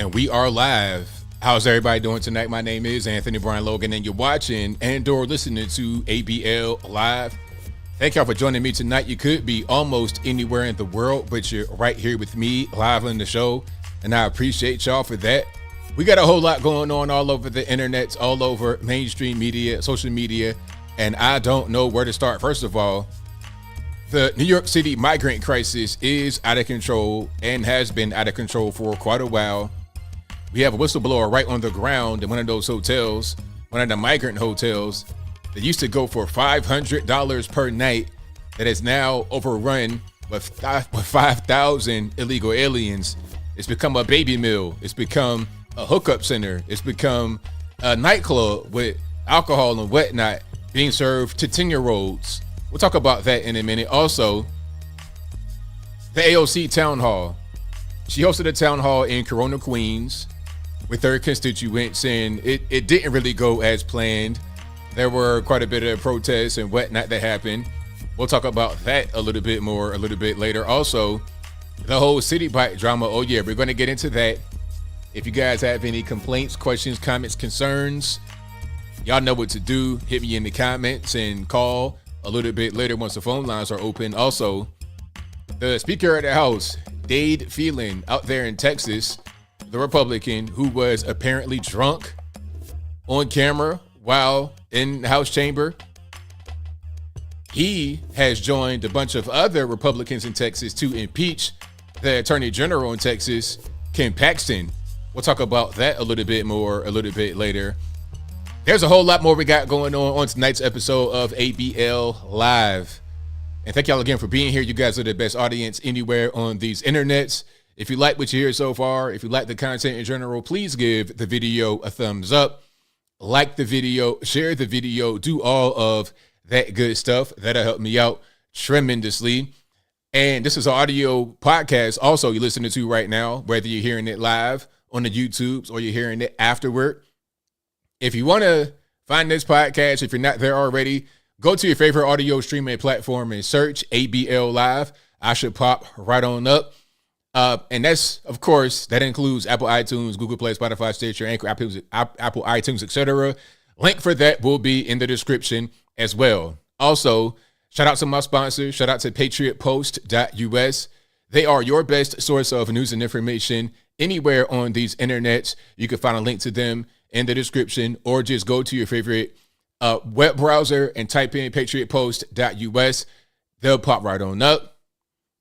And we are live. How's everybody doing tonight? My name is Anthony Brian Logan, and you're watching and/or listening to ABL Live. Thank y'all for joining me tonight. You could be almost anywhere in the world, but you're right here with me live on the show, and I appreciate y'all for that. We got a whole lot going on all over the internet, all over mainstream media, social media, and I don't know where to start. First of all, the New York City migrant crisis is out of control and has been out of control for quite a while. We have a whistleblower right on the ground in one of those hotels, one of the migrant hotels that used to go for $500 per night that is now overrun with 5,000 illegal aliens. It's become a baby mill. It's become a hookup center. It's become a nightclub with alcohol and whatnot being served to 10-year-olds. We'll talk about that in a minute. Also, the AOC town hall. She hosted a town hall in Corona, Queens, with her constituents, and it didn't really go as planned. There were quite a bit of protests and whatnot that happened. We'll talk about that a little bit more a little bit later. Also, the whole Citi bike drama. Oh yeah, we're going to get into that. If you guys have any complaints, questions, comments, concerns, y'all know what to do. Hit me in the comments and call a little bit later once the phone lines are open. Also, the Speaker of the House, Dade Phelan, out there in Texas, the Republican who was apparently drunk on camera while in the House chamber. He has joined a bunch of other Republicans in Texas to impeach the Attorney General in Texas, Ken Paxton. We'll talk about that a little bit more a little bit later. There's a whole lot more we got going on tonight's episode of ABL Live. And thank y'all again for being here. You guys are the best audience anywhere on these internets. If you like what you hear so far, if you like the content in general, please give the video a thumbs up. Like the video, share the video, do all of that good stuff. That'll help me out tremendously. And this is an audio podcast also you're listening to right now, whether you're hearing it live on the YouTubes or you're hearing it afterward. If you want to find this podcast, if you're not there already, go to your favorite audio streaming platform and search ABL Live. I should pop right on up. And that's, of course, that includes Apple iTunes, Google Play, Spotify, Stitcher, Anchor, Apple iTunes, etc. Link for that will be in the description as well. Also, shout out to my sponsors. Shout out to patriotpost.us. They are your best source of news and information anywhere on these internets. You can find a link to them in the description, or just go to your favorite web browser and type in patriotpost.us. They'll pop right on up.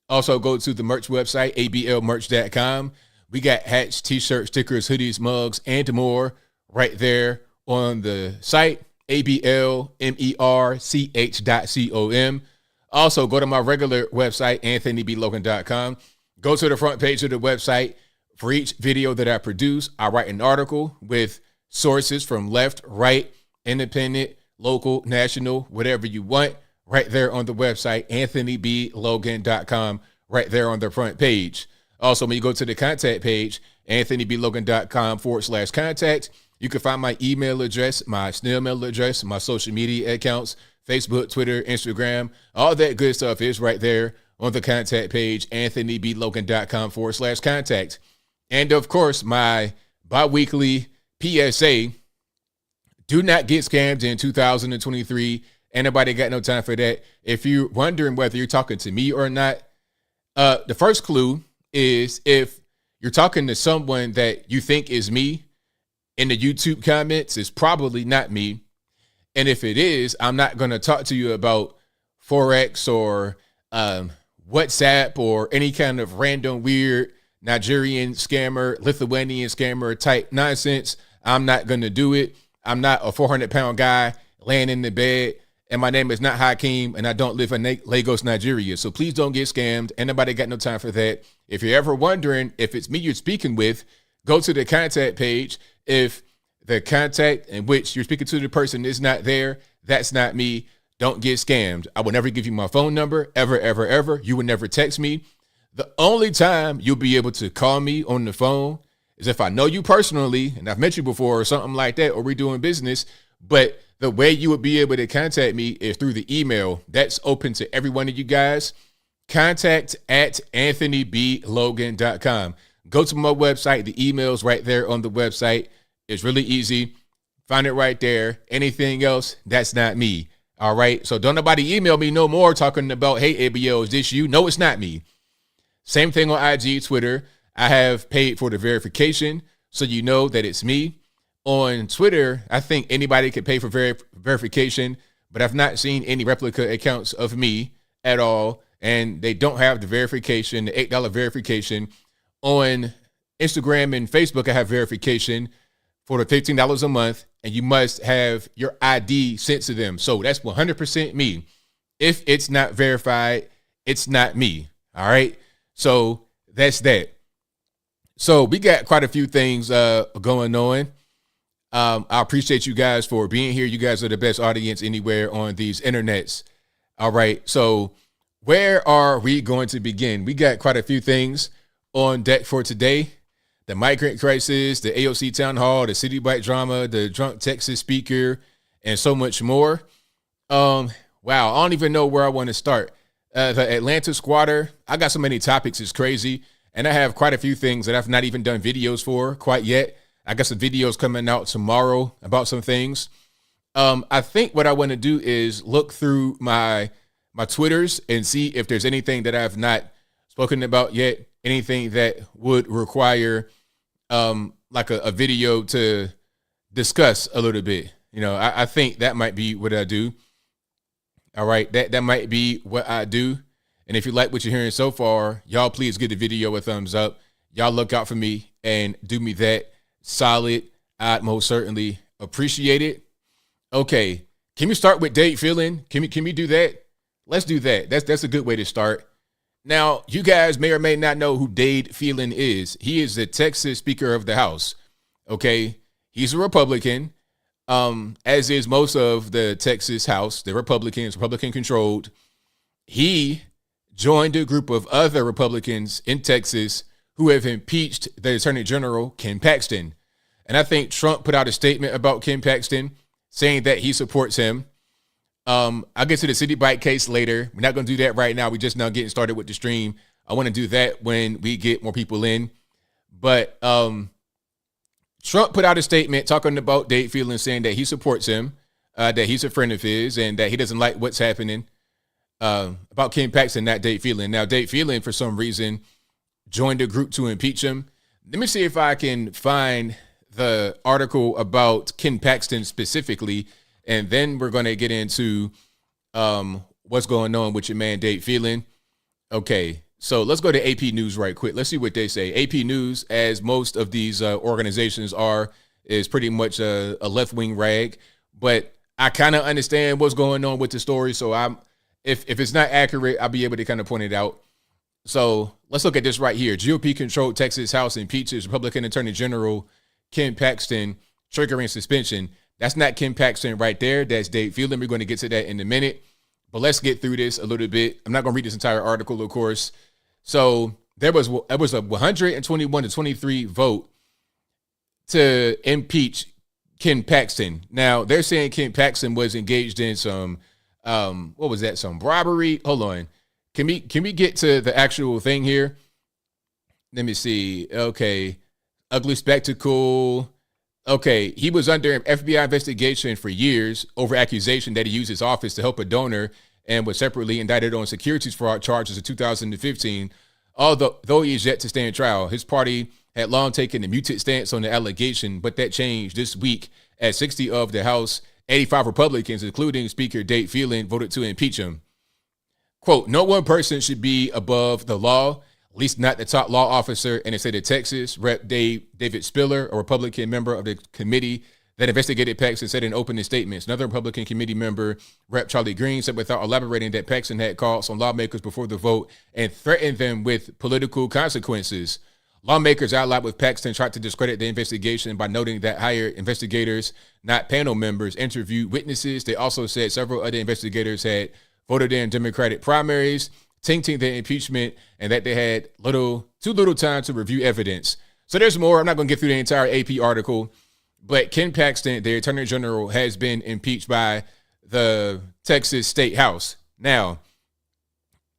Also, go to the merch website, ablmerch.com. We got hats, t-shirts, stickers, hoodies, mugs, and more right there on the site, ablmerch.com. Also, go to my regular website, anthonyblogan.com. Go to the front page of the website. For each video that I produce, I write an article with sources from left, right, independent, local, national, whatever you want, right there on the website, anthonyblogan.com, right there on the front page. Also, when you go to the contact page, anthonyblogan.com/contact, you can find my email address, my snail mail address, my social media accounts, Facebook, Twitter, Instagram, all that good stuff is right there on the contact page, anthonyblogan.com/contact. And of course, my bi-weekly PSA, do not get scammed in 2023. Anybody got no time for that. If you're wondering whether you're talking to me or not, the first clue is if you're talking to someone that you think is me in the YouTube comments, it's probably not me. And if it is, I'm not going to talk to you about Forex or WhatsApp or any kind of random weird Nigerian scammer, Lithuanian scammer type nonsense. I'm not going to do it. I'm not a 400-pound guy laying in the bed. And my name is not Hakeem, and I don't live in Lagos, Nigeria. So please don't get scammed. Anybody got no time for that. If you're ever wondering if it's me you're speaking with, go to the contact page. If the contact in which you're speaking to the person is not there, that's not me. Don't get scammed. I will never give you my phone number, ever, ever, ever. You will never text me. The only time you'll be able to call me on the phone is if I know you personally, and I've met you before or something like that, or we're doing business. But the way you would be able to contact me is through the email. That's open to every one of you guys. Contact@anthonyblogan.com. Go to my website. The email's right there on the website. It's really easy. Find it right there. Anything else, that's not me. All right. So don't nobody email me no more talking about, hey, ABL, is this you? No, it's not me. Same thing on IG, Twitter. I have paid for the verification, so you know that it's me. On Twitter, I think anybody could pay for verification, but I've not seen any replica accounts of me at all, and they don't have the verification, the $8 verification. On Instagram and Facebook, I have verification for the $15 a month, and you must have your ID sent to them. So that's 100% me. If it's not verified, it's not me. All right. So that's that. So we got quite a few things going on. I appreciate you guys for being here. You guys are the best audience anywhere on these internets. All right. So where are we going to begin? We got quite a few things on deck for today. The migrant crisis, the AOC town hall, the Citi bike drama, the drunk Texas speaker, and so much more. Wow, I don't even know where I want to start. The Atlanta squatter, I got so many topics, it's crazy. And I have quite a few things that I've not even done videos for quite yet. I got some videos coming out tomorrow about some things. I think what I want to do is look through my Twitters and see if there's anything that I've not spoken about yet, anything that would require like a video to discuss a little bit. You know, I think that might be what I do. All right, that might be what I do. And if you like what you're hearing so far, y'all please give the video a thumbs up. Y'all look out for me and do me that solid. I'd most certainly appreciate it. Okay, can we start with Dade Phelan? Can we do that? Let's do that. That's a good way to start. Now, you guys may or may not know who Dade Phelan is. He is the Texas Speaker of the House. Okay, he's a Republican. As is most of the Texas House, the Republican controlled. He joined a group of other Republicans in Texas who have impeached the Attorney General, Ken Paxton. And I think Trump put out a statement about Ken Paxton saying that he supports him. I'll get to the Citi bike case later. We're not going to do that right now. We're just now getting started with the stream. I want to do that when we get more people in. But Trump put out a statement talking about Dade Phelan, saying that he supports him, that he's a friend of his, and that he doesn't like what's happening about Ken Paxton, not Dade Phelan. Now, Dade Phelan, for some reason, joined a group to impeach him. Let me see if I can find the article about Ken Paxton specifically, and then we're going to get into what's going on with your man, Dade Phelan. Okay, so let's go to AP News right quick. Let's see what they say. AP News, as most of these organizations are, is pretty much a left-wing rag. But I kind of understand what's going on with the story. So if it's not accurate, I'll be able to kind of point it out. So let's look at this right here. GOP-controlled Texas House impeaches Republican Attorney General Ken Paxton, triggering suspension. That's not Ken Paxton right there. That's Dade Phelan. We're going to get to that in a minute. But let's get through this a little bit. I'm not going to read this entire article, of course. So there was a 121 to 23 vote to impeach Ken Paxton. Now, they're saying Ken Paxton was engaged in some, what was that, some robbery? Hold on. Can we get to the actual thing here? Let me see. Okay. Ugly spectacle. Okay. He was under an FBI investigation for years over accusation that he used his office to help a donor and was separately indicted on securities fraud charges in 2015. Though he is yet to stand trial, his party had long taken a muted stance on the allegation, but that changed this week as 60 of the House 85 Republicans, including Speaker Dade Phelan, voted to impeach him. Quote, no one person should be above the law, at least not the top law officer in the state of Texas. Rep. David Spiller, a Republican member of the committee that investigated Paxton, said in opening statements. Another Republican committee member, Rep. Charlie Green, said without elaborating that Paxton had called on lawmakers before the vote and threatened them with political consequences. Lawmakers allied with Paxton tried to discredit the investigation by noting that hired investigators, not panel members, interviewed witnesses. They also said several other investigators had voted in Democratic primaries, tainting the impeachment, and that they had too little time to review evidence. So there's more. I'm not going to get through the entire AP article, but Ken Paxton, the Attorney General, has been impeached by the Texas State House. Now,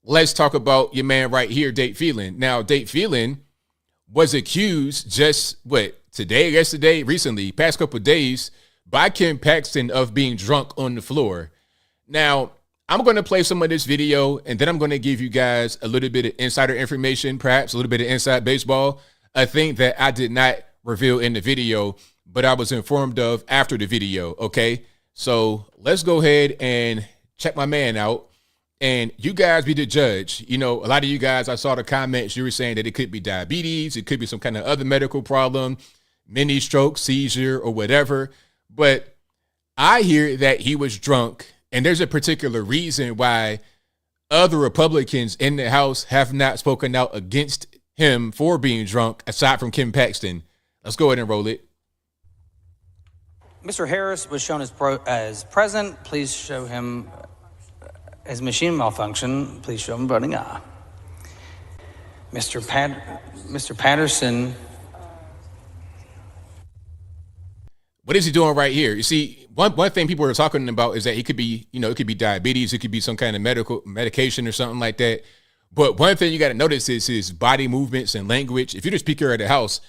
let's talk about your man right here, Dade Phelan. Now, Dade Phelan was accused just yesterday, recently, past couple of days, by Ken Paxton of being drunk on the floor. Now, I'm going to play some of this video, and then I'm going to give you guys a little bit of insider information, perhaps a little bit of inside baseball, a thing that I did not reveal in the video, but I was informed of after the video, okay? So let's go ahead and check my man out, and you guys be the judge. You know, a lot of you guys, I saw the comments, you were saying that it could be diabetes, it could be some kind of other medical problem, mini stroke, seizure, or whatever, but I hear that he was drunk. And there's a particular reason why other Republicans in the House have not spoken out against him for being drunk, aside from Ken Paxton. Let's go ahead and roll it. Mr. Harris was shown as present. Please show him as machine malfunction. Please show him voting aye. Mr. Patterson. What is he doing right here? You see, one thing people are talking about is that he could be, it could be diabetes, it could be some kind of medication or something like that. But one thing you got to notice is his body movements and language. If you're the Speaker of the House,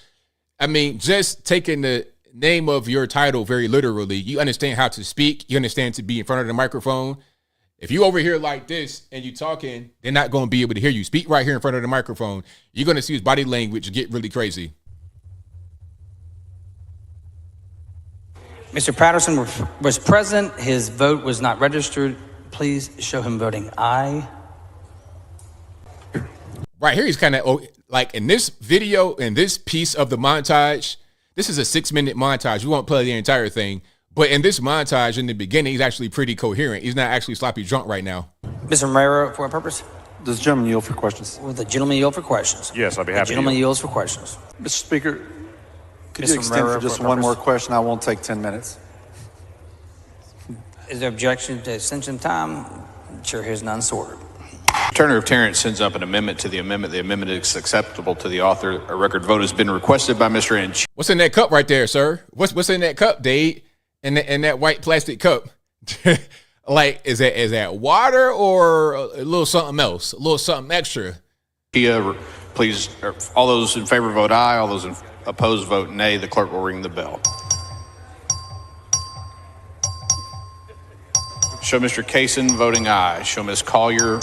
I mean, just taking the name of your title very literally, you understand how to speak, you understand to be in front of the microphone. If you over here like this and you talking, they're not going to be able to hear you. Speak right here in front of the microphone. You're going to see his body language get really crazy. Mr. Patterson was present. His vote was not registered. Please show him voting aye. Right here, he's kind of like in this video, in this piece of the montage, this is a 6-minute montage. We won't play the entire thing. But in this montage, in the beginning, he's actually pretty coherent. He's not actually sloppy drunk right now. Mr. Romero, for what purpose? Does the gentleman yield for questions? Will the gentleman yield for questions? Yes, I'll be happy to. The gentleman yields for questions. Mr. Speaker, could Mr. you extend Romero, for just for one purpose? more question? I won't take 10 minutes. Is there objection to extension of time? Chair hears none, so ordered. Turner of Terrence sends up an amendment to the amendment. The amendment is acceptable to the author. A record vote has been requested by Mr. Inch. What's in that cup right there, sir? What's in that cup, Dade? In that white plastic cup? Like, is that water or a little something else? A little something extra? Please, all those in favor vote aye. All those opposed vote nay. The clerk will ring the bell. Show Mr. Kaysen voting aye. Show Ms. Collier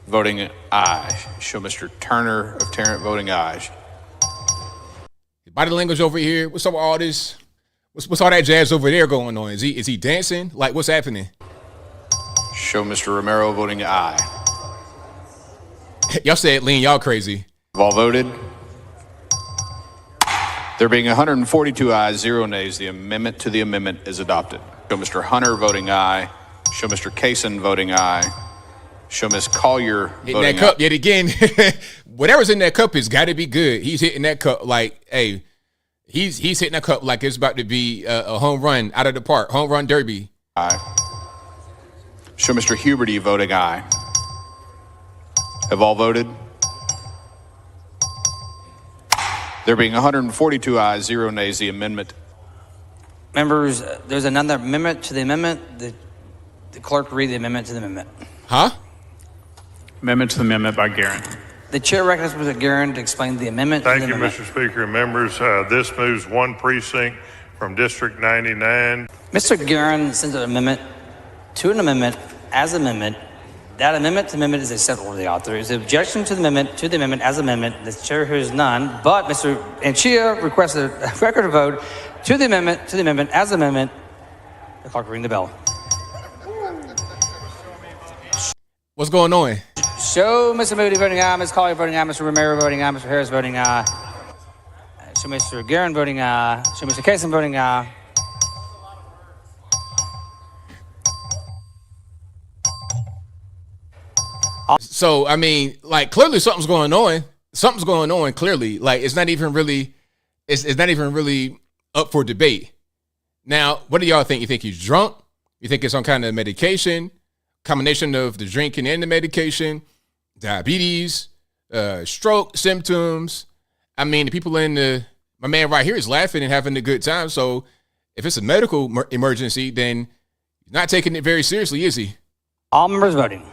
voting aye. Show Mr. Turner of Tarrant voting aye. Body language over here. What's up with all this? What's all that jazz over there going on? Is he dancing? Like, what's happening? Show Mr. Romero voting aye. Y'all said lean, y'all crazy. Have all voted? There being 142 ayes, 0 nays, the amendment to the amendment is adopted. Show Mr. Hunter voting aye. Show Mr. Kaysen voting aye. Show Ms. Collier hitting voting that cup aye. yet again. Whatever's in that cup has got to be good. He's hitting that cup like, hey, he's hitting that cup like it's about to be a home run out of the park, home run derby. Aye. Show Mr. Huberty voting aye. Have all voted? There being 142 ayes, 0 nays, the amendment. Members, there's another amendment to the amendment. The clerk read the amendment to the amendment. Huh? Amendment to the amendment by Guerin. The chair recognizes Mr. Guerin to explain the amendment. Thank to the you, amendment. Mr. Speaker and members. This moves one precinct from District 99. Mr. Guerin sends an amendment to an amendment as amendment. That amendment to amendment is acceptable to the author. Is there objection to the amendment as amendment? The chair hears none, but Mr. Anchia requests a record vote to the amendment as amendment. The clerk will ring the bell. What's going on? Show Mr. Moody voting aye, Ms. Collier voting aye, Mr. Romero voting aye, Mr. Harris voting aye. Show Mr. Guerin voting aye. Show Mr. Kaysen voting aye. So, I mean, like, clearly something's going on. Something's going on, clearly. Like, it's not even really up for debate. Now, what do y'all think? You think he's drunk? You think it's some kind of medication? Combination of the drinking and the medication? Diabetes? Stroke symptoms? I mean, the people my man right here is laughing and having a good time. So, if it's a medical emergency, then he's not taking it very seriously, is he? All members voting.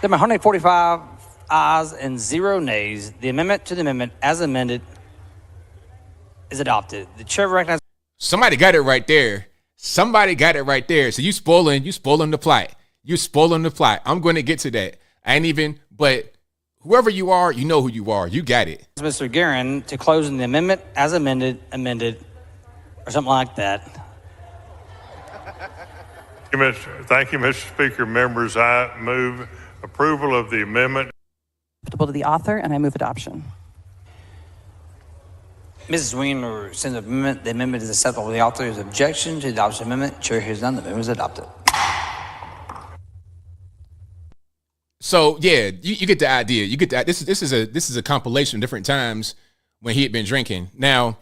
There are 145 ayes and 0 nays. The amendment to the amendment as amended is adopted. The chair recognizes. Somebody got it right there. Somebody got it right there. So you spoiling the plot. You spoiling the plot. I'm going to get to that. I ain't even, but whoever you are, you know who you are. You got it. Mr. Guerin to close in the amendment as amended, or something like that. Thank you, Mr. Speaker. Members, I move approval of the amendment. Acceptable to the author, and I move adoption. Mrs. Weiner sends an amendment. The amendment is acceptable to the author. Is objection to the adoption amendment? Chair hears none. The amendment is adopted. So yeah, you get the idea. You get that. This is a compilation of different times when he had been drinking. Now,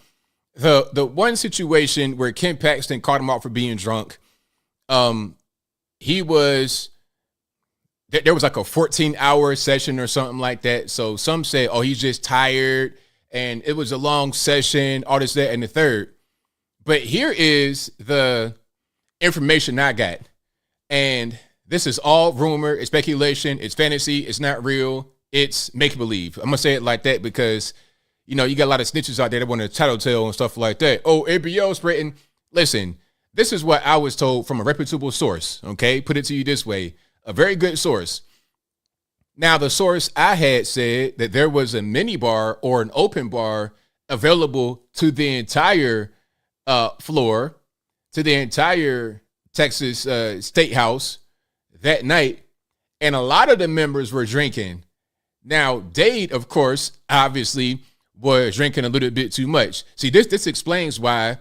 the one situation where Ken Paxton caught him out for being drunk, there was like a 14-hour session or something like that. So some say, oh, he's just tired, and it was a long session, all this, that, and the third. But here is the information I got, and this is all rumor, it's speculation, it's fantasy, it's not real, it's make-believe. I'm going to say it like that because, you know, you got a lot of snitches out there that want to tattletale and stuff like that. Oh, ABL spreading. Listen, this is what I was told from a reputable source, okay? Put it to you this way, a very good source. Now, the source I had said that there was a mini bar or an open bar available to the entire floor, to the entire Texas State House that night, and a lot of the members were drinking. Now, Dade, of course, obviously was drinking a little bit too much. See, this explains why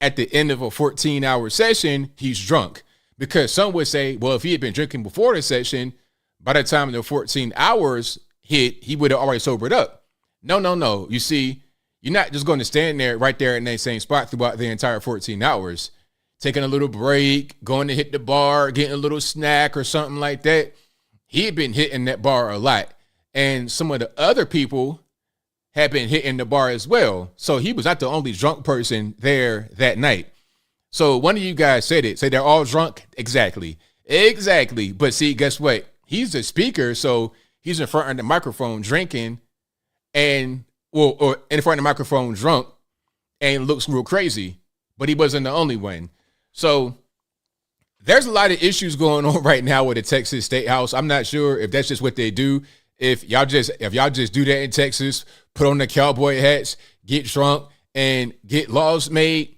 at the end of a 14-hour session, he's drunk. Because some would say, well, if he had been drinking before the session, by the time the 14 hours hit, he would have already sobered up. No. You see, you're not just going to stand there right there in that same spot throughout the entire 14 hours. Taking a little break, going to hit the bar, getting a little snack or something like that. He had been hitting that bar a lot. And some of the other people had been hitting the bar as well. So he was not the only drunk person there that night. So one of you guys said it. Say they're all drunk? Exactly. But see, guess what? He's the speaker, so he's in front of the microphone drinking or in front of the microphone drunk and looks real crazy. But he wasn't the only one. So there's a lot of issues going on right now with the Texas State House. I'm not sure if that's just what they do. If y'all just do that in Texas, put on the cowboy hats, get drunk, and get laws made.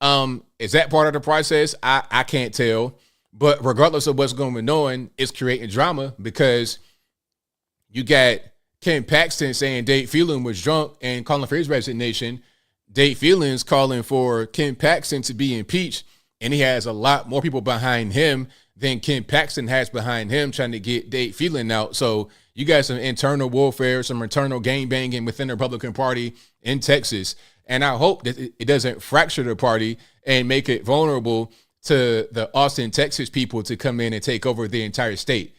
Is that part of the process? I can't tell. But regardless of what's going on, it's creating drama because you got Ken Paxton saying Dade Phelan was drunk and calling for his resignation. Dade Phelan's calling for Ken Paxton to be impeached, and he has a lot more people behind him than Ken Paxton has behind him trying to get Dade Phelan out. So you got some internal warfare, some internal gang banging within the Republican Party in Texas. And I hope that it doesn't fracture the party and make it vulnerable to the Austin, Texas people to come in and take over the entire state.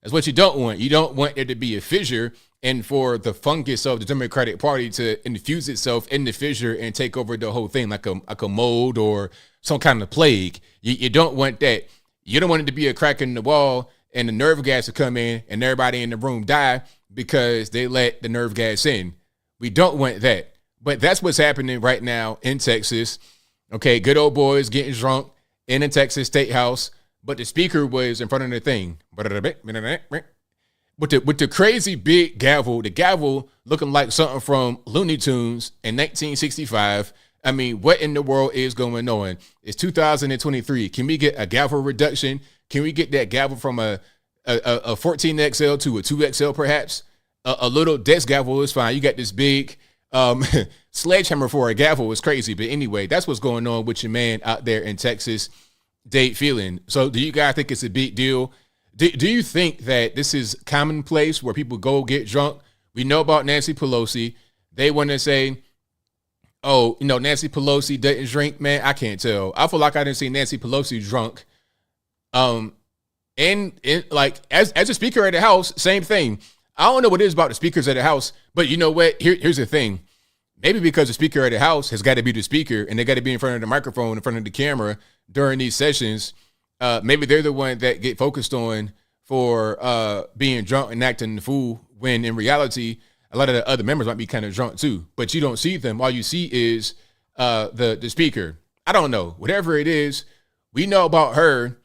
That's what you don't want. You don't want there to be a fissure and for the fungus of the Democratic Party to infuse itself in the fissure and take over the whole thing like a mold or some kind of plague. You don't want that. You don't want it to be a crack in the wall and the nerve gas to come in and everybody in the room die because they let the nerve gas in. We don't want that. But that's what's happening right now in Texas. Okay, good old boys getting drunk in the Texas State House, but the speaker was in front of the thing. With the crazy big gavel, the gavel looking like something from Looney Tunes in 1965. I mean, what in the world is going on? It's 2023. Can we get a gavel reduction? Can we get that gavel from a 14XL to a 2XL perhaps? A little desk gavel is fine. You got this big sledgehammer for a gavel is crazy. But anyway, that's what's going on with your man out there in Texas, Dade Phelan. So do you guys think it's a big deal? Do you think that this is commonplace where people go get drunk? We know about Nancy Pelosi. They want to say, oh, you know, Nancy Pelosi doesn't drink. Man, I can't tell. I feel like I didn't see Nancy Pelosi drunk. And like as a speaker of the House, same thing. I don't know what it is about the speakers of the House, but you know what? Here's the thing. Maybe because the speaker of the House has got to be the speaker and they got to be in front of the microphone, in front of the camera during these sessions. Maybe they're the one that get focused on for being drunk and acting the fool when in reality, a lot of the other members might be kind of drunk too, but you don't see them. All you see is the speaker. I don't know. Whatever it is, we know about her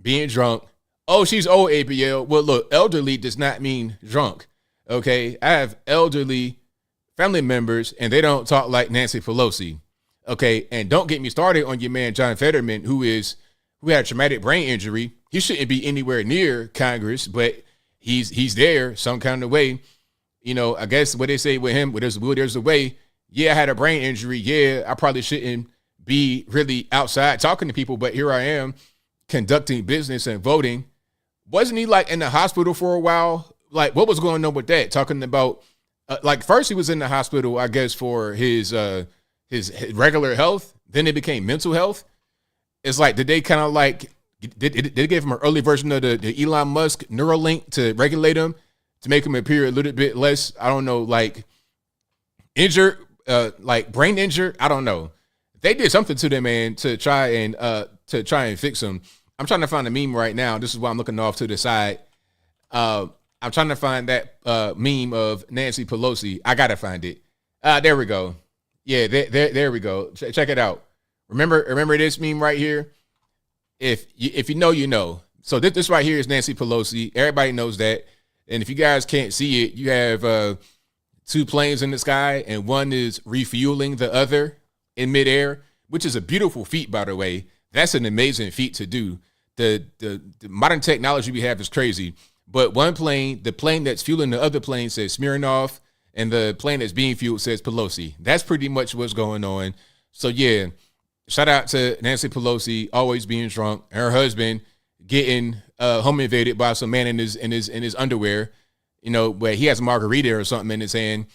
being drunk. Oh, she's old, ABL. Well, look, elderly does not mean drunk. Okay, I have elderly family members, and they don't talk like Nancy Pelosi. Okay, and don't get me started on your man John Fetterman, who had a traumatic brain injury. He shouldn't be anywhere near Congress, but he's there some kind of way. You know, I guess what they say with him, where there's a will, there's a way. Yeah, I had a brain injury. Yeah, I probably shouldn't be really outside talking to people, but here I am conducting business and voting. Wasn't he like in the hospital for a while? Like, what was going on with that? Talking about, like, first he was in the hospital, I guess, for his regular health. Then it became mental health. It's like, did they kind of like, did they give him an early version of the Elon Musk Neuralink to regulate him, to make him appear a little bit less, I don't know, like injured, like brain injured? I don't know. They did something to them, man, to try and fix him. I'm trying to find a meme right now. This is why I'm looking off to the side. I'm trying to find that meme of Nancy Pelosi. I gotta find it. There we go. Yeah, there we go. Check it out. Remember this meme right here? If you know, you know. So this right here is Nancy Pelosi. Everybody knows that. And if you guys can't see it, you have two planes in the sky, and one is refueling the other in midair, which is a beautiful feat, by the way. That's an amazing feat to do. The modern technology we have is crazy. But one plane, the plane that's fueling the other plane says Smirnoff, and the plane that's being fueled says Pelosi. That's pretty much what's going on. So yeah, shout out to Nancy Pelosi, always being drunk. Her husband getting home invaded by some man in his underwear, you know, where he has a margarita or something in his hand.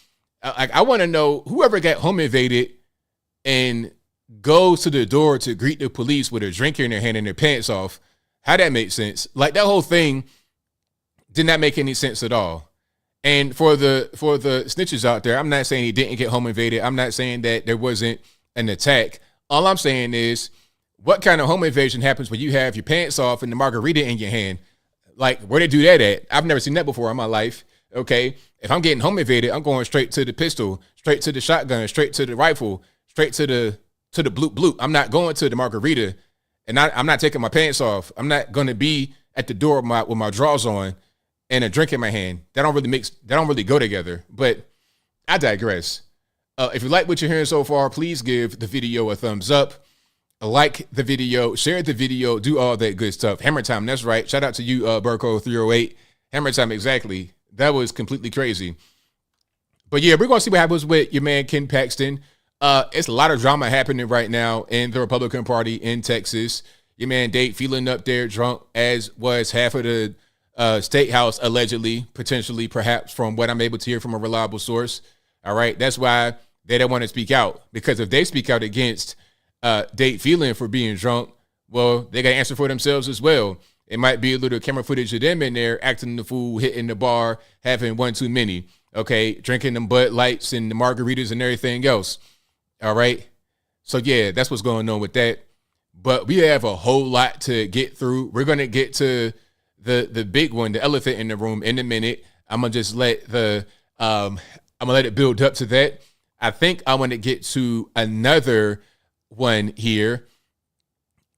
I want to know, whoever got home invaded and goes to the door to greet the police with a drink in their hand and their pants off, how that makes sense? Like, that whole thing did not make any sense at all. And for the snitches out there, I'm not saying he didn't get home invaded. I'm not saying that there wasn't an attack. All I'm saying is, what kind of home invasion happens when you have your pants off and the margarita in your hand? Like, where they do that at? I've never seen that before in my life. Okay, if I'm getting home invaded, I'm going straight to the pistol, straight to the shotgun, straight to the rifle, straight to the bloop bloop. I'm not going to the margarita, and I'm not taking my pants off. I'm not going to be at the door with my drawers on and a drink in my hand. That don't really go together. But I digress. If you like what you're hearing so far, please give the video a thumbs up, like the video, share the video, do all that good stuff. Hammer time, that's right. Shout out to you, Burko308. Hammer time, exactly. That was completely crazy. But yeah, we're going to see what happens with your man Ken Paxton. It's a lot of drama happening right now in the Republican Party in Texas. Your man Dade Phelan up there drunk, as was half of the State House, allegedly, potentially, perhaps, from what I'm able to hear from a reliable source. All right, that's why they don't want to speak out, because if they speak out against Dade Phelan for being drunk, well, they got to answer for themselves as well. It might be a little camera footage of them in there acting the fool, hitting the bar, having one too many. Okay, drinking them Bud Lights and the margaritas and everything else. All right, so yeah, that's what's going on with that. But we have a whole lot to get through. We're gonna get to the big one, the elephant in the room, in a minute. I'm gonna just let it build up to that. I think I want to get to another one here.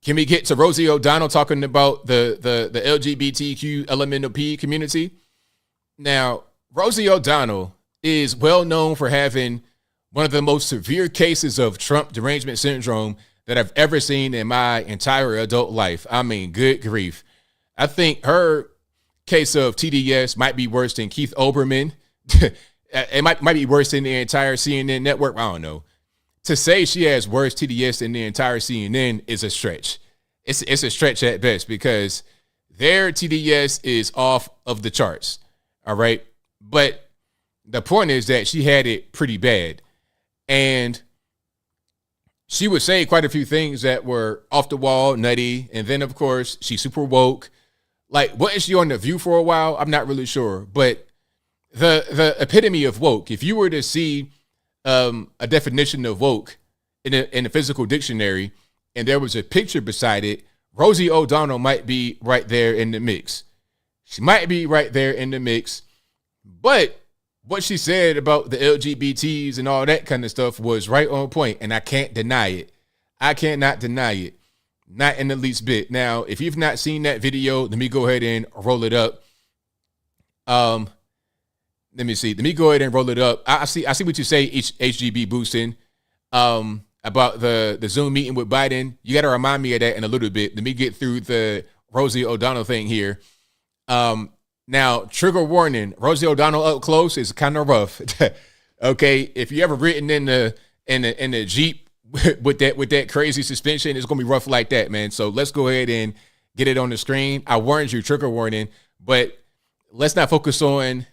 Can we get to Rosie O'Donnell talking about the LGBTQ LMNOP community? Now, Rosie O'Donnell is well known for having one of the most severe cases of Trump derangement syndrome that I've ever seen in my entire adult life. I mean, good grief. I think her case of TDS might be worse than Keith Olbermann. It might be worse than the entire CNN network. I don't know. To say she has worse TDS than the entire CNN is a stretch. It's a stretch at best, because their TDS is off of the charts. All right. But the point is that she had it pretty bad. And she would say quite a few things that were off the wall, nutty. And then, of course, she's super woke. Like, wasn't she on The View for a while? I'm not really sure. But the epitome of woke, if you were to see a definition of woke in a physical dictionary, and there was a picture beside it, Rosie O'Donnell might be right there in the mix. She might be right there in the mix. But what she said about the LGBTs and all that kind of stuff was right on point, and I can't deny it. I cannot deny it. Not in the least bit. Now, if you've not seen that video, let me go ahead and roll it up. Let me see. Let me go ahead and roll it up. I see what you say, HGB boosting. About the Zoom meeting with Biden. You got to remind me of that in a little bit. Let me get through the Rosie O'Donnell thing here. Now, trigger warning, Rosie O'Donnell up close is kind of rough. Okay, if you ever ridden in the Jeep with that crazy suspension, it's gonna be rough like that, man. So let's go ahead and get it on the screen. I warned you, trigger warning, but let's not focus on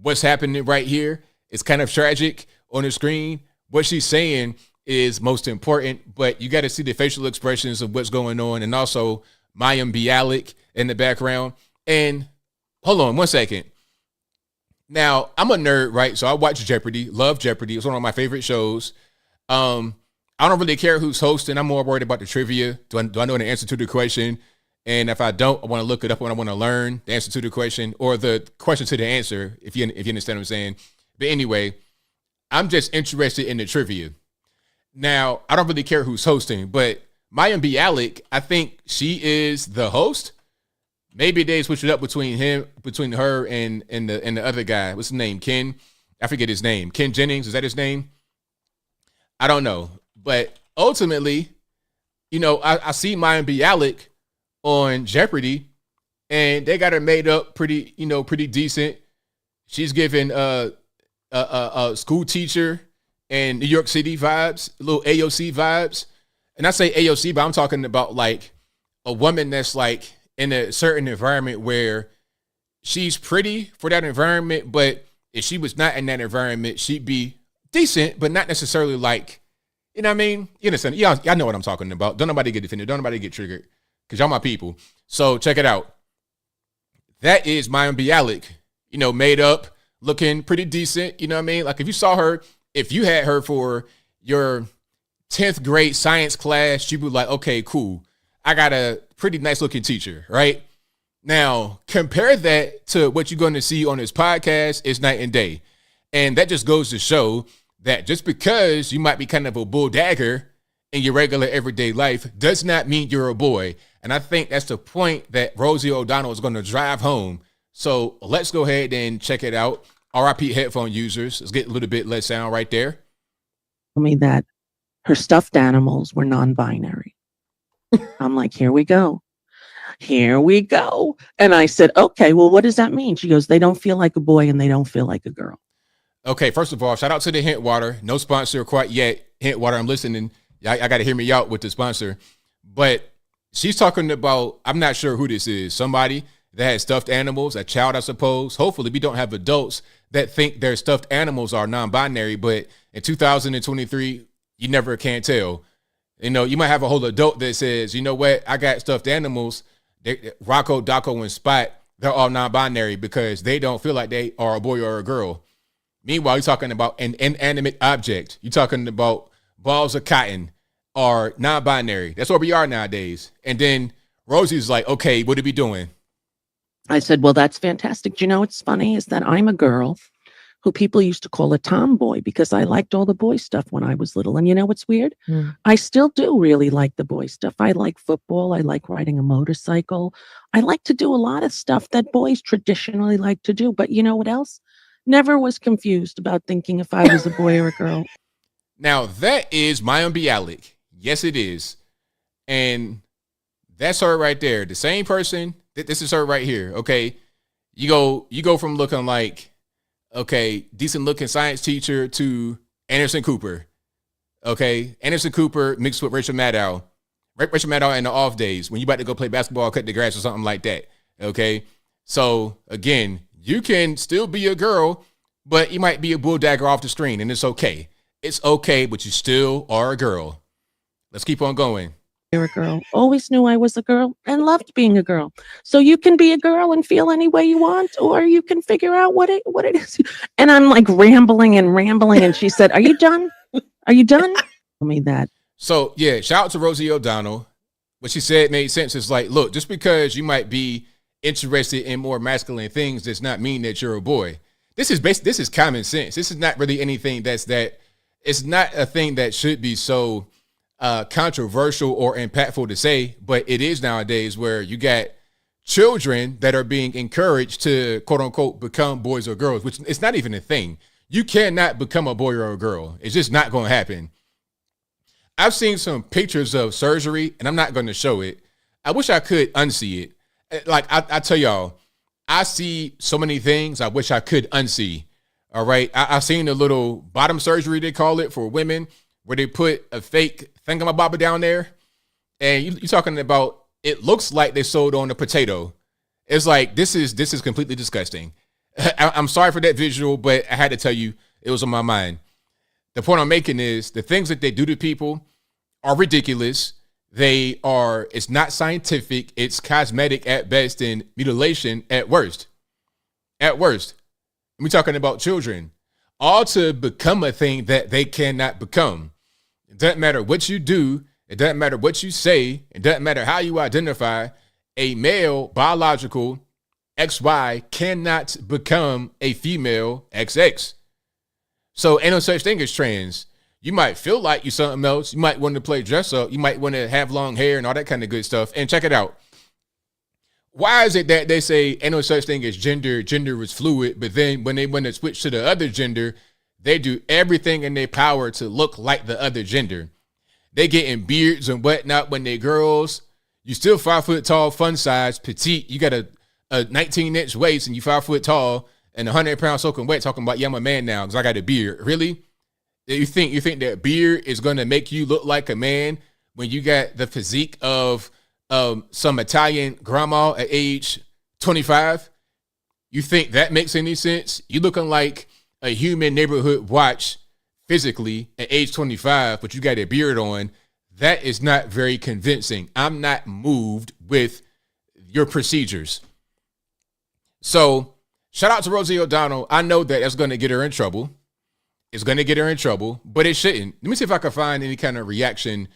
what's happening right here. It's kind of tragic on the screen. What she's saying is most important, but you got to see the facial expressions of what's going on, and also Mayim Bialik in the background. And hold on one second. Now, I'm a nerd, right? So I watch Jeopardy, love Jeopardy. It's one of my favorite shows. I don't really care who's hosting. I'm more worried about the trivia. Do I know the answer to the question? And if I don't, I want to look it up when I want to learn the answer to the question, or the question to the answer, if you understand what I'm saying. But anyway, I'm just interested in the trivia. Now, I don't really care who's hosting, but Mayim Bialik, I think she is the host. Maybe they switch it up between her and the other guy. What's his name? Ken? I forget his name. Ken Jennings, is that his name? I don't know. But ultimately, I see Mayim Bialik on Jeopardy, and they got her made up pretty decent. She's given a school teacher and New York City vibes, little AOC vibes. And I say AOC, but I'm talking about like a woman that's like in a certain environment where she's pretty for that environment, but if she was not in that environment, she'd be decent, but not necessarily like, you know what I mean? You understand? Y'all know what I'm talking about. Don't nobody get offended. Don't nobody get triggered, because y'all my people. So check it out. That is Mayim Bialik, made up, looking pretty decent. You know what I mean? Like if you had her for your 10th grade science class, you'd be like, okay, cool. I got a pretty nice looking teacher, right? Now, compare that to what you're going to see on this podcast. It's night and day. And that just goes to show that just because you might be kind of a bull dagger in your regular everyday life does not mean you're a boy. And I think that's the point that Rosie O'Donnell is going to drive home. So let's go ahead and check it out. RIP headphone users. Let's get a little bit less sound right there. Told me that her stuffed animals were non-binary. I'm like, here we go. Here we go. And I said, okay, well, what does that mean? She goes, they don't feel like a boy and they don't feel like a girl. Okay, first of all, shout out to the Hint Water. No sponsor quite yet. Hint Water, I'm listening. I got to hear me out with the sponsor. But she's talking about, I'm not sure who this is, somebody that has stuffed animals, a child, I suppose. Hopefully, we don't have adults that think their stuffed animals are non-binary. But in 2023, you never can tell. You might have a whole adult that says, you know what, I got stuffed animals. Rocco, Daco, and Spot, they're all non-binary because they don't feel like they are a boy or a girl. Meanwhile, you're talking about an inanimate object. You're talking about balls of cotton are non-binary. That's where we are nowadays. And then Rosie's like, okay, what are we doing? I said, well, that's fantastic. Do you know what's funny is that I'm a girl who people used to call a tomboy because I liked all the boy stuff when I was little. And you know what's weird? I still do really like the boy stuff. I like football. I like riding a motorcycle. I like to do a lot of stuff that boys traditionally like to do. But you know what else? Never was confused about thinking if I was a boy or a girl. Now, that is Mayim Bialik. Yes, it is. And that's her right there. The same person. This is her right here. Okay. You go from looking like, okay, decent looking science teacher to Anderson Cooper. Okay. Anderson Cooper mixed with Rachel Maddow. Rachel Maddow in the off days when you about to go play basketball, cut the grass or something like that. Okay. So again, you can still be a girl, but you might be a bull dagger off the screen, and it's okay. It's okay, but you still are a girl. Let's keep on going. You're a girl. Always knew I was a girl and loved being a girl. So you can be a girl and feel any way you want, or you can figure out what it is. And I'm like rambling. And she said, are you done? Are you done? Tell me that. So yeah, shout out to Rosie O'Donnell. What she said made sense. It's like, look, just because you might be interested in more masculine things does not mean that you're a boy. This is common sense. This is not really anything it's not a thing that should be so controversial or impactful to say, but it is nowadays, where you got children that are being encouraged to quote unquote become boys or girls, which it's not even a thing. You cannot become a boy or a girl. It's just not going to happen. I've seen some pictures of surgery, and I'm not going to show it. I wish I could unsee it. Like I tell y'all, I see so many things I wish I could unsee. All right. I've seen the little bottom surgery, they call it, for women, where they put a fake thingamabobber down there. And you're talking about, it looks like they sewed on a potato. It's like, this is completely disgusting. I'm sorry for that visual, but I had to tell you, it was on my mind. The point I'm making is the things that they do to people are ridiculous. It's not scientific. It's cosmetic at best and mutilation at worst. At worst. We're talking about children, all to become a thing that they cannot become. It doesn't matter what you do. It doesn't matter what you say. It doesn't matter how you identify. A male biological XY cannot become a female XX. So ain't no such thing as trans. You might feel like you're something else. You might want to play dress up. You might want to have long hair and all that kind of good stuff. And check it out. Why is it that they say ain't no such thing as gender is fluid, but then when they want to switch to the other gender, they do everything in their power to look like the other gender? They getting beards and whatnot when they girls. You still 5 foot tall, fun size, petite. You got a 19-inch waist and you 5 foot tall and 100 pounds soaking wet, talking about, yeah, I'm a man now because I got a beard. Really? You think that beard is going to make you look like a man when you got the physique of some Italian grandma at age 25? You think that makes any sense? You looking like a human neighborhood watch physically at age 25, but you got a beard on. That is not very convincing. I'm not moved with your procedures. So shout out to Rosie O'Donnell. I know that that's going to get her in trouble. It's going to get her in trouble, but it shouldn't. Let me see if I can find any kind of reaction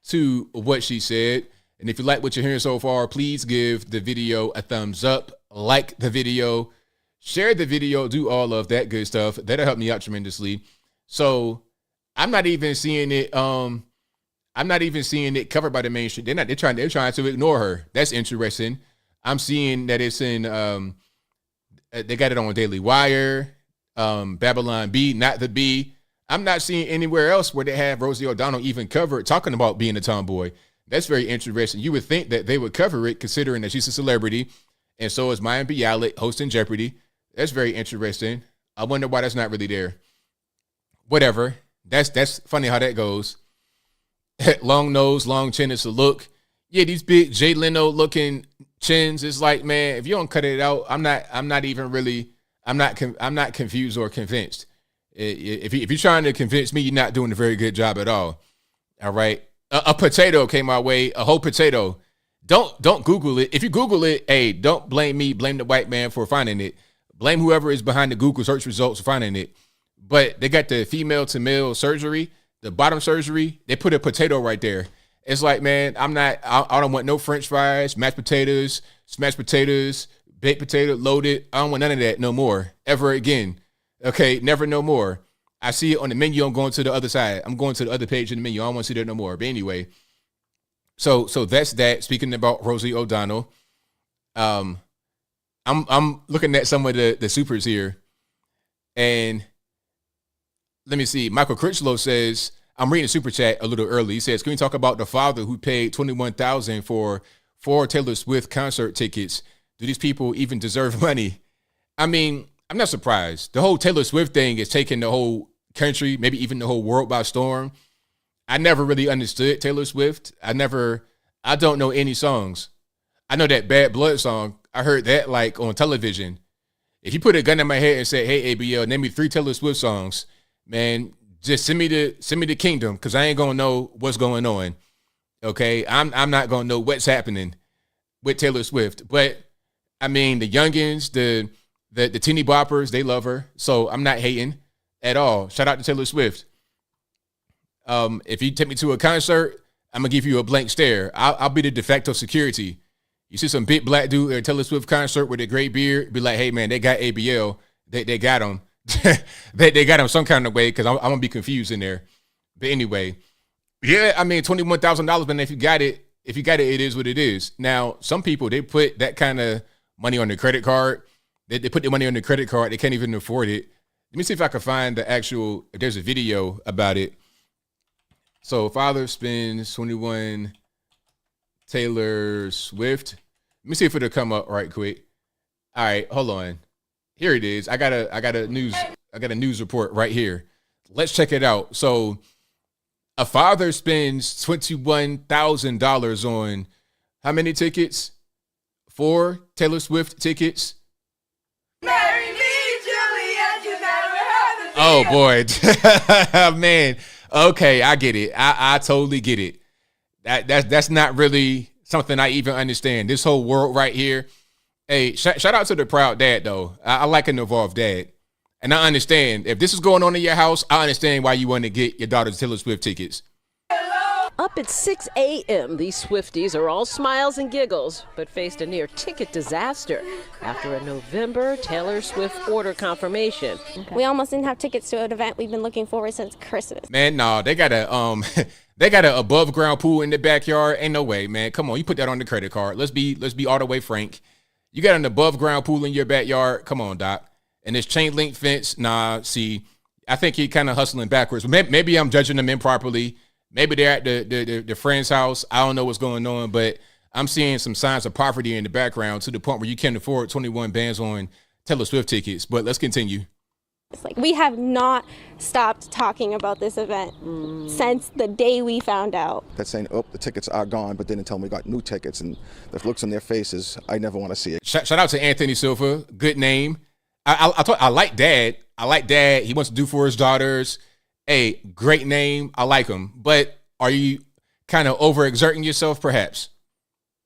to what she said. And if you like what you're hearing so far, please give the video a thumbs up, like the video, share the video, do all of that good stuff. That'll help me out tremendously. So I'm not even seeing it. I'm not even seeing it covered by the mainstream. They're trying to ignore her. That's interesting. I'm seeing that it's in, they got it on Daily Wire, Babylon Bee, not the Bee. I'm not seeing anywhere else where they have Rosie O'Donnell even covered talking about being a tomboy. That's very interesting. You would think that they would cover it considering that she's a celebrity. And so is Maya Bialik hosting Jeopardy. That's very interesting. I wonder why that's not really there. Whatever. That's funny how that goes. Long nose, long chin is a look. Yeah, these big Jay Leno looking chins. It's like, man, if you don't cut it out, I'm not confused or convinced. If you're trying to convince me, you're not doing a very good job at all. All right. A potato came my way, a whole potato. Don't Google it. If you Google it, hey, don't blame me. Blame the white man for finding it. Blame whoever is behind the Google search results for finding it. But they got the female to male surgery, the bottom surgery. They put a potato right there. It's like, man, I don't want no French fries, mashed potatoes, smashed potatoes, baked potato, loaded. I don't want none of that no more, ever again. Okay, never no more. I see it on the menu. I'm going to the other side. I'm going to the other page in the menu. I don't want to see that no more. But anyway, so that's that. Speaking about Rosie O'Donnell, I'm looking at some of the supers here, and let me see. Michael Critchlow says, I'm reading the super chat a little early. He says, can we talk about the father who paid $21,000 for 4 Taylor Swift concert tickets? Do these people even deserve money? I mean, I'm not surprised. The whole Taylor Swift thing is taking the whole country, maybe even the whole world by storm. I never really understood Taylor Swift. I don't know any songs. I know that Bad Blood song. I heard that like on television. If you put a gun in my head and say, hey, ABL, name me 3 Taylor Swift songs, man, just send me the kingdom, because I ain't gonna know what's going on. Okay, I'm not gonna know what's happening with Taylor Swift. But I mean, the youngins, the teeny boppers, they love her. So I'm not hating at all. Shout out to Taylor Swift. If you take me to a concert, I'm gonna give you a blank stare. I'll be the de facto security. You see some big black dude at a Taylor Swift concert with a gray beard, be like, hey man, they got ABL. they got him. they got him some kind of way because I'm gonna be confused in there. But anyway, yeah, I mean $21,000, but if you got it, it is what it is. Now, some people they put that kind of money on their credit card. They put their money on their credit card. They can't even afford it. Let me see if I can find if there's a video about it. So father spends 21 Taylor Swift. Let me see if it'll come up right quick. All right, hold on. Here it is. I got a news report right here. Let's check it out. So a father spends $21,000 on how many tickets? 4 Taylor Swift tickets. Marry me, Juliet, you never have a Oh boy. Man. Okay, I get it. I totally get it. That's not really something I even understand. This whole world right here. Hey, shout out to the proud dad though. I like an involved dad. And I understand if this is going on in your house, I understand why you want to get your daughter's Taylor Swift tickets. Up at 6 a.m., these Swifties are all smiles and giggles, but faced a near ticket disaster after a November Taylor Swift order confirmation. We almost didn't have tickets to an event we've been looking forward since Christmas. Man, no, they got a above ground pool in the backyard. Ain't no way, man. Come on, you put that on the credit card. Let's be all the way frank. You got an above ground pool in your backyard. Come on, Doc. And this chain link fence, nah, see, I think he kind of hustling backwards. Maybe I'm judging them improperly. Maybe they're at the friend's house. I don't know what's going on, but I'm seeing some signs of poverty in the background to the point where you can't afford 21 bands on Taylor Swift tickets. But let's continue. It's like we have not stopped talking about this event since the day we found out. That's saying, oh, the tickets are gone, but didn't tell me we got new tickets, and the looks on their faces, I never want to see it. Shout out to Anthony Silva. Good name. I like Dad. I like Dad. He wants to do for his daughters. Hey, great name. I like him. But are you kind of overexerting yourself, perhaps?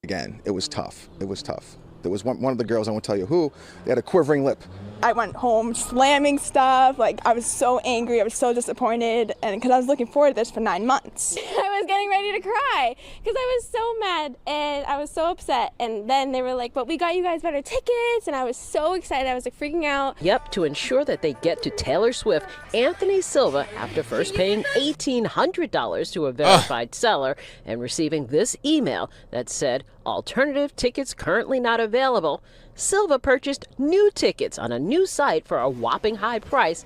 Again, it was tough. It was tough. There was one of the girls, I won't tell you who, they had a quivering lip. I went home slamming stuff. Like, I was so angry. I was so disappointed. And because I was looking forward to this for 9 months. I was getting ready to cry because I was so mad and I was so upset. And then they were like, but we got you guys better tickets. And I was so excited. I was like freaking out. Yep, to ensure that they get to Taylor Swift, Anthony Silva, after first paying $1,800 to a verified seller and receiving this email that said, alternative tickets currently not available, Silva purchased new tickets on a new site for a whopping high price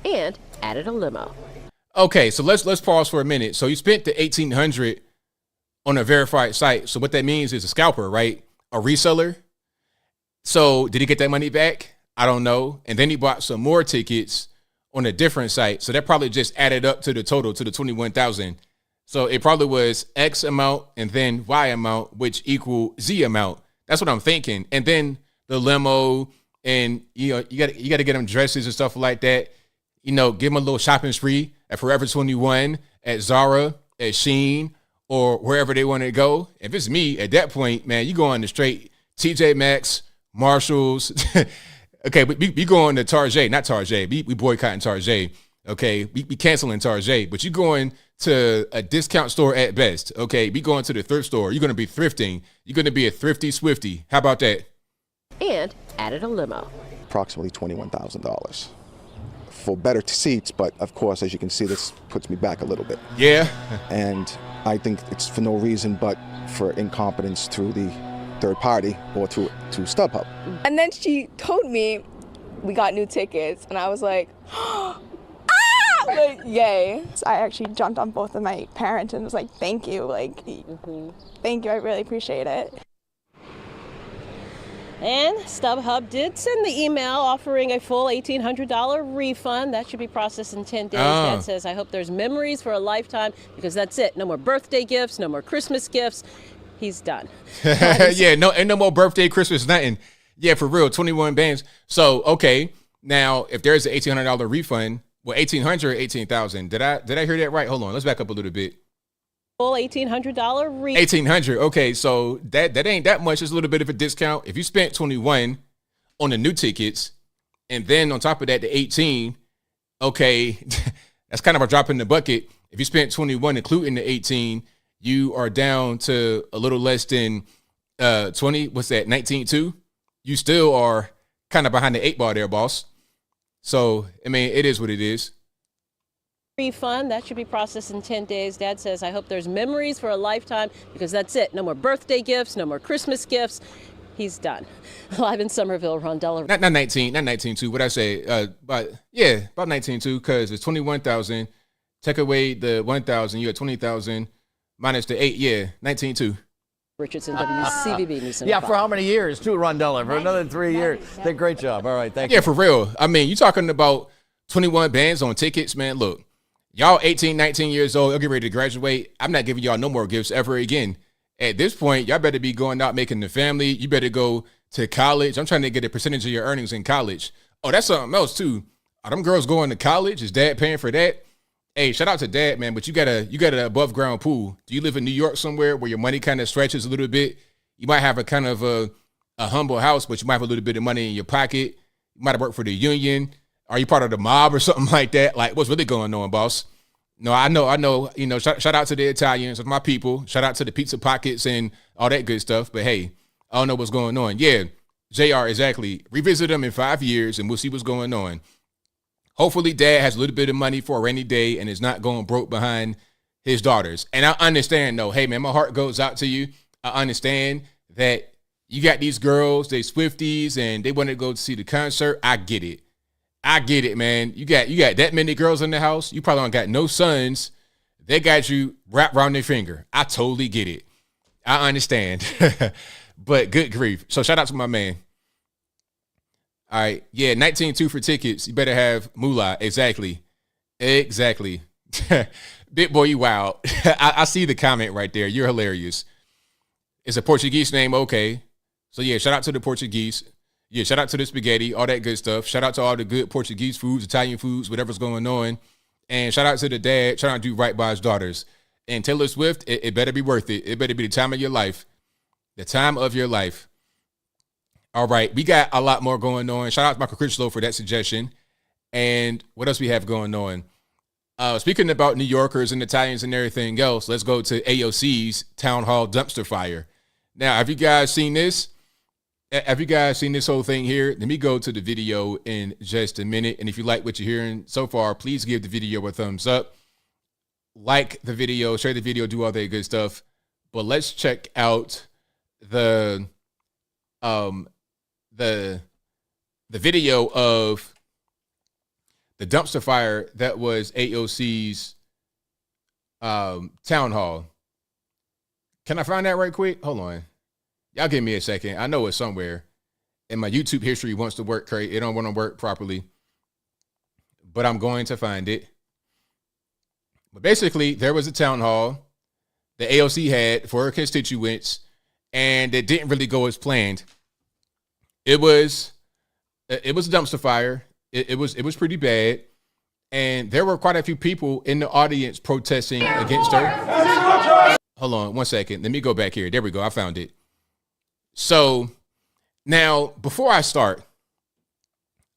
and added a limo. Okay, so let's pause for a minute. So you spent the $1,800 on a verified site. So what that means is a scalper, right? A reseller. So did he get that money back? I don't know. And then he bought some more tickets on a different site. So that probably just added up to the total, to the 21,000. So it probably was X amount and then Y amount, which equal Z amount. That's what I'm thinking. And then the limo, and you got to get them dresses and stuff like that. Give them a little shopping spree at Forever 21, at Zara, at Shein, or wherever they want to go. If it's me, at that point, man, you go on the straight TJ Maxx, Marshalls. Okay, we going to Target, not Target. We boycotting Target. Okay, we canceling Target, but you going to a discount store at best. Okay, we going to the thrift store. You're going to be thrifting. You're going to be a thrifty Swifty. How about that? And added a limo. Approximately $21,000 for better seats, but of course, as you can see, this puts me back a little bit. Yeah. And I think it's for no reason but for incompetence through the third party or through StubHub. And then she told me we got new tickets, and I was like, like, yay. So I actually jumped on both of my parents and was like, thank you. Like, thank you. I really appreciate it. And StubHub did send the email offering a full $1,800 refund. That should be processed in 10 days. Dad says, I hope there's memories for a lifetime, because that's it. No more birthday gifts, no more Christmas gifts. He's done. Yeah, ain't no more birthday, Christmas, nothing. Yeah, for real, 21 bands. So, okay, now if there's an $1,800 refund, well, 1,800 or 18,000. Did I hear that right? Hold on, let's back up a little bit. Full $1,800 refund. 1,800. Okay, so that ain't that much. It's a little bit of a discount. If you spent 21 on the new tickets, and then on top of that, the 18, okay, that's kind of a drop in the bucket. If you spent 21, including the 18, you are down to a little less than 20. What's that? 19.2. You still are kind of behind the 8 ball there, boss. So, I mean, it is what it is. Refund, that should be processed in 10 days. Dad says, I hope there's memories for a lifetime because that's it. No more birthday gifts, no more Christmas gifts. He's done. Live in Somerville, Rondella. Not 19 too. What I say? About 19 too, because it's 21,000. Take away the 1,000, you at 20,000 minus the 8. Yeah, 19 too. Richardson, WCVB News. Yeah, for how many years? Too, Rondella? For another 3 years. Did a great job. All right, thank you. Yeah, for real. I mean, you talking about 21 bands on tickets, man. Look, y'all 18, 19 years old, y'all get ready to graduate. I'm not giving y'all no more gifts ever again. At this point, y'all better be going out making the family. You better go to college. I'm trying to get a percentage of your earnings in college. Oh, that's something else too. Are them girls going to college? Is dad paying for that? Hey, shout out to dad, man. But you got an above ground pool. Do you live in New York somewhere where your money kind of stretches a little bit? You might have a kind of a humble house, but you might have a little bit of money in your pocket. You might have worked for the union. Are you part of the mob or something like that? Like, what's really going on, boss? No, I know. You know, shout out to the Italians, my people. Shout out to the pizza pockets and all that good stuff. But hey, I don't know what's going on. Yeah, JR, exactly. Revisit them in 5 years and we'll see what's going on. Hopefully dad has a little bit of money for a rainy day and is not going broke behind his daughters. And I understand though, hey man, my heart goes out to you. I understand that you got these girls, they Swifties and they want to go to see the concert. I get it, man. You got that many girls in the house. You probably don't got no sons. They got you wrapped around their finger. I totally get it. I understand. But good grief. So shout out to my man. All right. Yeah, 19.2 for tickets. You better have moolah. Exactly. Big boy, you wild. I see the comment right there. You're hilarious. It's a Portuguese name. Okay. So yeah, shout out to the Portuguese. Yeah, shout out to the spaghetti, all that good stuff. Shout out to all the good Portuguese foods, Italian foods, whatever's going on. And shout out to the dad trying to do right by his daughters. And Taylor Swift, it better be worth it. It better be the time of your life. The time of your life. All right, we got a lot more going on. Shout out to Michael Critchlow for that suggestion. And what else we have going on? Speaking about New Yorkers and Italians and everything else, let's go to AOC's town hall dumpster fire. Now, have you guys seen this? Have you guys seen this whole thing here? Let me go to the video in just a minute. And if you like what you're hearing so far, please give the video a thumbs up. Like the video, share the video, do all that good stuff. But let's check out the video of the dumpster fire that was AOC's town hall. Can I find that right quick? Hold on. Y'all give me a second. I know it's somewhere. And my YouTube history wants to work great. It don't want to work properly. But I'm going to find it. But basically, there was a town hall that AOC had for her constituents, and it didn't really go as planned. It was a dumpster fire. It was pretty bad. And there were quite a few people in the audience protesting against her. Hold on one second. Let me go back here. There we go. I found it. So now, before I start,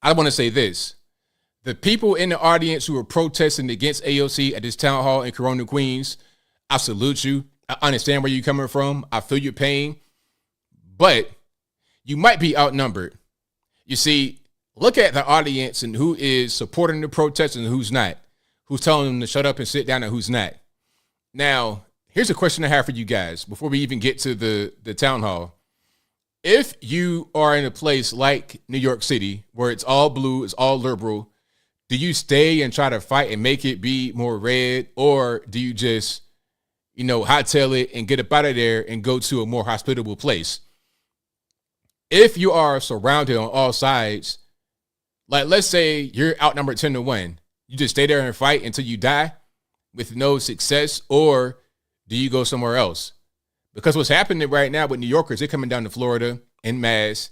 I want to say this. The people in the audience who are protesting against AOC at this town hall in Corona, Queens, I salute you. I understand where you're coming from. I feel your pain. But you might be outnumbered. You see, look at the audience and who is supporting the protest and who's not. Who's telling them to shut up and sit down and who's not. Now, here's a question I have for you guys before we even get to the town hall. If you are in a place like New York City, where it's all blue, it's all liberal, do you stay and try to fight and make it be more red? Or do you just, hightail it and get up out of there and go to a more hospitable place? If you are surrounded on all sides, like let's say you're outnumbered 10-1, you just stay there and fight until you die with no success, or do you go somewhere else? Because what's happening right now with New Yorkers, they're coming down to Florida en masse.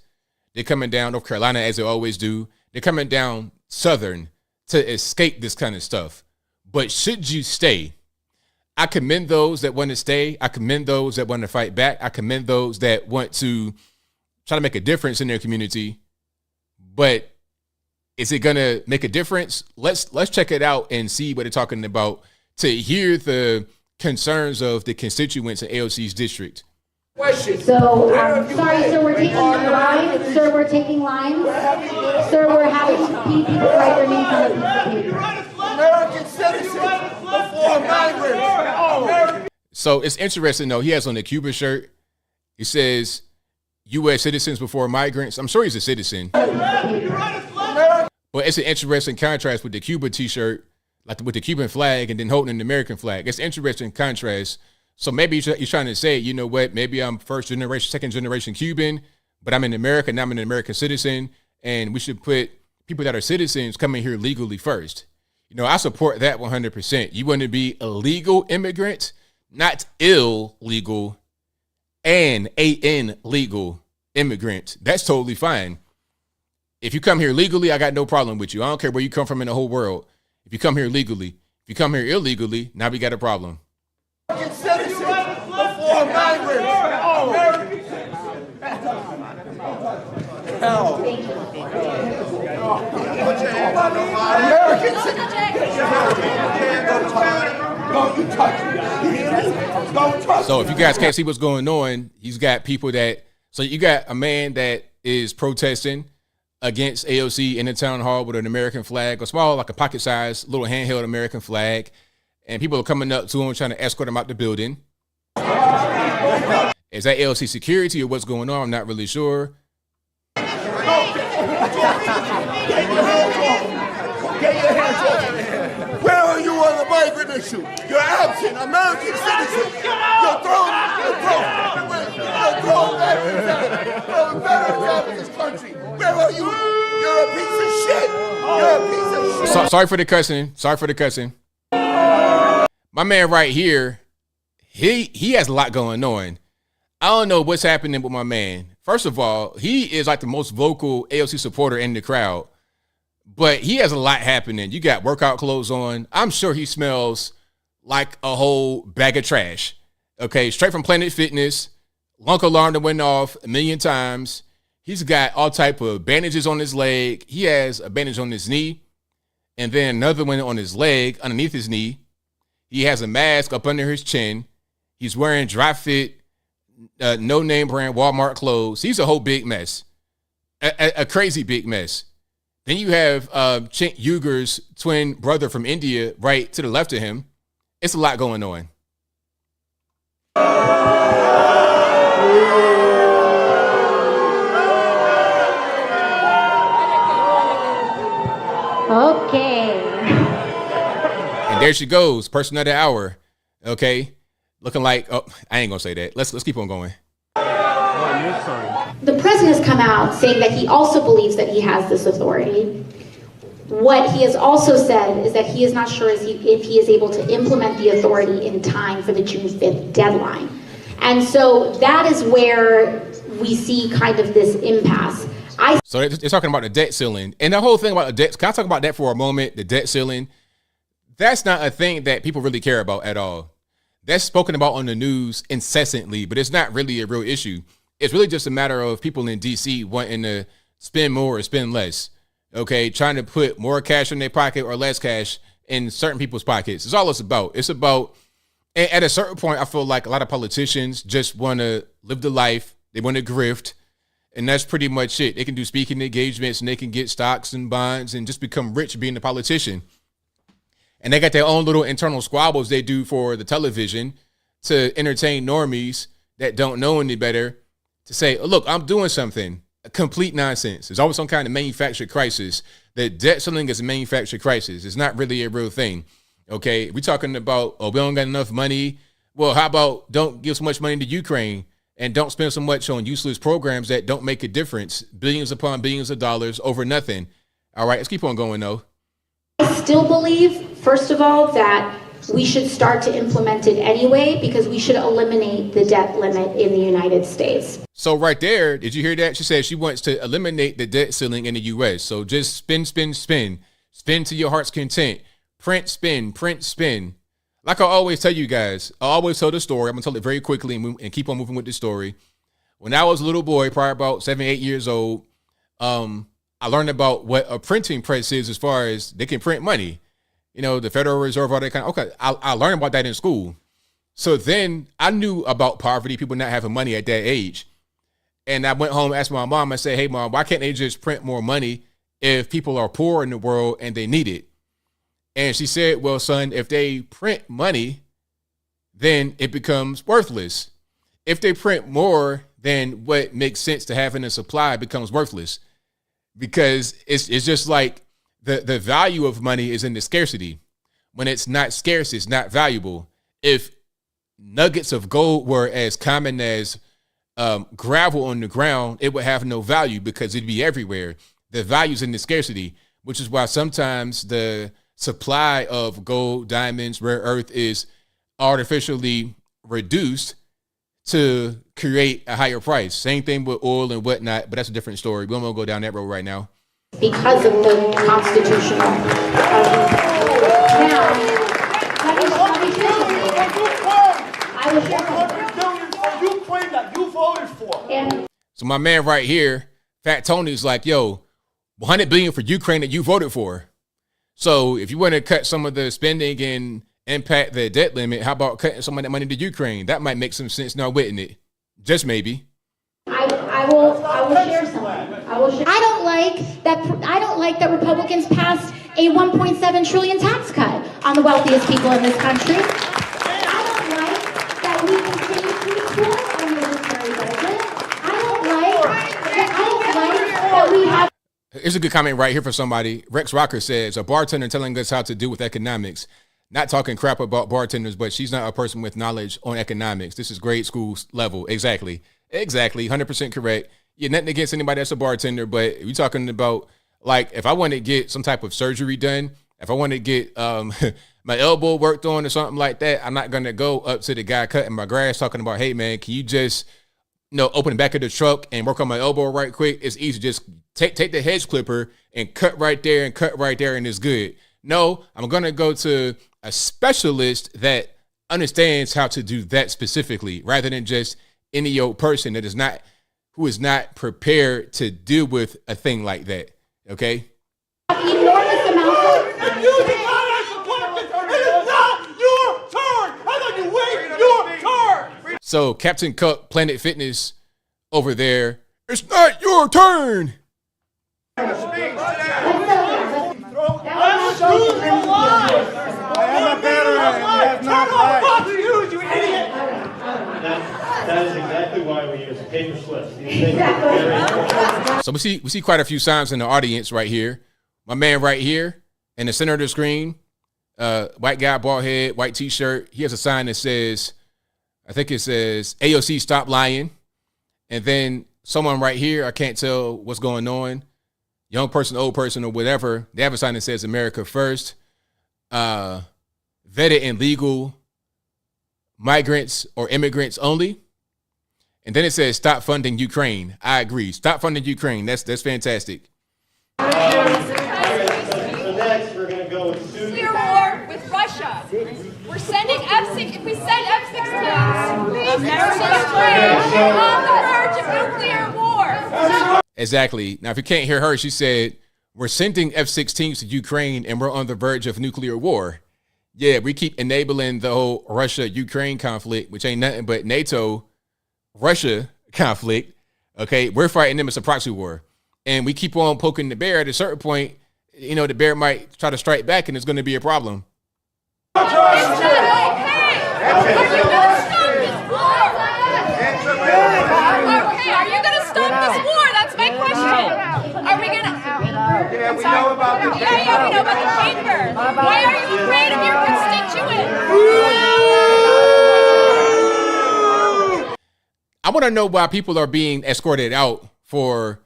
They're coming down North Carolina as they always do. They're coming down Southern to escape this kind of stuff. But should you stay? I commend those that want to stay. I commend those that want to fight back. I commend those that want to try to make a difference in their community. But is it going to make a difference? Let's check it out and see what they're talking about to hear the concerns of the constituents in AOC's district. So, sorry, sir, we're taking lines. Sir, we're taking lines. Sir, we're having Please either write your names on the piece of paper. American citizens before migrants. So it's interesting, though. He has on the Cuba shirt. He says, U.S. citizens before migrants. I'm sure he's a citizen. But it's an interesting contrast with the Cuba T-shirt, like with the Cuban flag, and then holding the American flag. It's an interesting contrast. So maybe he's trying to say, you know what, maybe I'm first generation, second generation Cuban, but I'm in America, and I'm an American citizen, and we should put people that are citizens coming here legally first. You know, I support that 100%. You want to be a legal immigrant, not illegal, and legal immigrant. That's totally fine. If you come here legally, I got no problem with you. I don't care where you come from in the whole world. If you come here legally, if you come here illegally, now we got a problem. American citizens before migrants. American citizens. So if you guys can't see what's going on, he's got people that, so you got a man that is protesting against AOC in the town hall with an American flag, a small, like a pocket-sized little handheld American flag, and people are coming up to him trying to escort him out the building. Is that AOC security or what's going on? I'm not really sure. Get your hands off. Where are you on the migrant issue? You're absent. American citizens. You're thrown veterans out of this country. Where are you? You're a piece of shit. You're a piece of shit. Sorry for the cussing. Sorry for the cussing. My man right here, he has a lot going on. I don't know what's happening with my man. First of all, he is like the most vocal AOC supporter in the crowd, but he has a lot happening. You got workout clothes on. I'm sure he smells like a whole bag of trash. Okay, straight from Planet Fitness. Lunk alarm that went off a million times. He's got all type of bandages on his leg. He has a bandage on his knee, and then another one on his leg underneath his knee. He has a mask up under his chin. He's wearing dry fit, no name brand Walmart clothes. He's a whole big mess, a crazy big mess. Then you have Cenk Uygur's twin brother from India right to the left of him. It's a lot going on. Okay. And there she goes, person of the hour. Okay, looking like, oh, I ain't gonna say that. Let's keep on going. The president has come out saying that he also believes that he has this authority. What he has also said is that he is not sure if he is able to implement the authority in time for the June 5th deadline. And so that is where we see kind of this impasse. So they're talking about the debt ceiling. And the whole thing about the debt, can I talk about that for a moment? The debt ceiling, that's not a thing that people really care about at all. That's spoken about on the news incessantly, but it's not really a real issue. It's really just a matter of people in D.C. wanting to spend more or spend less. Okay, trying to put more cash in their pocket or less cash in certain people's pockets. It's all it's about. It's about, and at a certain point, I feel like a lot of politicians just want to live the life. They want to grift, and that's pretty much it. They can do speaking engagements, and they can get stocks and bonds and just become rich being a politician. And they got their own little internal squabbles they do for the television to entertain normies that don't know any better, to say, oh, look, I'm doing something. Complete nonsense. There's always some kind of manufactured crisis. The debt ceiling is a manufactured crisis. It's not really a real thing. Okay, we're talking about, oh, we don't got enough money. Well, how about don't give so much money to Ukraine and don't spend so much on useless programs that don't make a difference. Billions upon billions of dollars over nothing. All right, let's keep on going, though. I still believe, first of all, that we should start to implement it anyway because we should eliminate the debt limit in the United States. So right there, did you hear that? She said she wants to eliminate the debt ceiling in the U.S. So just spend, spend, spend. Spend to your heart's content. Print, spend, print, spend. Like I always tell you guys, I always tell the story. I'm going to tell it very quickly and keep on moving with the story. When I was a little boy, probably about 7, 8 years old, I learned about what a printing press is as far as they can print money. You know, the Federal Reserve, all that kind of, okay, I learned about that in school. So then I knew about poverty, people not having money at that age. And I went home, asked my mom, I said, hey, Mom, why can't they just print more money if people are poor in the world and they need it. And she said, well, son, if they print money, then it becomes worthless. If they print more than what makes sense to have in a supply, it becomes worthless. Because it's just like the value of money is in the scarcity. When it's not scarce, it's not valuable. If nuggets of gold were as common as gravel on the ground, it would have no value because it'd be everywhere. The value's in the scarcity, which is why sometimes the supply of gold, diamonds, rare earth is artificially reduced to create a higher price. Same thing with oil and whatnot, but that's a different story. We don't want to go down that road right now. Because of the constitutional. Now, let me share something. I will share something. Ukraine that you voted for. And so my man right here, Fat Tony's like, yo, 100 billion for Ukraine that you voted for. So if you want to cut some of the spending and impact the debt limit, how about cutting some of that money to Ukraine? That might make some sense now, wouldn't it? Just maybe. I will share something. I don't like that Republicans passed a 1.7 trillion tax cut on the wealthiest people in this country. I don't like that we continue to report our military budget. I don't like that we have. Here's a good comment right here for somebody. Rex Rocker says, a bartender telling us how to do with economics. Not talking crap about bartenders, but she's not a person with knowledge on economics. This is grade school level. Exactly. 100% correct. You're nothing against anybody that's a bartender, but we're talking about, like, if I want to get some type of surgery done, if I want to get my elbow worked on or something like that, I'm not going to go up to the guy cutting my grass talking about, hey, man, can you just, open the back of the truck and work on my elbow right quick? It's easy. Just take the hedge clipper and cut right there and it's good. No, I'm going to go to a specialist that understands how to do that specifically, rather than just any old person who is not prepared to deal with a thing like that. Okay. Enormous amounts of. If you did not support this, it is not your turn. I thought you wait your turn. So Captain Cook, Planet Fitness over there, it's not your turn. That is exactly why we use paper slips. So we see quite a few signs in the audience right here. My man right here in the center of the screen, white guy, bald head, white t-shirt. He has a sign that says, I think it says AOC stop lying. And then someone right here, I can't tell what's going on. Young person, old person, or whatever. They have a sign that says America first. Vetted and legal migrants or immigrants only. And then it says stop funding Ukraine. I agree. Stop funding Ukraine. That's fantastic. So next we're going to go with nuclear war with Russia. We're sending F-16. If we send F-16s we're on the verge of nuclear war. Exactly. Now, if you can't hear her, she said, we're sending F-16s to Ukraine and we're on the verge of nuclear war. Yeah, we keep enabling the whole Russia-Ukraine conflict, which ain't nothing but NATO-Russia conflict. Okay, we're fighting them. It's a proxy war. And we keep on poking the bear. At a certain point, the bear might try to strike back and it's going to be a problem. It's not okay. Are you going to stop this war? Okay, are you going to stop this war? That's my question. Are we going to... Yeah, we know about the paper. Yeah, we know about the paper. Why are you afraid of your constituents? I want to know why people are being escorted out for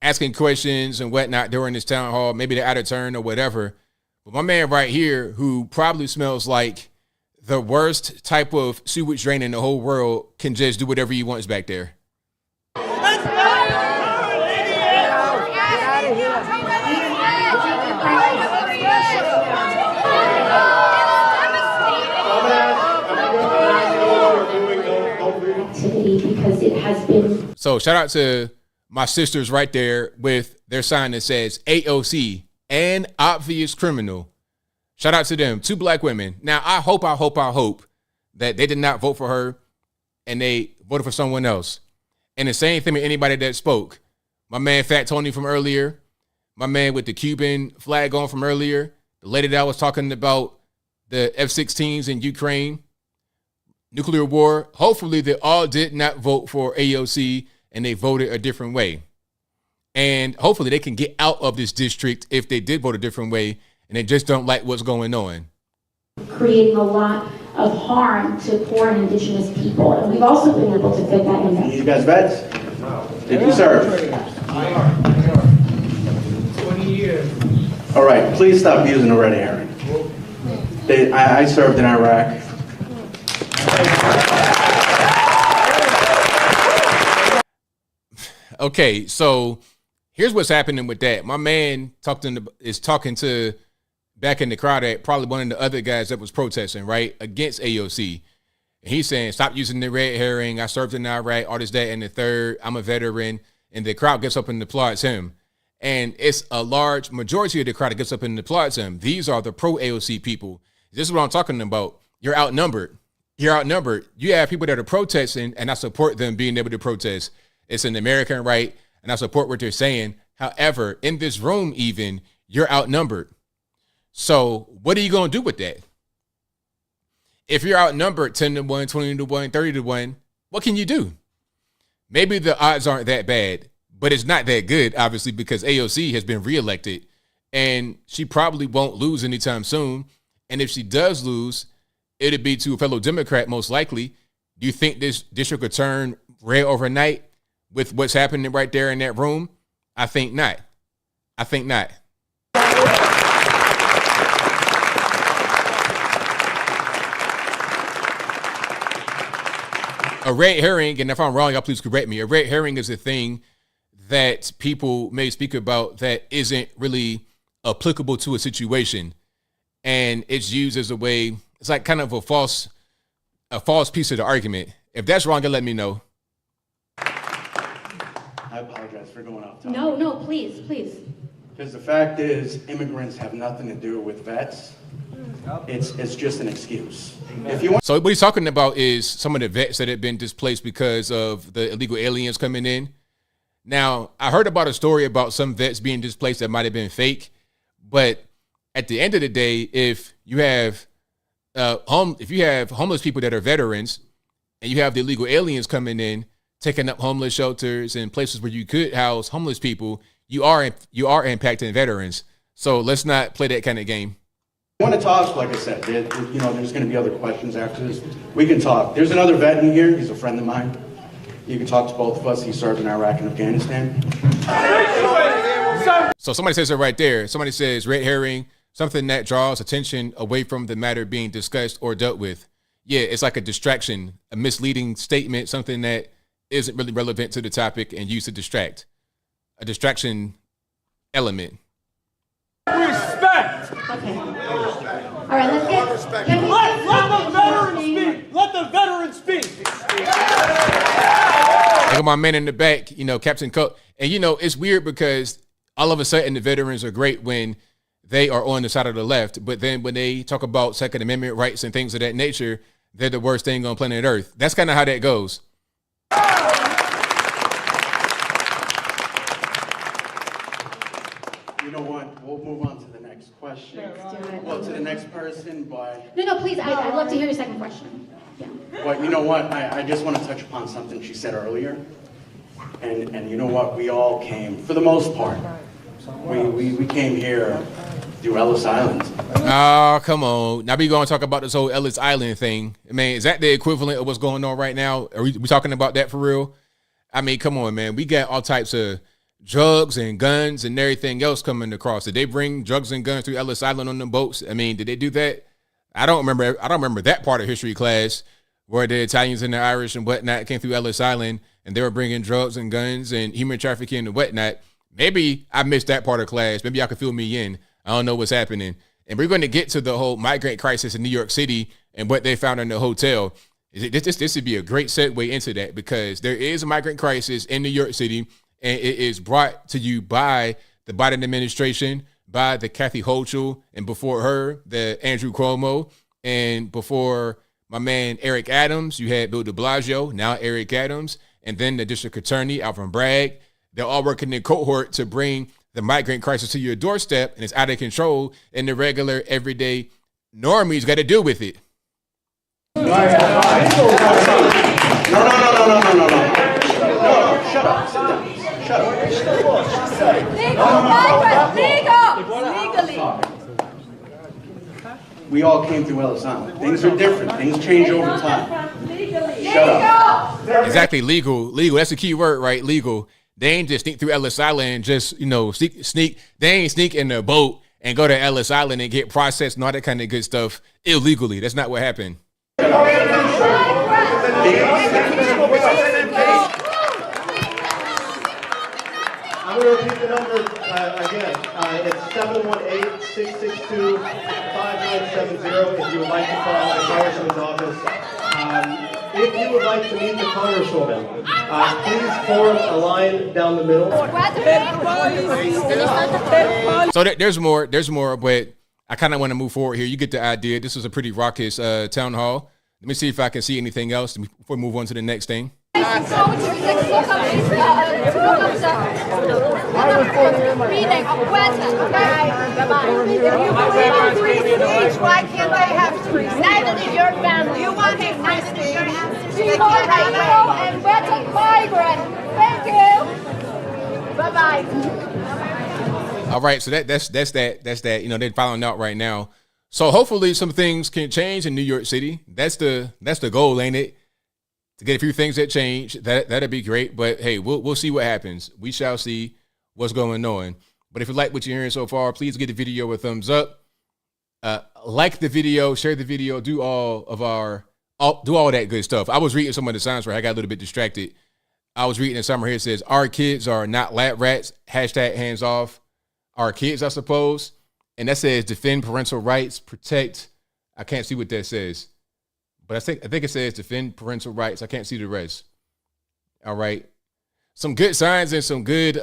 asking questions and whatnot during this town hall. Maybe they're out of turn or whatever. But my man right here, who probably smells like the worst type of sewage drain in the whole world, can just do whatever he wants back there. Because it has been. So shout out to my sisters right there with their sign that says AOC, an obvious criminal. Shout out to them, 2 black women. Now, I hope that they did not vote for her and they voted for someone else. And the same thing with anybody that spoke. My man Fat Tony from earlier, my man with the Cuban flag on from earlier, the lady that I was talking about, the F-16s in Ukraine, nuclear war. Hopefully they all did not vote for AOC and they voted a different way. And hopefully they can get out of this district if they did vote a different way and they just don't like what's going on. Creating a lot of harm to poor and indigenous people. And we've also been able to fit that in there. You guys vets? Did you serve? 20 years. All right, please stop using a red herring. I served in Iraq. Okay, so here's what's happening with that. My man is talking to back in the crowd at probably one of the other guys that was protesting, right, against AOC. And he's saying, stop using the red herring. I served in Iraq, all this, that, and the third. I'm a veteran. And the crowd gets up and applauds him. And it's a large majority of the crowd that gets up and applauds him. These are the pro-AOC people. This is what I'm talking about. You're outnumbered. You're outnumbered. You have people that are protesting, and I support them being able to protest. It's an American right, and I support what they're saying. However, in this room even, you're outnumbered. So what are you going to do with that? If you're outnumbered 10-1, 20-1, 30-1, what can you do? Maybe the odds aren't that bad, but it's not that good, obviously, because AOC has been reelected, and she probably won't lose anytime soon. And if she does lose, it'd be to a fellow Democrat, most likely. Do you think this district could turn red overnight with what's happening right there in that room? I think not. I think not. A red herring, and if I'm wrong, y'all please correct me. A red herring is a thing that people may speak about that isn't really applicable to a situation. And it's used as a way, it's like kind of a false piece of the argument. If that's wrong, then let me know. I apologize for going off topic. No, please. Because the fact is, immigrants have nothing to do with vets. It's just an excuse. If you want. So what he's talking about is some of the vets that have been displaced because of the illegal aliens coming in. Now, I heard about a story about some vets being displaced that might have been fake, but at the end of the day, if you have homeless people that are veterans, and you have the illegal aliens coming in, taking up homeless shelters and places where you could house homeless people, you are impacting veterans. So let's not play that kind of game. I want to talk, like I said, there's going to be other questions after this. We can talk. There's another vet in here. He's a friend of mine. You can talk to both of us. He served in Iraq and Afghanistan. So somebody says it right there. Somebody says red herring, something that draws attention away from the matter being discussed or dealt with. Yeah, it's like a distraction, a misleading statement, something that isn't really relevant to the topic and used to distract. A distraction element. Respect! Okay. All right, let's get... Let the veterans speak! Look at my man in the back, Captain Cook. And, it's weird because all of a sudden the veterans are great when they are on the side of the left. But then when they talk about Second Amendment rights and things of that nature, they're the worst thing on planet Earth. That's kind of how that goes. You know what? We'll move on to the next question. Well, to the next person, but... No, please. I'd love to hear your second question. Yeah. But you know what? I just want to touch upon something she said earlier. And you know what? We all came, for the most part, we came here through Ellis Island. Oh, come on. Now we going to talk about this whole Ellis Island thing. I mean, is that the equivalent of what's going on right now? Are we talking about that for real? I mean, come on, man. We got all types of drugs and guns and everything else coming across. Did they bring drugs and guns through Ellis Island on the boats? I mean, did they do that? I don't remember that part of history class where the Italians and the Irish and whatnot came through Ellis Island and they were bringing drugs and guns and human trafficking and whatnot. Maybe I missed that part of class. Maybe y'all can fill me in. I don't know what's happening. And we're going to get to the whole migrant crisis in New York City and what they found in the hotel. This would be a great segue into that because there is a migrant crisis in New York City, and it is brought to you by the Biden administration, by the Kathy Hochul, and before her, the Andrew Cuomo, and before my man Eric Adams, you had Bill de Blasio, now Eric Adams, and then the district attorney, Alvin Bragg. They're all working in cohort to bring the migrant crisis to your doorstep and it's out of control, and the regular, everyday normies got to deal with it. No. Shut up. Sit down. Shut up. Legally. We all came through Ellis Island. Things are different. Things change over time. Shut up. Exactly, legal. That's the key word, right? Legal. They ain't just sneak through Ellis Island and just, sneak. They ain't sneak in the boat and go to Ellis Island and get processed and all that kind of good stuff illegally. That's not what happened. I'm going to repeat the number again. It's 718-662-5970 if you would like to call the Congressman's office. If you would like to meet the Congresswoman, please form a line down the middle. So there's more, but I kind of want to move forward here. You get the idea. This was a pretty raucous town hall. Let me see if I can see anything else before we move on to the next thing. Why can't I have free speech? Neither did your family. You want to free speech? And wetted migrant. Thank you. Bye-bye. All right, so that's that. They're filing out right now. So hopefully some things can change in New York City. That's the goal, ain't it? To get a few things that change. That'd be great. But hey, we'll see what happens. We shall see what's going on. But if you like what you're hearing so far, please give the video a thumbs up. Like the video, share the video, do all that good stuff. I was reading some of the signs where I got a little bit distracted. I was reading somewhere here. It says, our kids are not lab rats. Hashtag hands off our kids, I suppose. And that says defend parental rights, protect. I can't see what that says. But I think it says defend parental rights. I can't see the rest. All right. Some good signs and some good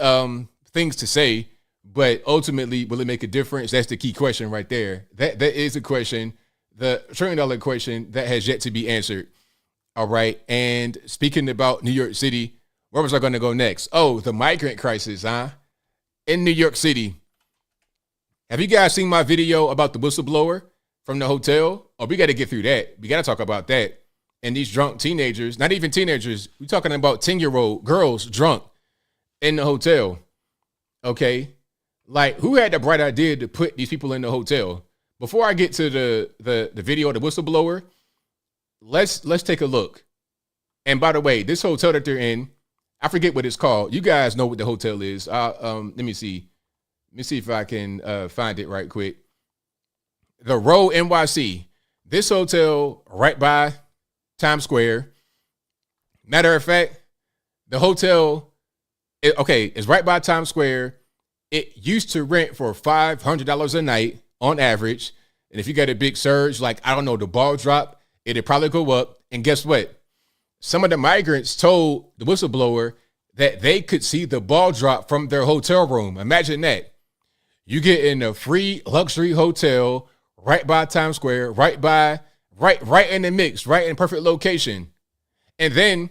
things to say. But ultimately, will it make a difference? That's the key question right there. That is a question, the $1 trillion question that has yet to be answered. All right. And speaking about New York City, where was I going to go next? Oh, the migrant crisis, huh? In New York City. Have you guys seen my video about the whistleblower from the hotel? Oh, we got to get through that. We got to talk about that. And these drunk teenagers, not even teenagers, we're talking about 10-year-old girls drunk in the hotel. Okay. Like, who had the bright idea to put these people in the hotel? Before I get to the video of the whistleblower, let's take a look. And by the way, this hotel that they're in, I forget what it's called. You guys know what the hotel is. Let me see. Let me see if I can find it right quick. The Row NYC. This hotel right by Times Square. Matter of fact, the hotel, is right by Times Square. It used to rent for $500 a night on average. And if you got a big surge, like, I don't know, the ball drop, it'd probably go up. And guess what? Some of the migrants told the whistleblower that they could see the ball drop from their hotel room. Imagine that. You get in a free luxury hotel right by Times Square, right in the mix, right in perfect location. And then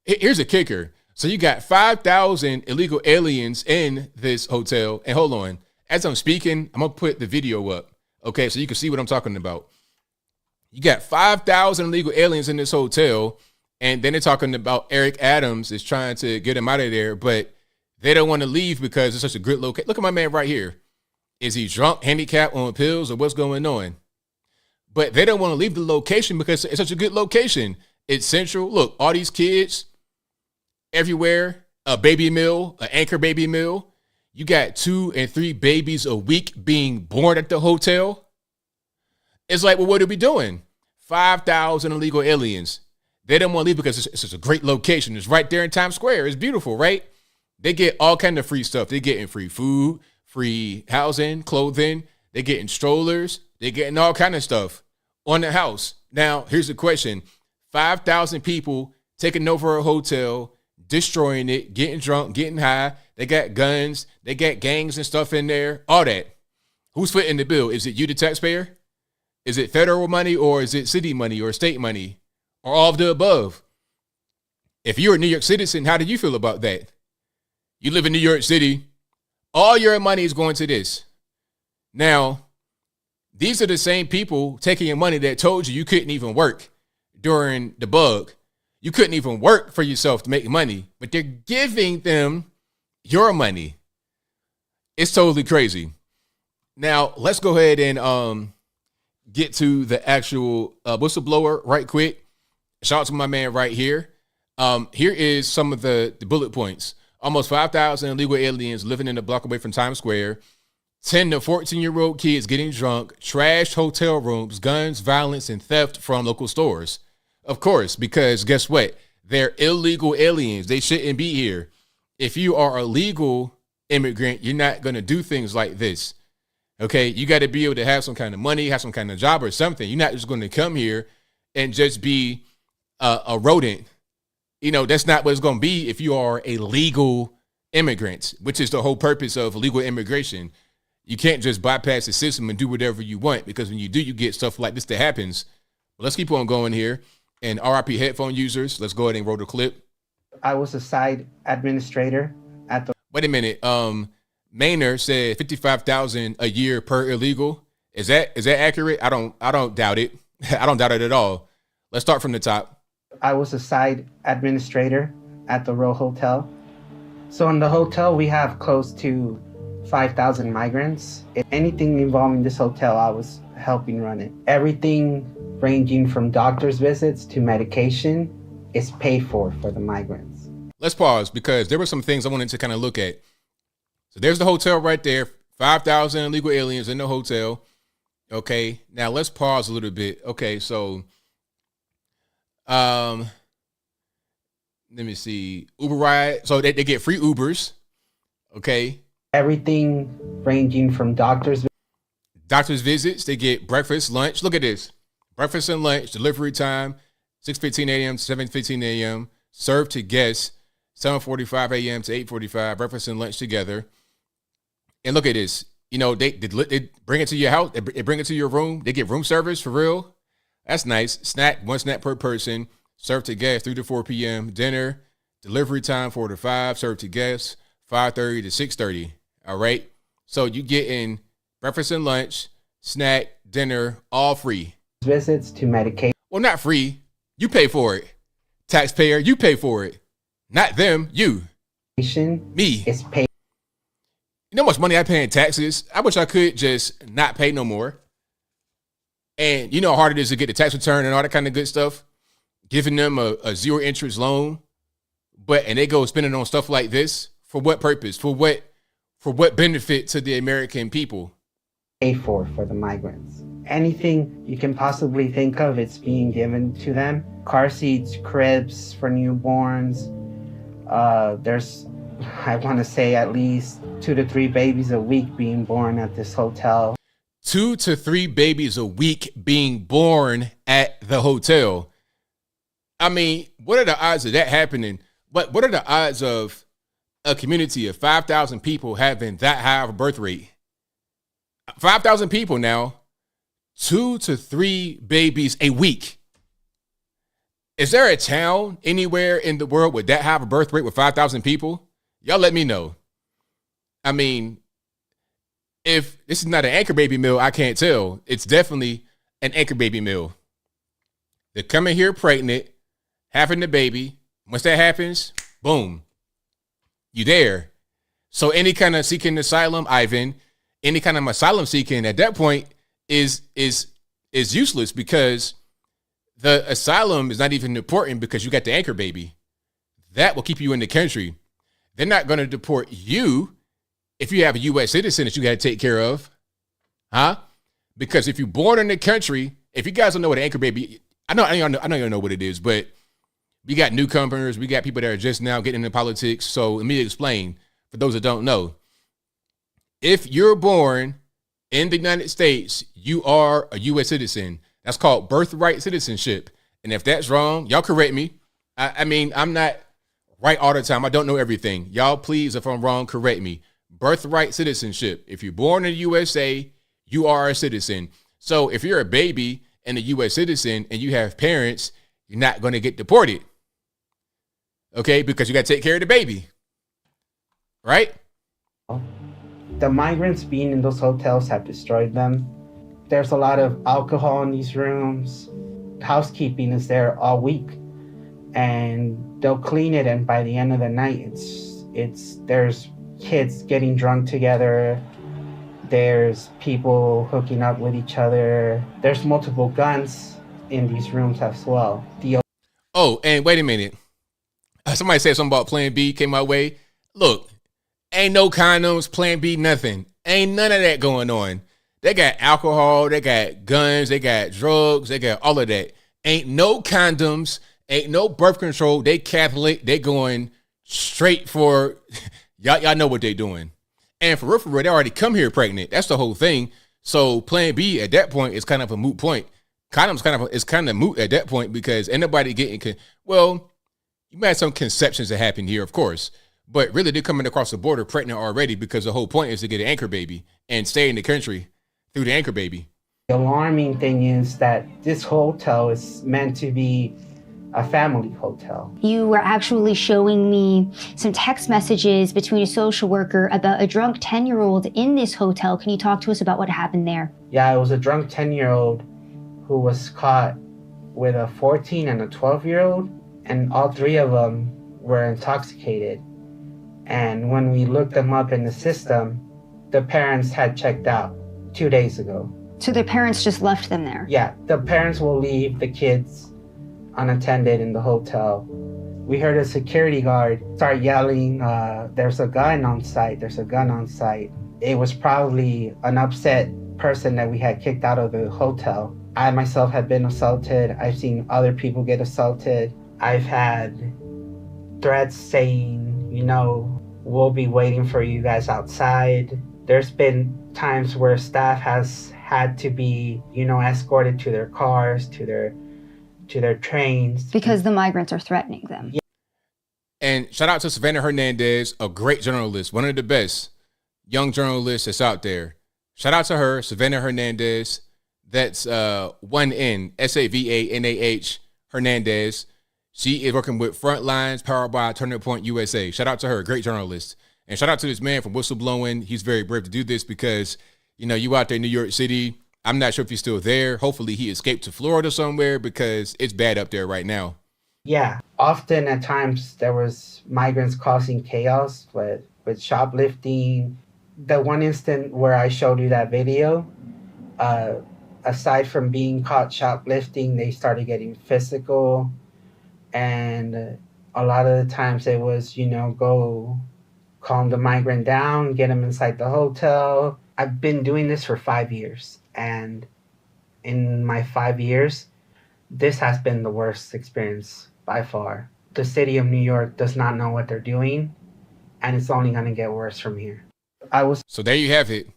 here's a kicker. So you got 5,000 illegal aliens in this hotel. And hold on, as I'm speaking, I'm going to put the video up. Okay, so you can see what I'm talking about. You got 5,000 illegal aliens in this hotel. And then they're talking about Eric Adams is trying to get him out of there, but they don't want to leave because it's such a good location. Look at my man right here. Is he drunk, handicapped, on pills, or what's going on? But they don't want to leave the location because it's such a good location. It's central. Look, all these kids everywhere, a baby mill, an anchor baby mill. You got 2 and 3 babies a week being born at the hotel. It's like, well, what are we doing? 5,000 illegal aliens. They don't want to leave because it's such a great location. It's right there in Times Square. It's beautiful, right? They get all kind of free stuff. They're getting free food, free housing, clothing. They're getting strollers. They're getting all kind of stuff on the house. Now, here's the question. 5,000 people taking over a hotel, destroying it, getting drunk, getting high. They got guns. They got gangs and stuff in there. All that. Who's footing the bill? Is it you, the taxpayer? Is it federal money, or is it city money or state money, or all of the above? If you're a New York citizen, how do you feel about that? You live in New York City. All your money is going to this. Now, these are the same people taking your money that told you couldn't even work during the bug. You couldn't even work for yourself to make money, but they're giving them your money. It's totally crazy. Now, let's go ahead and get to the actual whistleblower right quick. Shout out to my man right here. Here is some of the bullet points. Almost 5,000 illegal aliens living in a block away from Times Square. 10 to 14-year-old kids getting drunk. Trashed hotel rooms. Guns, violence, and theft from local stores. Of course, because guess what? They're illegal aliens. They shouldn't be here. If you are a legal immigrant, you're not going to do things like this. Okay? You got to be able to have some kind of money, have some kind of job or something. You're not just going to come here and just be a rodent. You know, that's not what it's going to be if you are a legal immigrant, which is the whole purpose of legal immigration. You can't just bypass the system and do whatever you want, because when you do, you get stuff like this that happens. But let's keep on going here. And RIP headphone users, let's go ahead and roll the clip. I was a site administrator at the... Wait a minute. Maynard said 55,000 a year per illegal. Is that accurate? I don't doubt it. I don't doubt it at all. Let's start from the top. I was a site administrator at the Row Hotel. So in the hotel, we have close to 5,000 migrants. If anything involving this hotel, I was helping run it. Everything ranging from doctor's visits to medication is paid for the migrants. Let's pause, because there were some things I wanted to kind of look at. So there's the hotel right there. 5,000 illegal aliens in the hotel. Okay, now let's pause a little bit. Okay, so let me see. Uber ride. So they get free Ubers. Okay. Everything ranging from doctor's visits. They get breakfast, lunch. Look at this. Breakfast and lunch, delivery time, 6:15 a.m. to 7:15 a.m. Served to guests, 7:45 a.m. to 8:45. Breakfast and lunch together. And look at this. You know, they bring it to your house. They bring it to your room. They get room service for real. That's nice. One snack per person. Served to guests 3 to 4 p.m. Dinner, delivery time 4 to 5. Served to guests 5:30 to 6:30. All right. So you getting breakfast and lunch, snack, dinner, all free. Visits to medication. Well, not free. You pay for it. Taxpayer, you pay for it. Not them, you. Me. It's paid. You know how much money I pay in taxes? I wish I could just not pay no more. And you know how hard it is to get the tax return and all that kind of good stuff. Giving them a zero interest loan. And they go spending on stuff like this. For what purpose? For what benefit to the American people? Pay for the migrants. Anything you can possibly think of, it's being given to them. Car seats, cribs for newborns. There's, I want to say, at least 2 to 3 babies a week being born at this hotel. 2 to 3 babies a week being born at the hotel. I mean, what are the odds of that happening? What are the odds of a community of 5,000 people having that high of a birth rate? 5,000 people now, 2 to 3 babies a week. Is there a town anywhere in the world with that high of a birth rate with 5,000 people? Y'all let me know. I mean, if this is not an anchor baby meal, I can't tell. It's definitely an anchor baby meal. They're coming here pregnant, having the baby. Once that happens, boom, you there. So any kind of seeking asylum, Ivan, any kind of asylum seeking at that point is useless, because the asylum is not even important, because you got the anchor baby. That will keep you in the country. They're not going to deport you if you have a U.S. citizen that you got to take care of. Huh? Because if you're born in the country, if you guys don't know what an anchor baby, I know you know what it is, but we got newcomers, we got people that are just now getting into politics. So let me explain for those that don't know. If you're born in the United States, you are a U.S. citizen. That's called birthright citizenship. And if that's wrong, y'all correct me. I mean, I'm not right all the time. I don't know everything. Y'all, please, if I'm wrong, correct me. Birthright citizenship. If you're born in the USA, you are a citizen. So if you're a baby and a U.S. citizen and you have parents, you're not going to get deported. Okay? Because you got to take care of the baby. Right? The migrants being in those hotels have destroyed them. There's a lot of alcohol in these rooms. Housekeeping is there all week, and they'll clean it, and by the end of the night, there's kids getting drunk together. There's people hooking up with each other. There's multiple guns in these rooms as well. Oh, and wait a minute. Somebody said something about Plan B came my way. Look, ain't no condoms, Plan B, nothing. Ain't none of that going on. They got alcohol, they got guns, they got drugs, they got all of that. Ain't no condoms, ain't no birth control. They Catholic, they going straight for, y'all know what they doing. And for real, they already come here pregnant. That's the whole thing. So Plan B at that point is kind of a moot point. Condoms is kind of moot at that point because anybody getting, well, you might have some conceptions that happen here, of course, but really they're coming across the border pregnant already because the whole point is to get an anchor baby and stay in the country through the anchor baby. The alarming thing is that this hotel is meant to be a family hotel. You were actually showing me some text messages between a social worker about a drunk 10-year-old in this hotel. Can you talk to us about what happened there? Yeah, it was a drunk 10-year-old who was caught with a 14 and a 12-year-old, and all three of them were intoxicated. And when we looked them up in the system, the parents had checked out 2 days ago. So their parents just left them there? Yeah, the parents will leave the kids unattended in the hotel. We heard a security guard start yelling, there's a gun on site, there's a gun on site. It was probably an upset person that we had kicked out of the hotel. I myself had been assaulted. I've seen other people get assaulted. I've had threats saying, we'll be waiting for you guys outside. There's been times where staff has had to be, escorted to their cars, to their trains. Because the migrants are threatening them. Yeah. And shout out to Savannah Hernandez, a great journalist, one of the best young journalists that's out there. Shout out to her, Savannah Hernandez. That's one N, Savanah Hernandez. She is working with Frontlines, powered by Turning Point USA. Shout out to her, great journalist. And shout out to this man from Whistleblowing. He's very brave to do this because, you out there in New York City. I'm not sure if he's still there. Hopefully he escaped to Florida somewhere because it's bad up there right now. Yeah, often at times there was migrants causing chaos with shoplifting. The one instant where I showed you that video, aside from being caught shoplifting, they started getting physical. And a lot of the times it was, go calm the migrant down, get him inside the hotel. I've been doing this for 5 years. And in my 5 years, this has been the worst experience by far. The city of New York does not know what they're doing, and it's only going to get worse from here. So there you have it.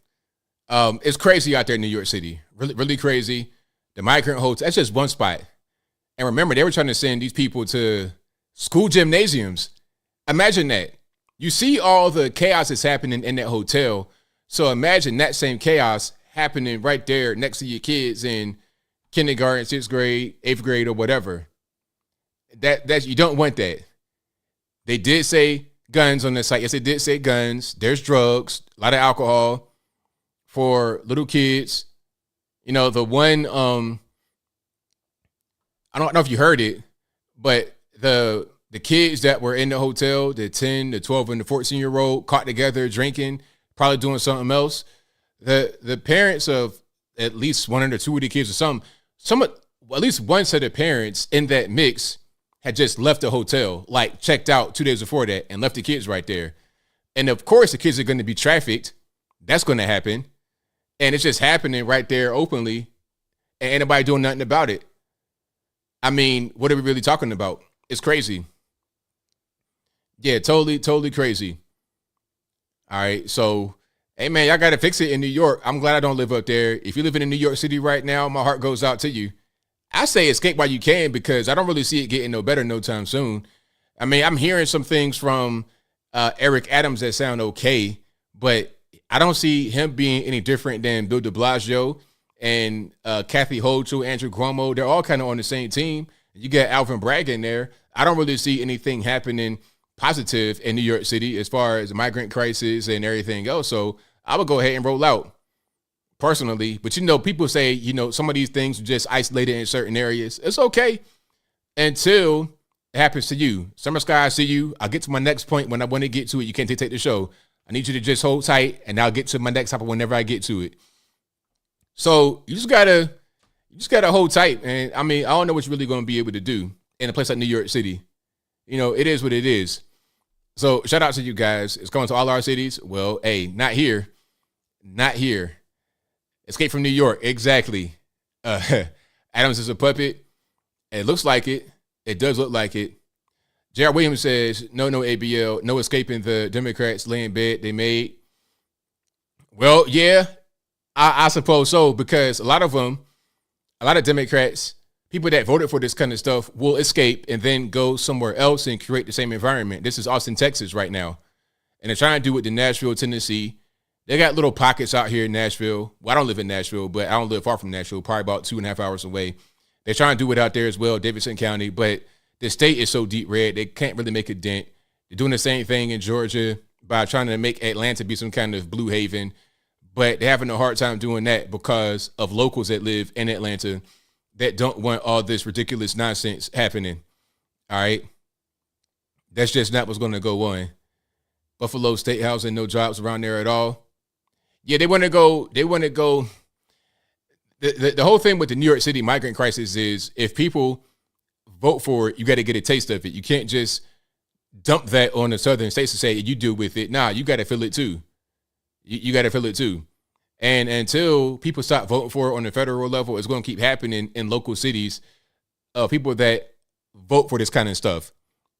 It's crazy out there in New York City. Really, really crazy. The migrant hotel, that's just one spot. And remember, they were trying to send these people to school gymnasiums. Imagine that. You see all the chaos that's happening in that hotel. So imagine that same chaos happening right there next to your kids in kindergarten, 6th grade, 8th grade, or whatever. That you don't want that. They did say guns on the site. Yes, they did say guns. There's drugs, a lot of alcohol for little kids. The one, I don't know if you heard it, but the kids that were in the hotel, the 10, the 12, and the 14-year-old caught together drinking, probably doing something else. The parents of at least one or two of the kids or at least one set of parents in that mix had just left the hotel, like checked out 2 days before that and left the kids right there. And of course the kids are going to be trafficked. That's going to happen. And it's just happening right there openly and anybody doing nothing about it. I mean, what are we really talking about? It's crazy. Yeah, totally crazy. All right, so, hey, man, y'all got to fix it in New York. I'm glad I don't live up there. If you're living in New York City right now, my heart goes out to you. I say escape while you can because I don't really see it getting no better no time soon. I mean, I'm hearing some things from Eric Adams that sound okay, but I don't see him being any different than Bill de Blasio and Kathy Hochul, Andrew Cuomo. They're all kind of on the same team. You got Alvin Bragg in there. I don't really see anything happening positive in New York City as far as the migrant crisis and everything else. So I would go ahead and roll out personally. But, people say, some of these things are just isolated in certain areas. It's okay until it happens to you. Summer Sky, I see you. I'll get to my next point when I want to get to it. You can't dictate the show. I need you to just hold tight, and I'll get to my next topic whenever I get to it. So you just gotta hold tight. And I don't know what you're really going to be able to do in a place like New York City. It is what it is. So shout out to you guys. It's going to all our cities. Well, hey, not here. Not here. Escape from New York. Exactly. Adams is a puppet. It looks like it. It does look like it. Jared Williams says, no ABL, no escaping the Democrats laying bed they made. Well, yeah, I suppose so, because a lot of Democrats, people that voted for this kind of stuff, will escape and then go somewhere else and create the same environment. This is Austin, Texas right now. And they're trying to do it in Nashville, Tennessee. They got little pockets out here in Nashville. Well, I don't live in Nashville, but I don't live far from Nashville, probably about 2.5 hours away. They're trying to do it out there as well, Davidson County. But the state is so deep red, they can't really make a dent. They're doing the same thing in Georgia by trying to make Atlanta be some kind of blue haven. But they're having a hard time doing that because of locals that live in Atlanta that don't want all this ridiculous nonsense happening. All right? That's just not what's going to go on. Buffalo State Housing, no jobs around there at all. Yeah, they want to go. The whole thing with the New York City migrant crisis is if people vote for it, you got to get a taste of it. You can't just dump that on the southern states and say you deal with it. Nah, you got to feel it too. You got to feel it too. And until people stop voting for it on the federal level, it's going to keep happening in local cities. People that vote for this kind of stuff.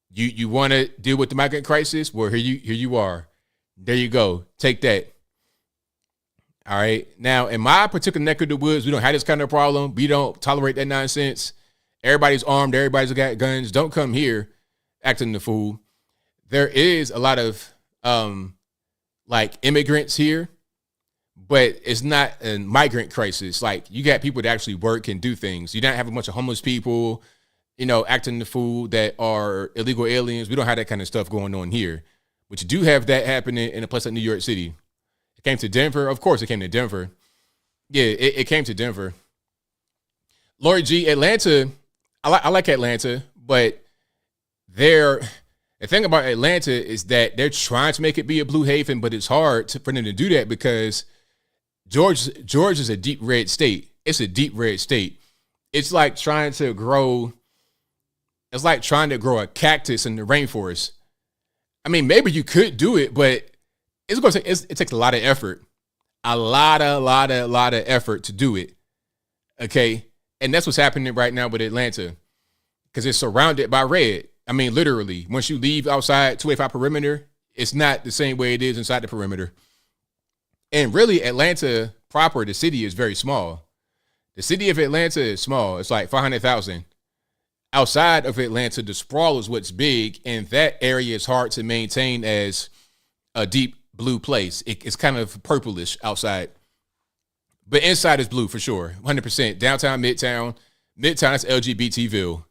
You want to deal with the migrant crisis? Well, here you are. There you go. Take that. All right. Now, in my particular neck of the woods, we don't have this kind of problem. We don't tolerate that nonsense. Everybody's armed. Everybody's got guns. Don't come here acting the fool. There is a lot of immigrants here, but it's not a migrant crisis. Like, you got people that actually work and do things. You don't have a bunch of homeless people, acting the fool that are illegal aliens. We don't have that kind of stuff going on here. But you do have that happening in a place like New York City. It came to Denver. Of course it came to Denver. Yeah, it came to Denver. Lori G, Atlanta, I like Atlanta, but the thing about Atlanta is that they're trying to make it be a blue haven, but it's hard for them to do that because Georgia is a deep red state. It's a deep red state. It's like trying to grow a cactus in the rainforest. I mean, maybe you could do it, but it takes a lot of effort. A lot of effort to do it. Okay? And that's what's happening right now with Atlanta because it's surrounded by red. I mean, literally, once you leave outside 285 perimeter, it's not the same way it is inside the perimeter. And really, Atlanta proper, the city is very small. The city of Atlanta is small. It's like 500,000. Outside of Atlanta, the sprawl is what's big, and that area is hard to maintain as a deep blue place. It's kind of purplish outside. But inside is blue for sure, 100%. Downtown, Midtown is LGBTville.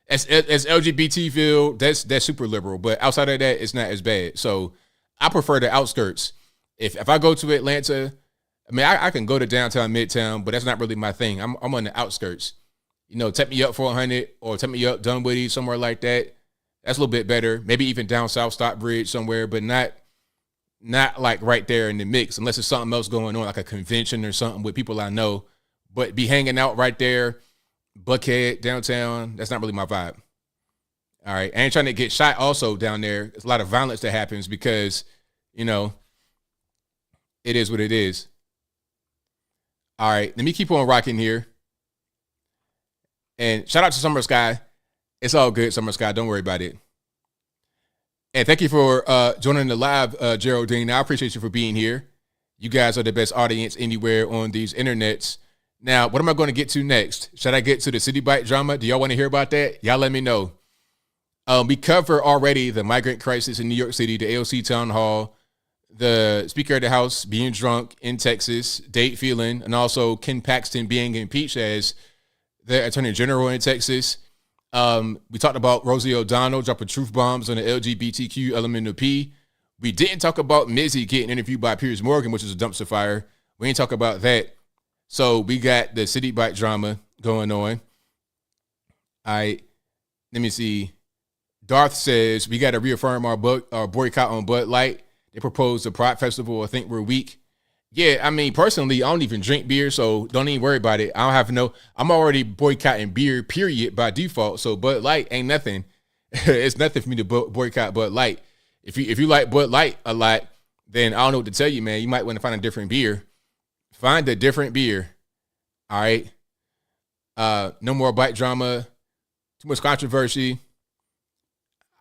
As LGBTville, that's super liberal. But outside of that, it's not as bad. So I prefer the outskirts. If I go to Atlanta, I mean, I can go to downtown, Midtown, but that's not really my thing. I'm on the outskirts. Take me up 400 or take me up Dunwoody, somewhere like that. That's a little bit better. Maybe even down South Stockbridge somewhere, but not like right there in the mix, unless it's something else going on, like a convention or something with people I know. But be hanging out right there, Buckhead, downtown, that's not really my vibe. All right. I ain't trying to get shot also down there. There's a lot of violence that happens because, it is what it is. All right. Let me keep on rocking here. And shout out to Summer Sky. It's all good, Summer Sky. Don't worry about it. And thank you for joining the live, Geraldine. I appreciate you for being here. You guys are the best audience anywhere on these internets. Now, what am I going to get to next? Should I get to the City Bite drama? Do y'all want to hear about that? Y'all let me know. We cover already the migrant crisis in New York City, the AOC town hall, the Speaker of the House being drunk in Texas, Dade Phelan, and also Ken Paxton being impeached as the Attorney General in Texas. We talked about Rosie O'Donnell dropping truth bombs on the LGBTQ LMNOP. We didn't talk about Mizzy getting interviewed by Piers Morgan, which is a dumpster fire. We didn't talk about that. So we got the Citi bike drama going on. All right. Let me see. Darth says we got to reaffirm our boycott on Bud Light. They proposed a Pride Festival. I think we're weak. Yeah, I mean, personally, I don't even drink beer, so don't even worry about it. I'm already boycotting beer, period, by default. So Bud Light ain't nothing. It's nothing for me to boycott Bud Light. If you like Bud Light a lot, then I don't know what to tell you, man. You might want to find a different beer. Find a different beer. All right. No more bike drama. Too much controversy.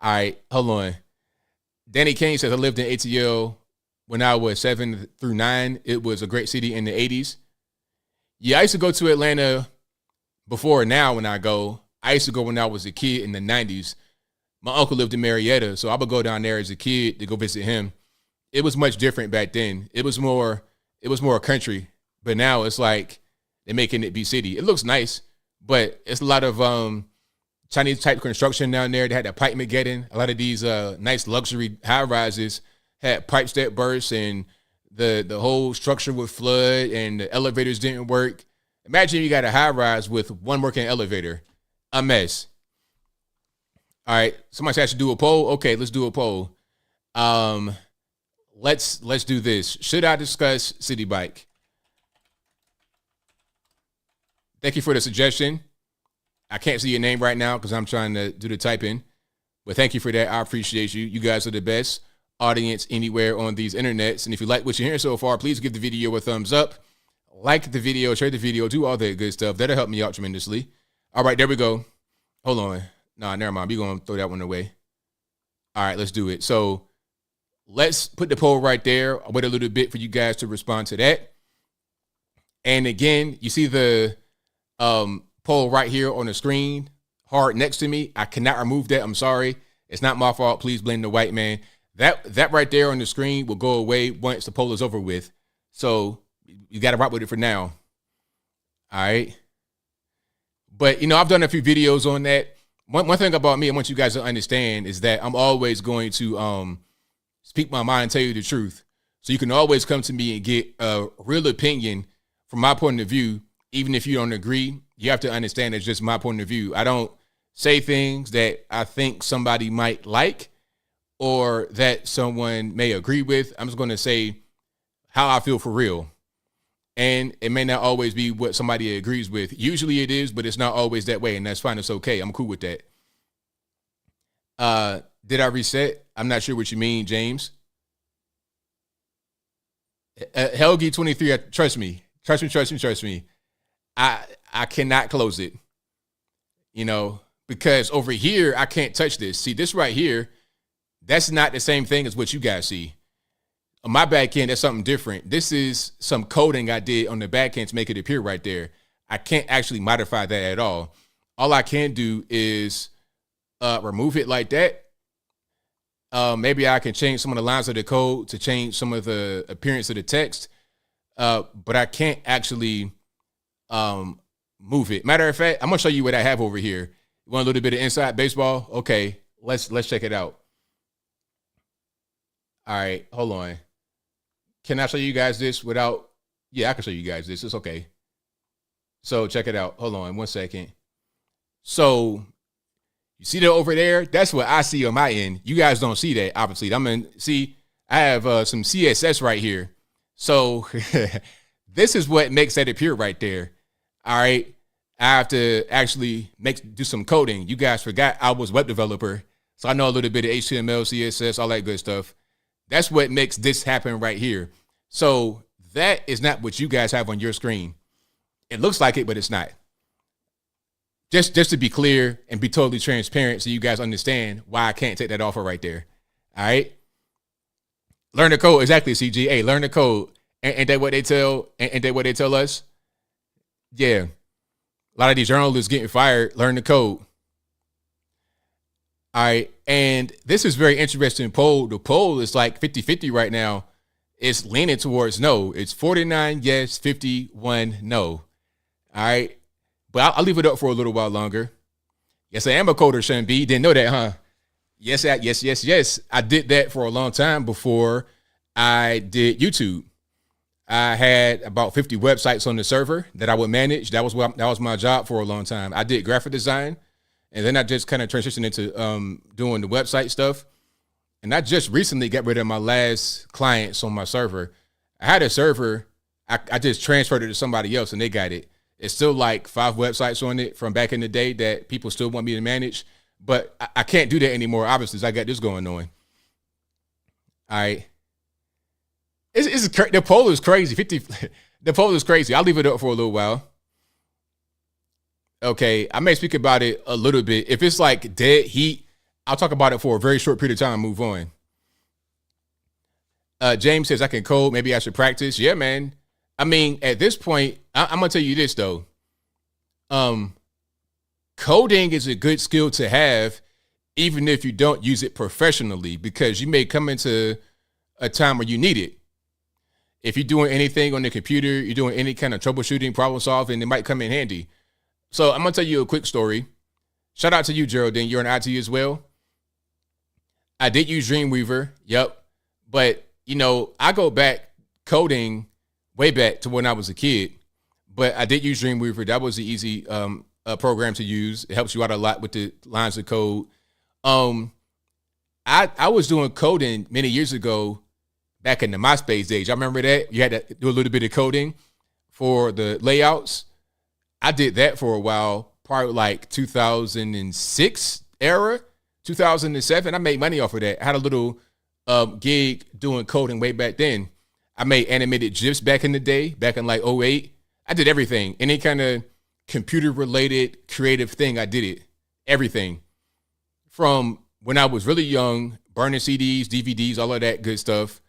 All right, hold on. Danny Kane says, I lived in ATL when I was 7 through 9. It was a great city in the 80s. Yeah, I used to go to Atlanta before now when I go. I used to go when I was a kid in the 90s. My uncle lived in Marietta, so I would go down there as a kid to go visit him. It was much different back then. It was more country, but now it's like they're making it be city. It looks nice, but it's a lot of Chinese type construction down there. They had that pipe Mageddon. A lot of these nice luxury high rises had pipes that burst, and the whole structure would flood, and the elevators didn't work. Imagine you got a high rise with one working elevator. A mess. All right, somebody said I should do a poll. Okay, let's do a poll. Let's do this. Should I discuss Citi Bike? Thank you for the suggestion. I can't see your name right now because I'm trying to do the typing, but thank you for that. I appreciate you. You guys are the best audience anywhere on these internets. And if you like what you're hearing so far, please give the video a thumbs up, like the video, share the video, do all that good stuff. That'll help me out tremendously. All right, there we go. Hold on. Nah, never mind. We're going to throw that one away. All right, let's do it. So let's put the poll right there. I'll wait a little bit for you guys to respond to that. And again, you see the poll right here on the screen, hard next to me. I cannot remove that. I'm sorry. It's not my fault. Please blame the white man. That right there on the screen will go away once the poll is over with. So you got to rock with it for now. All right. But, I've done a few videos on that. One thing about me I want you guys to understand is that I'm always going to speak my mind and tell you the truth. So you can always come to me and get a real opinion from my point of view. Even if you don't agree, you have to understand it's just my point of view. I don't say things that I think somebody might like or that someone may agree with. I'm just going to say how I feel for real. And it may not always be what somebody agrees with. Usually it is, but it's not always that way, and that's fine. It's okay. I'm cool with that. Did I reset? I'm not sure what you mean, James. Helgi 23, trust me. I cannot close it, because over here, I can't touch this. See, this right here, that's not the same thing as what you guys see. On my back end, that's something different. This is some coding I did on the back end to make it appear right there. I can't actually modify that at all. All I can do is remove it like that. Maybe I can change some of the lines of the code to change some of the appearance of the text, but I can't actually move it. Matter of fact, I'm gonna show you what I have over here. You want a little bit of inside baseball? Okay, let's check it out. All right, hold on. Can I show you guys this without? Yeah, I can show you guys this. It's okay. So check it out. Hold on 1 second. So you see that over there? That's what I see on my end. You guys don't see that, obviously. I have some CSS right here. So this is what makes that appear right there. All right. I have to actually do some coding. You guys forgot I was a web developer, so I know a little bit of HTML, CSS, all that good stuff. That's what makes this happen right here. So that is not what you guys have on your screen. It looks like it, but it's not. Just to be clear and be totally transparent so you guys understand why I can't take that offer right there. All right? Learn the code. Exactly, CG. Hey, learn the code. Ain't that what they tell us? Yeah. A lot of these journalists getting fired. Learn the code. All right. And this is very interesting poll. The poll is like 50-50 right now. It's leaning towards no. It's 49 yes, 51 no. All right. But I'll leave it up for a little while longer. Yes, I am a coder, Sean B. Didn't know that, huh? Yes. I did that for a long time before I did YouTube. I had about 50 websites on the server that I would manage. That was my job for a long time. I did graphic design, and then I just kind of transitioned into doing the website stuff. And I just recently got rid of my last clients on my server. I had a server. I just transferred it to somebody else, and they got it. It's still like 5 websites on it from back in the day that people still want me to manage. But I can't do that anymore, obviously, I got this going on. All right. The poll is crazy. The poll is crazy. I'll leave it up for a little while. Okay, I may speak about it a little bit. If it's like dead heat, I'll talk about it for a very short period of time and move on. James says, I can code. Maybe I should practice. Yeah, man. I mean, at this point, I'm going to tell you this, though. Coding is a good skill to have, even if you don't use it professionally, because you may come into a time where you need it. If you're doing anything on the computer, you're doing any kind of troubleshooting, problem solving, it might come in handy. So I'm going to tell you a quick story. Shout out to you, Geraldine. You're in IT as well. I did use Dreamweaver. Yep. But, I go back coding way back to when I was a kid. But I did use Dreamweaver. That was the easy program to use. It helps you out a lot with the lines of code. I was doing coding many years ago back in the MySpace days. I remember that. You had to do a little bit of coding for the layouts. I did that for a while, probably like 2006 era, 2007. I made money off of that. I had a little gig doing coding way back then. I made animated GIFs back in the day, back in like 2008. I did everything. Any kind of computer-related creative thing, I did it. Everything. From when I was really young, burning CDs, DVDs, all of that good stuff,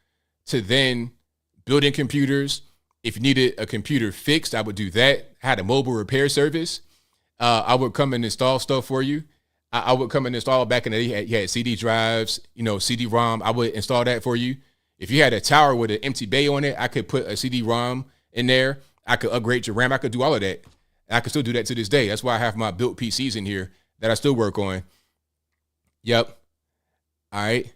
to then building computers. If you needed a computer fixed, I would do that. I had a mobile repair service. I would come and install stuff for you. I would come and install back in the day. You had CD drives, CD-ROM. I would install that for you. If you had a tower with an empty bay on it, I could put a CD-ROM in there. I could upgrade your RAM. I could do all of that. I could still do that to this day. That's why I have my built PCs in here that I still work on. Yep. All right.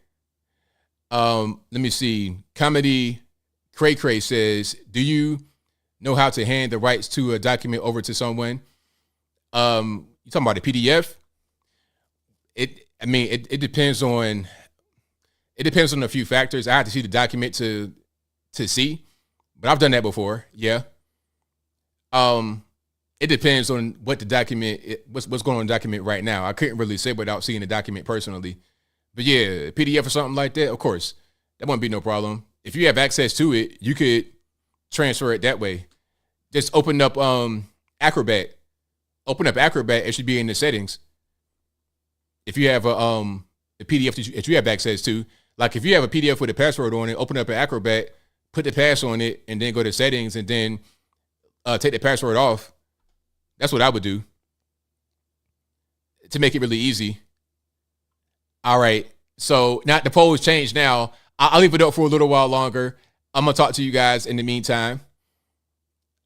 Let me see. Comedy Cray Cray says, do you know how to hand the rights to a document over to someone? You talking about a PDF? It depends on a few factors. I have to see the document to see, but I've done that before. Yeah. It depends on what the document, what's going on in the document right now. I couldn't really say without seeing the document personally. But yeah, PDF or something like that, of course, that wouldn't be no problem. If you have access to it, you could transfer it that way. Just open up Acrobat. Open up Acrobat. It should be in the settings. If you have a PDF that you have access to, like if you have a PDF with a password on it, open up an Acrobat, put the pass on it, and then go to settings, and then take the password off. That's what I would do to make it really easy. All right. So now the poll has changed now. I'll leave it up for a little while longer. I'm going to talk to you guys in the meantime.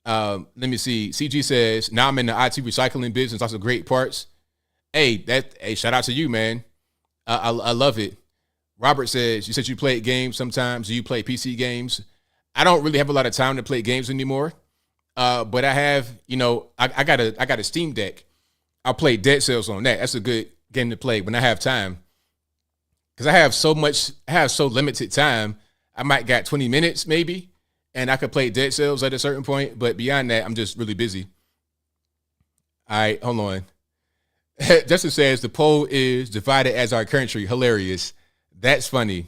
Let me see. CG says, now I'm in the IT recycling business. Lots of great parts. Hey, shout out to you, man. I love it. Robert says, you said you played games sometimes. Do you play PC games? I don't really have a lot of time to play games anymore. But I have, I got a Steam Deck. I'll play Dead Cells on that. That's a good game to play when I have time. Because I have so limited time. I might got 20 minutes maybe, and I could play Dead Cells at a certain point. But beyond that, I'm just really busy. All right, hold on. Justin says the poll is divided as our country. Hilarious. That's funny.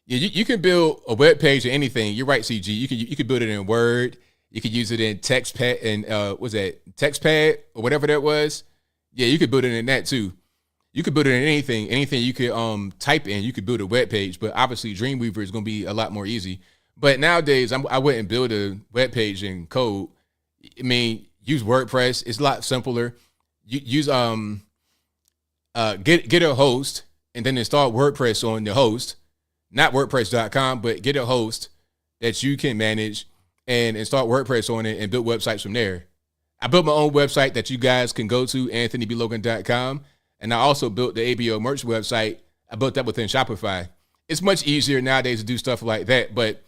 Yeah, you can build a web page or anything. You're right, CG. You can build it in Word. You could use it in TextPad and TextPad or whatever that was. Yeah, you could build it in that too. You could build it in anything you could type in. You could build a web page, but obviously Dreamweaver is going to be a lot more easy. But nowadays, I wouldn't build a web page in code. I mean, use WordPress. It's a lot simpler. Use get a host and then install WordPress on the host, not WordPress.com, but get a host that you can manage and install WordPress on it and build websites from there. I built my own website that you guys can go to, anthonyblogan.com, and I also built the ABL merch website. I built that within Shopify. It's much easier nowadays to do stuff like that. But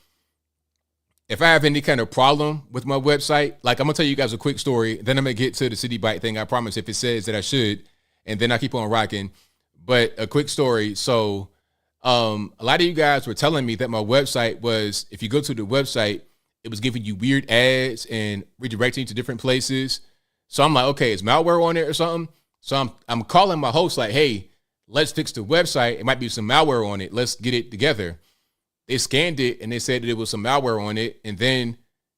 if I have any kind of problem with my website, like I'm going to tell you guys a quick story, then I'm going to get to the Citi Bike thing. I promise, if it says that I should, and then I keep on rocking. But a quick story. So a lot of you guys were telling me that my website was, if you go to the website, it was giving you weird ads and redirecting you to different places. So I'm like, okay, is malware on it or something? So I'm calling my host like, hey, let's fix the website. It might be some malware on it. Let's get it together. They scanned it and they said that it was some malware on it. And then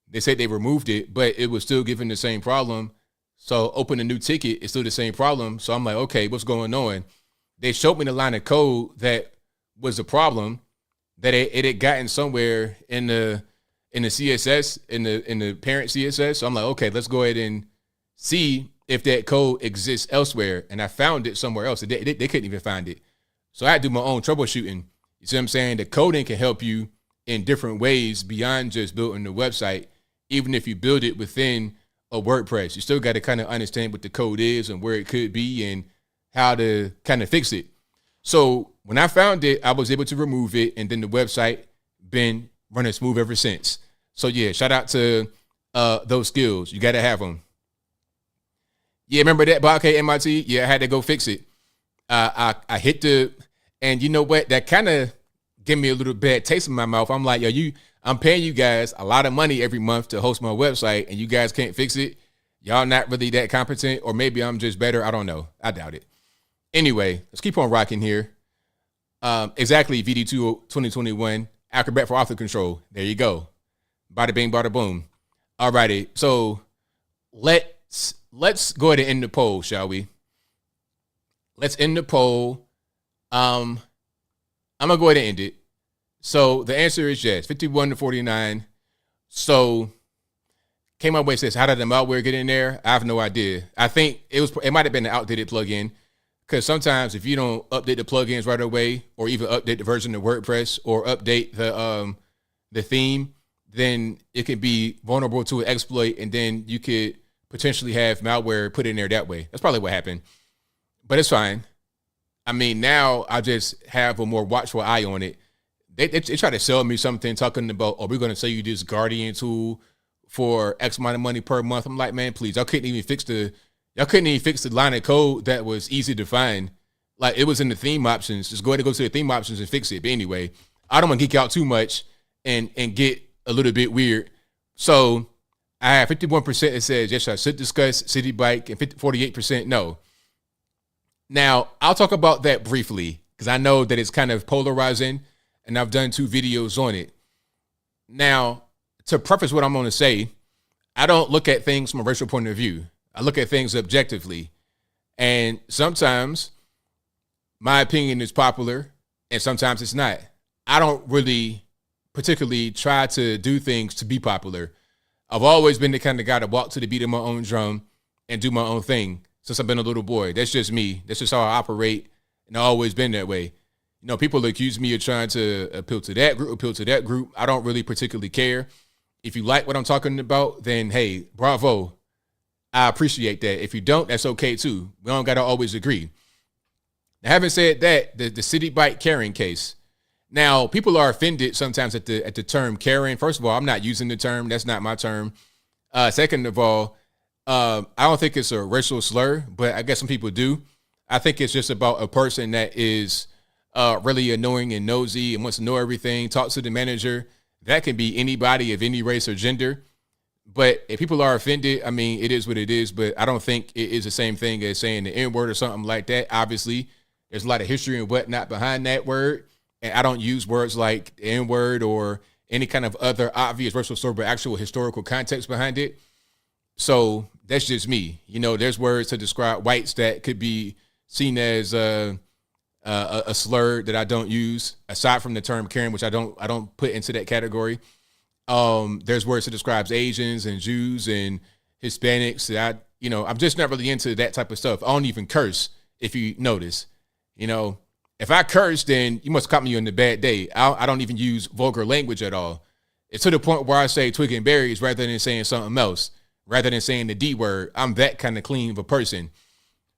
they said they removed it, but it was still giving the same problem. So open a new ticket, it's still the same problem. So I'm like, okay, what's going on? They showed me the line of code that was the problem, that it had gotten somewhere in the CSS, in the parent CSS. So I'm like, okay, let's go ahead and see if that code exists elsewhere. And I found it somewhere else. They couldn't even find it. So I had to do my own troubleshooting. You see what I'm saying? The coding can help you in different ways beyond just building the website. Even if you build it within a WordPress, you still got to kind of understand what the code is and where it could be and how to kind of fix it. So when I found it, I was able to remove it, and then the website been running smooth ever since. So yeah, shout out to those skills. You got to have them. Yeah, remember that Bobcat MIT? Yeah, I had to go fix it. I hit and you know what? That kind of gave me a little bad taste in my mouth. I'm like, yo, I'm paying you guys a lot of money every month to host my website, and you guys can't fix it. Y'all not really that competent, or maybe I'm just better. I don't know. I doubt it. Anyway, let's keep on rocking here. Exactly, VD2 2021, Acrobat for author control. There you go. Bada bing, bada boom. All righty. So let's go ahead and end the poll, shall we? Let's end the poll. I'm gonna go ahead and end it. So the answer is yes, 51-49. So came my way, says, how did the malware get in there? I have no idea. I think it might have been an outdated plugin, because sometimes if you don't update the plugins right away, or even update the version of WordPress, or update the theme, then it can be vulnerable to an exploit, and then you could potentially have malware put in there that way. That's probably what happened, but it's fine. I mean, now I just have a more watchful eye on it. They try to sell me something talking about, oh, we're going to sell you this Guardian tool for X amount of money per month. I'm like, man, please, y'all couldn't even fix the line of code that was easy to find. Like, it was in the theme options. Just go ahead and go to the theme options and fix it. But anyway, I don't want to geek out too much and get a little bit weird. So I have 51% that says, yes, I should discuss Citi Bike, and 48% no. Now, I'll talk about that briefly, because I know that it's kind of polarizing, and I've done 2 videos on it. Now, to preface what I'm going to say, I don't look at things from a racial point of view. I look at things objectively. And sometimes my opinion is popular, and sometimes it's not. I don't really particularly try to do things to be popular. I've always been the kind of guy to walk to the beat of my own drum and do my own thing since I've been a little boy. That's just me. That's just how I operate, and I've always been that way. You know, people accuse me of trying to appeal to that group. I don't really particularly care. If you like what I'm talking about, then hey, bravo. I appreciate that. If you don't, that's okay too. We don't got to always agree. Now, having said that, the Citi Bike Karen case. Now, people are offended sometimes at the term Karen. First of all, I'm not using the term. That's not my term. Second of all, I don't think it's a racial slur, but I guess some people do. I think it's just about a person that is really annoying and nosy and wants to know everything, talks to the manager. That can be anybody of any race or gender. But if people are offended, I mean, it is what it is. But I don't think it is the same thing as saying the N-word or something like that. Obviously, there's a lot of history and whatnot behind that word. And I don't use words like the N-word or any kind of other obvious racial slur, but actual historical context behind it. So that's just me. You know, there's words to describe whites that could be seen as a slur that I don't use, aside from the term Karen, which I don't put into that category. There's words to describe Asians and Jews and Hispanics that I'm just not really into that type of stuff. I don't even curse, if you notice. You know, if I curse, then you must caught me on the bad day. I don't even use vulgar language at all. It's to the point where I say twig and berries rather than saying something else, rather than saying the D word. I'm that kind of clean of a person.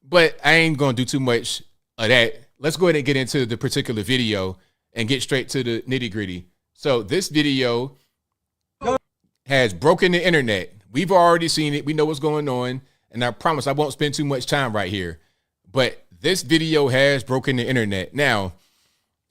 But I ain't going to do too much of that. Let's go ahead and get into the particular video and get straight to the nitty gritty. So this video has broken the internet. We've already seen it. We know what's going on. And I promise I won't spend too much time right here. But this video has broken the internet. Now,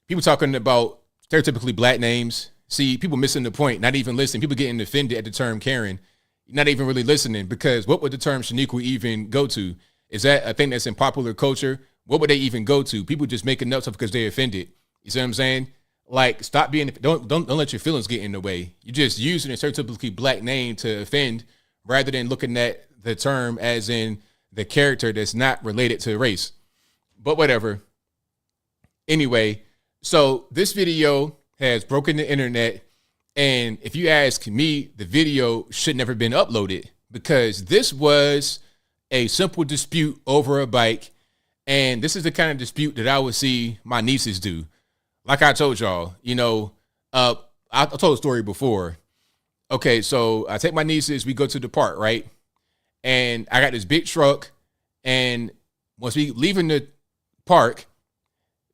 people talking about stereotypically black names. See, people missing the point, not even listening. People getting offended at the term Karen, not even really listening, because what would the term Shaniqua even go to? Is that a thing that's in popular culture? What would they even go to? People just making up stuff because they're offended. You see what I'm saying? Like, stop being, don't let your feelings get in the way. You're just using a stereotypically black name to offend rather than looking at the term as in the character that's not related to race. But whatever. Anyway, so this video has broken the internet. And if you ask me, the video should never been uploaded because this was a simple dispute over a bike. And this is the kind of dispute that I would see my nieces do. Like I told y'all, you know, I told a story before. Okay, so I take my nieces, we go to the park, right? And I got this big truck. And once we leaving the park,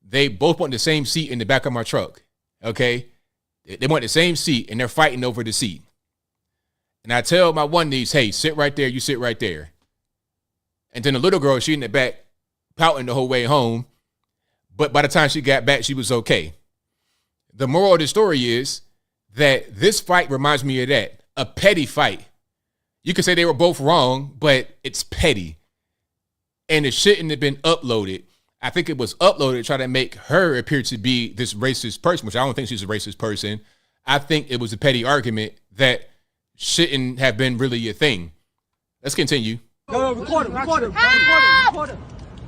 they both want the same seat in the back of my truck. Okay, they want the same seat and they're fighting over the seat. And I tell my one niece, hey, sit right there. You sit right there. And then the little girl, she in the back pouting the whole way home. But by the time she got back, she was okay. The moral of the story is that this fight reminds me of that, a petty fight. You could say they were both wrong, but it's petty. And it shouldn't have been uploaded. I think it was uploaded to try to make her appear to be this racist person, which I don't think she's a racist person. I think it was a petty argument that shouldn't have been really a thing. Let's continue. Go, record him.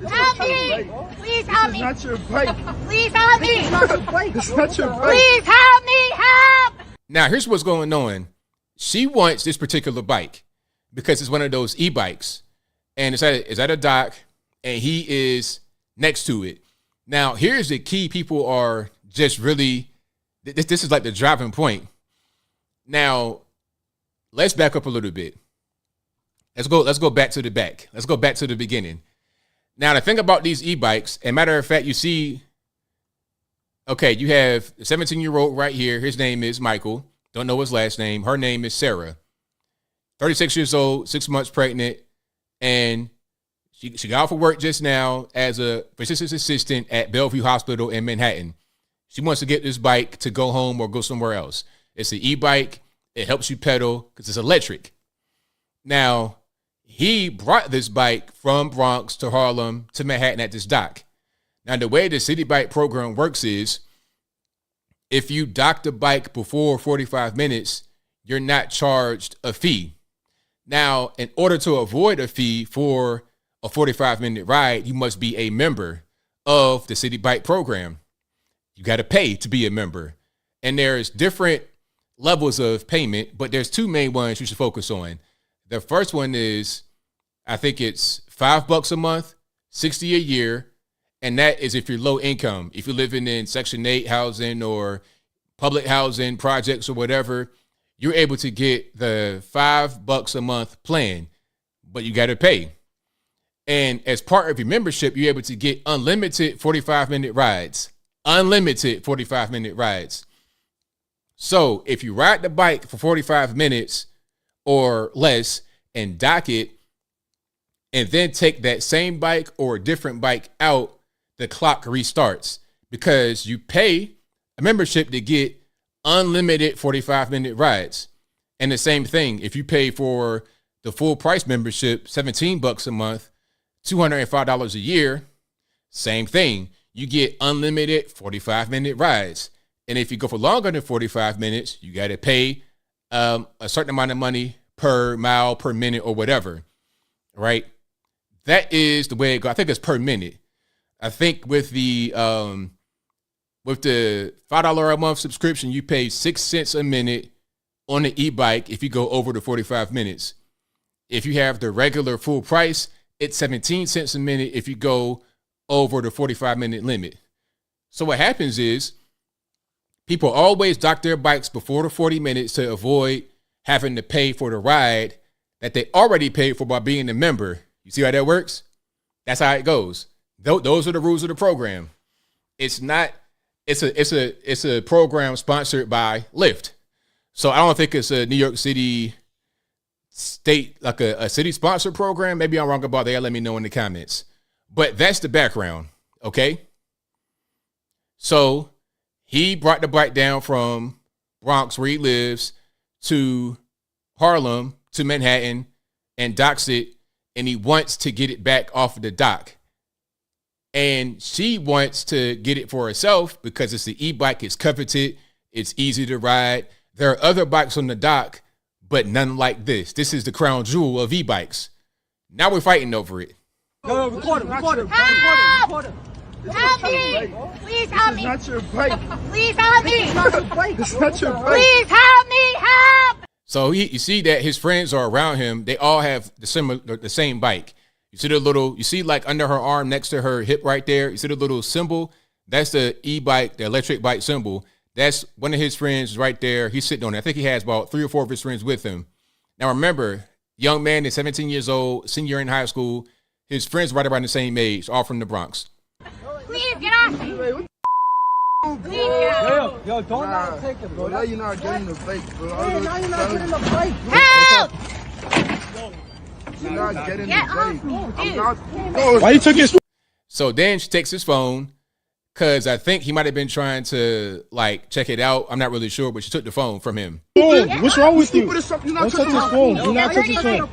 Help me! Please help me! It's not your bike. Please help me! It's not your bike. It's not your bike. Please help me! Help! Now, here's what's going on. She wants this particular bike because it's one of those e-bikes. And it's at a dock, and he is next to it. Now, here's the key. People are just really, this is like the driving point. Now, let's back up a little bit. Let's go back to the back. Let's go back to the beginning. Now, the thing about these e-bikes, and matter of fact, you see, okay, you have a 17-year-old right here. His name is Michael. Don't know his last name. Her name is Sarah. 36 years old, 6 months pregnant, and she got off of work just now as a physician's assistant at Bellevue Hospital in Manhattan. She wants to get this bike to go home or go somewhere else. It's an e-bike. It helps you pedal because it's electric. Now, he brought this bike from Bronx to Harlem to Manhattan at this dock. Now, the way the Citi Bike program works is if you dock the bike before 45 minutes, you're not charged a fee. Now, in order to avoid a fee for a 45-minute ride, you must be a member of the Citi Bike program. You got to pay to be a member. And there's different levels of payment, but there's two main ones you should focus on. The first one is, I think it's $5 a month, $60 a year. And that is if you're low income. If you're living in Section 8 housing or public housing projects or whatever, you're able to get the $5 a month plan, but you got to pay. And as part of your membership, you're able to get unlimited 45-minute rides. Unlimited 45-minute rides. So if you ride the bike for 45 minutes or less and dock it, and then take that same bike or a different bike out, the clock restarts because you pay a membership to get unlimited 45-minute rides. And the same thing, if you pay for the full price membership, $17 a month, $205 a year, same thing. You get unlimited 45-minute rides. And if you go for longer than 45 minutes, you got to pay a certain amount of money per mile, per minute, or whatever, right? That is the way it goes. I think it's per minute. I think with the $5 a month subscription, you pay 6 cents a minute on the e-bike if you go over the 45 minutes. If you have the regular full price, it's 17 cents a minute if you go over the 45-minute limit. So what happens is people always dock their bikes before the 40 minutes to avoid having to pay for the ride that they already paid for by being a member. You see how that works? That's how it goes. Those are the rules of the program. It's not. It's a program sponsored by Lyft. So I don't think it's a New York City state, like a city sponsored program. Maybe I'm wrong about that. Let me know in the comments. But that's the background. Okay. So he brought the bike down from Bronx, where he lives, to Harlem, to Manhattan, and docks it. And he wants to get it back off of the dock. And she wants to get it for herself because it's the e-bike. It's coveted. It's easy to ride. There are other bikes on the dock, but none like this. This is the crown jewel of e-bikes. Now we're fighting over it. No, record him. Help me! Please help me! This is not your bike. Please help me! It's not your bike. It's not your bike. Please help me! Help! So you see that his friends are around him. They all have the same bike. You see like under her arm next to her hip right there, you see the little symbol? That's the e-bike, the electric bike symbol. That's one of his friends right there. He's sitting on it. I think he has about 3 or 4 of his friends with him. Now remember, young man is 17 years old, senior in high school. His friends right around the same age, all from the Bronx. Please get off me! Please get off me! Yo, don't not take it, bro. Now you're not getting the bike, bro. Yeah, now you're not getting the bike. Help! You're not getting Get the off me, bike. dude. Why you took his? So then she takes his phone because I think he might have been trying to like check it out. I'm not really sure, but she took the phone from him. What's wrong with you? Don't touch his phone. Do not touch his phone.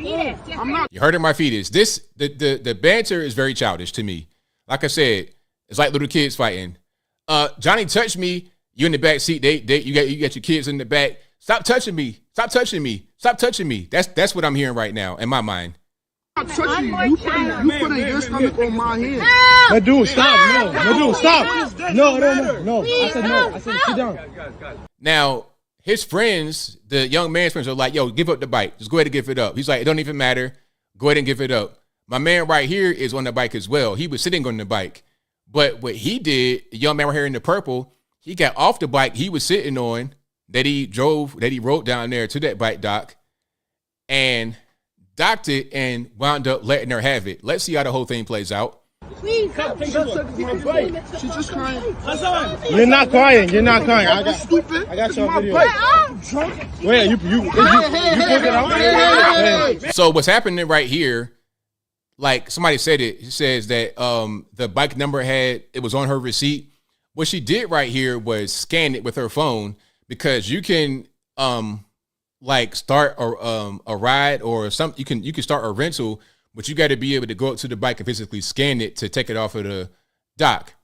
I'm not. You hurting my fetus. The banter is very childish to me. Like I said, it's like little kids fighting. Johnny touched me. You in the back seat. You got your kids in the back. Stop touching me. Stop touching me. Stop touching me. That's what I'm hearing right now in my mind. I'm not touching you. You putting your stomach on my hand. No, dude, stop. No, dude, stop. No. I said no. I said sit down. Now, his friends, the young man's friends, are like, yo, give up the bike. Just go ahead and give it up. He's like, it don't even matter. Go ahead and give it up. My man right here is on the bike as well. He was sitting on the bike. But what he did, the young man right here in the purple, he got off the bike he was sitting on that he rode down there to that bike dock and docked it and wound up letting her have it. Let's see how the whole thing plays out. Please help me! She's just crying. You're not crying. I got your video. Wait, you put it out? So what's happening right here, like somebody said it says that the bike number it was on her receipt. What she did right here was scan it with her phone because you can like start a ride or something. You can start a rental, but you got to be able to go up to the bike and physically scan it to take it off of the dock.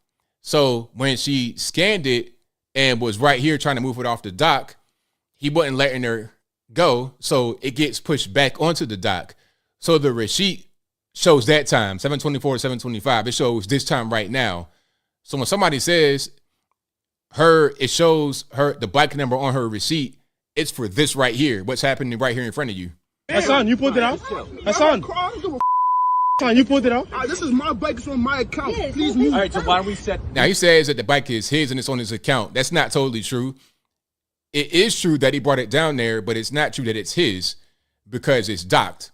So when she scanned it and was right here trying to move it off the dock, he wasn't letting her go. So it gets pushed back onto the dock. So the receipt shows that time, 7:24 to 7:25. It shows this time right now. So when somebody says it shows her the bike number on her receipt, it's for this right here. What's happening right here in front of you. Hassan, you put it out? Hassan, you put it out? This is my bike. It's on my account. Please move. All right, so why don't we set... Now, he says that the bike is his and it's on his account. That's not totally true. It is true that he brought it down there, but it's not true that it's his because it's docked.